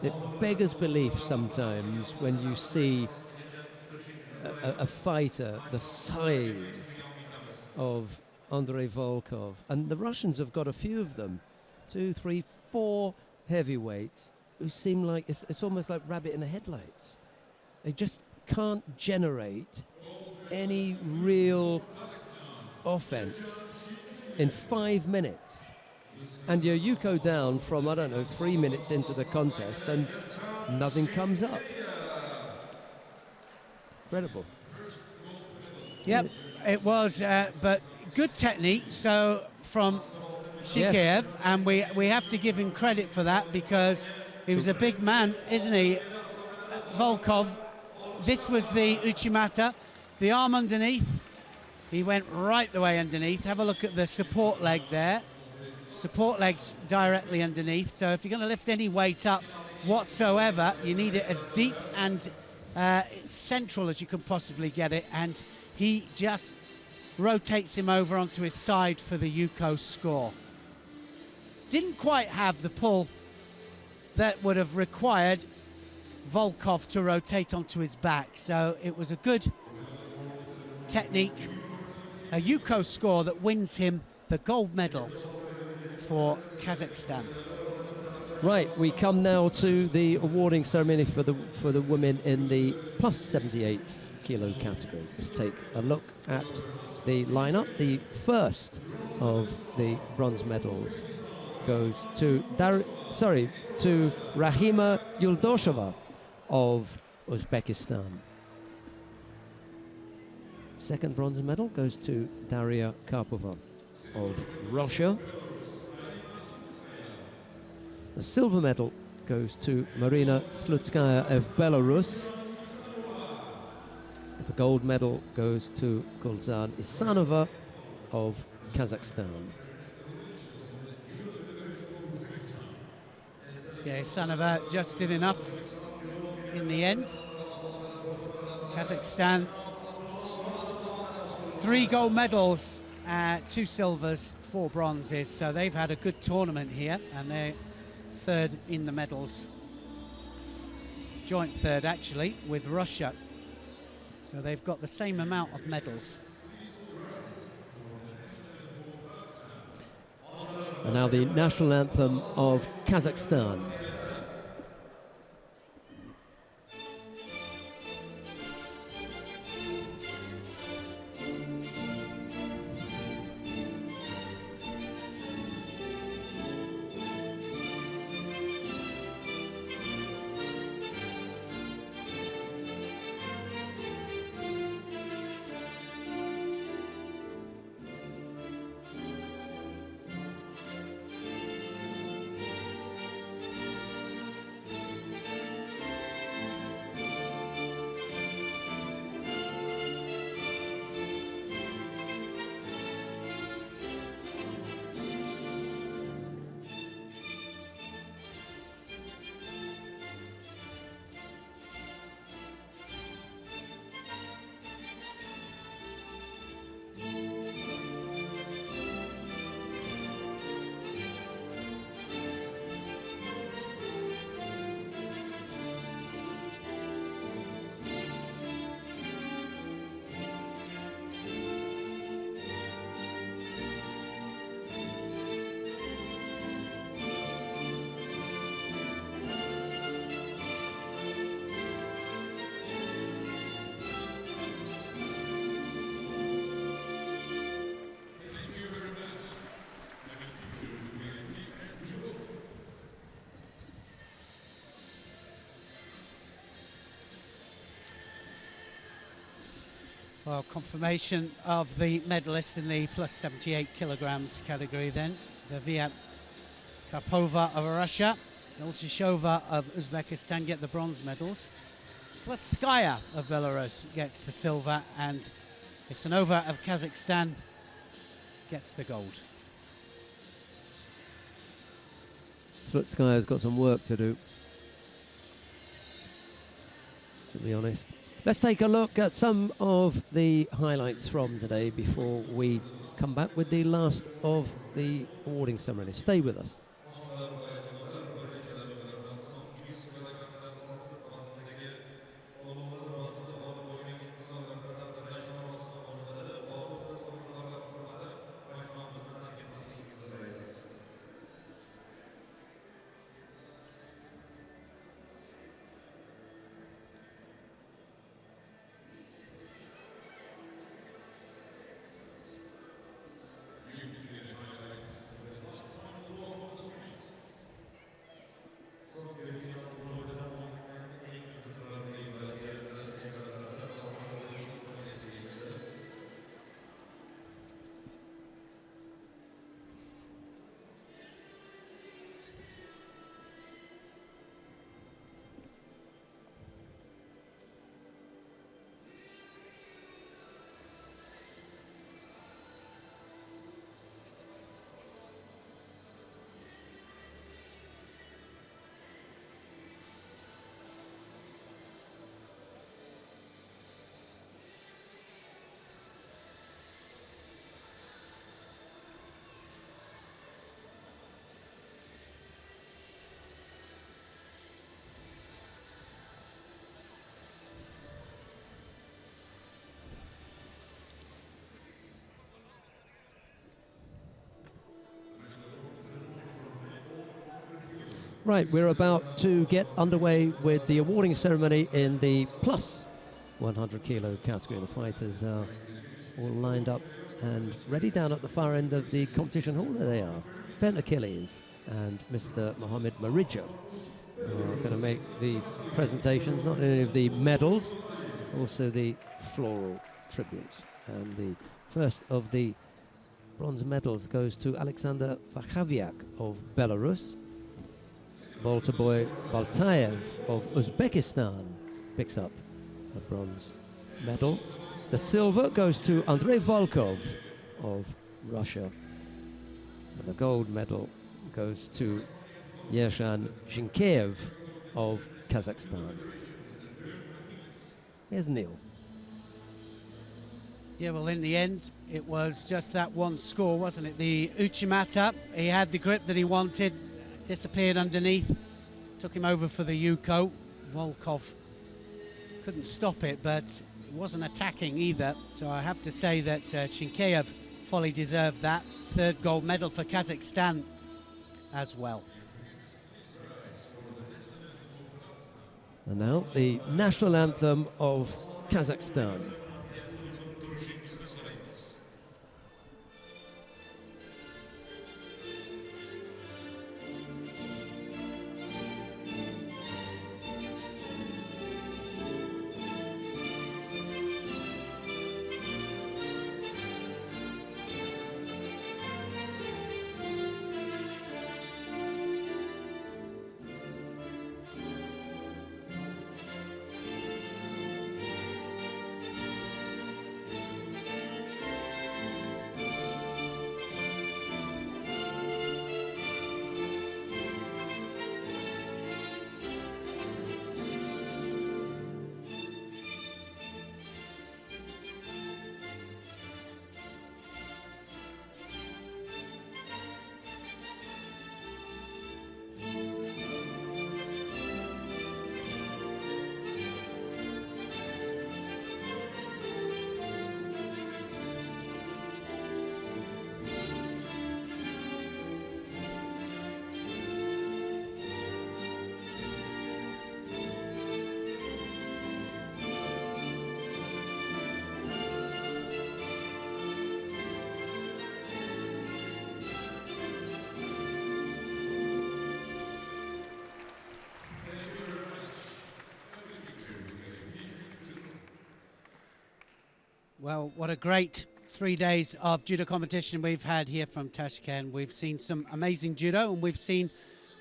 It beggars belief sometimes when you see a fighter the size of Andrei Volkov, and the Russians have got a few of them, 2, 3, 4 heavyweights who seem like it's almost like rabbit in the headlights. They just can't generate any real offense in 5 minutes. And you're Yuko down from, I don't know, 3 minutes into the contest and nothing comes up. Incredible. Yep, it was, but good technique. So from Shinkiev, Yes. and we have to give him credit for that because he was a big man, isn't he? Volkov. This was the Uchimata, the arm underneath. He went right the way underneath. Have a look at the support leg there. Support legs directly underneath. So if you're going to lift any weight up whatsoever, you need it as deep and central as you can possibly get it. And he just rotates him over onto his side for the Yuko score. Didn't quite have the pull that would have required Volkov to rotate onto his back. So it was a good technique, a Yuko score that wins him the gold medal for Kazakhstan. Right, we come now to the awarding ceremony for the women in the plus 78 kilo category. Let's take a look at the lineup. The first of the bronze medals goes to Rahima Yuldosheva of Uzbekistan. Second bronze medal goes to Daria Karpova of Russia. The silver medal goes to Marina Slutskaya of Belarus. The gold medal goes to Gulzan Isanova of Kazakhstan. Yeah, Isanova just did enough in the end. Kazakhstan, 3 gold medals, 2 silvers, 4 bronzes. So they've had a good tournament here, and they're third in the medals. Joint third, actually, with Russia. So they've got the same amount of medals. And now the national anthem of Kazakhstan. Well, confirmation of the medalists in the plus 78 kilograms category then. Davia Karpova of Russia, Ilchishova of Uzbekistan get the bronze medals. Slutskaya of Belarus gets the silver, and Isanova of Kazakhstan gets the gold. Slutskaya's got some work to do, to be honest. Let's take a look at some of the highlights from today before we come back with the last of the awarding ceremony. Stay with us. Right, we're about to get underway with the awarding ceremony in the plus 100 kilo category. The fighters are all lined up and ready down at the far end of the competition hall. There they are, Ben Achilles and Mr. Mohamed Marijo, who are going to make the presentations, not only of the medals, also the floral tributes. And the first of the bronze medals goes to Alexander Vakhaviak of Belarus. Boltaboy Baltayev of Uzbekistan picks up a bronze medal. The silver goes to Andrei Volkov of Russia. And the gold medal goes to Yershan Zhinkeyev of Kazakhstan. Here's Neil. Yeah, well, in the end, it was just that one score, wasn't it? The Uchimata, he had the grip that he wanted, disappeared underneath, took him over for the Yuko. Volkov couldn't stop it, but it wasn't attacking either. So I have to say that Zhinkeyev fully deserved that. Third gold medal for Kazakhstan as well. And now the national anthem of Kazakhstan. Well, what a great 3 days of judo competition we've had here from Tashkent. We've seen some amazing judo, and we've seen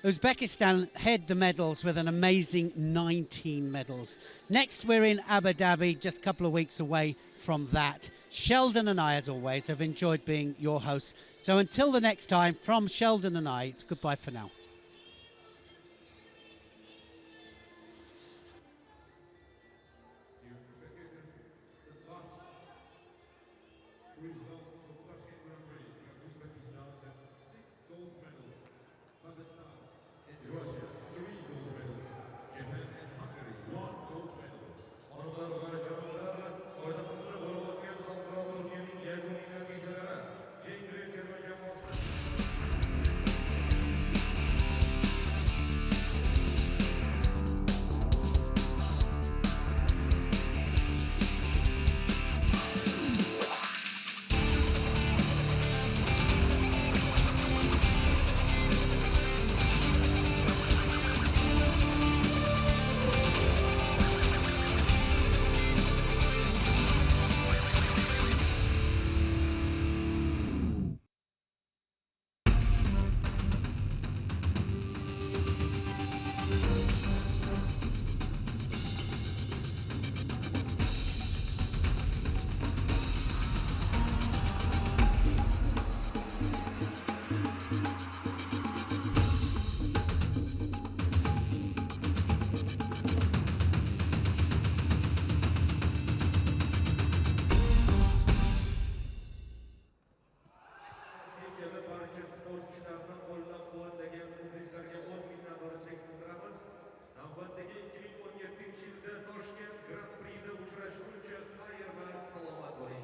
Uzbekistan head the medals with an amazing 19 medals. Next, we're in Abu Dhabi, just a couple of weeks away from that. Sheldon and I, as always, have enjoyed being your hosts. So until the next time, from Sheldon and I, it's goodbye for now. The last results of Tashkent Grand-Prix from Uzbekistan, that 6 gold medals. Kazakhstan and Russia, 3 gold medals. Japan and Hungary, 1 gold medal. Onlar va janoblar, o'rtamizda bo'lib o'tgan xalqaro turnirning yakuniy natijalari. Ingliz terma jamoasi Chekiyada barcha sportchilarni qo'llab-quvvatlagan muxlislarga o'z minnatdorchilik bildiramiz. Navbatdagi 2017-yilda Toshkent Grand-Prix'da uchrashguncha xayr va salomat bo'ling.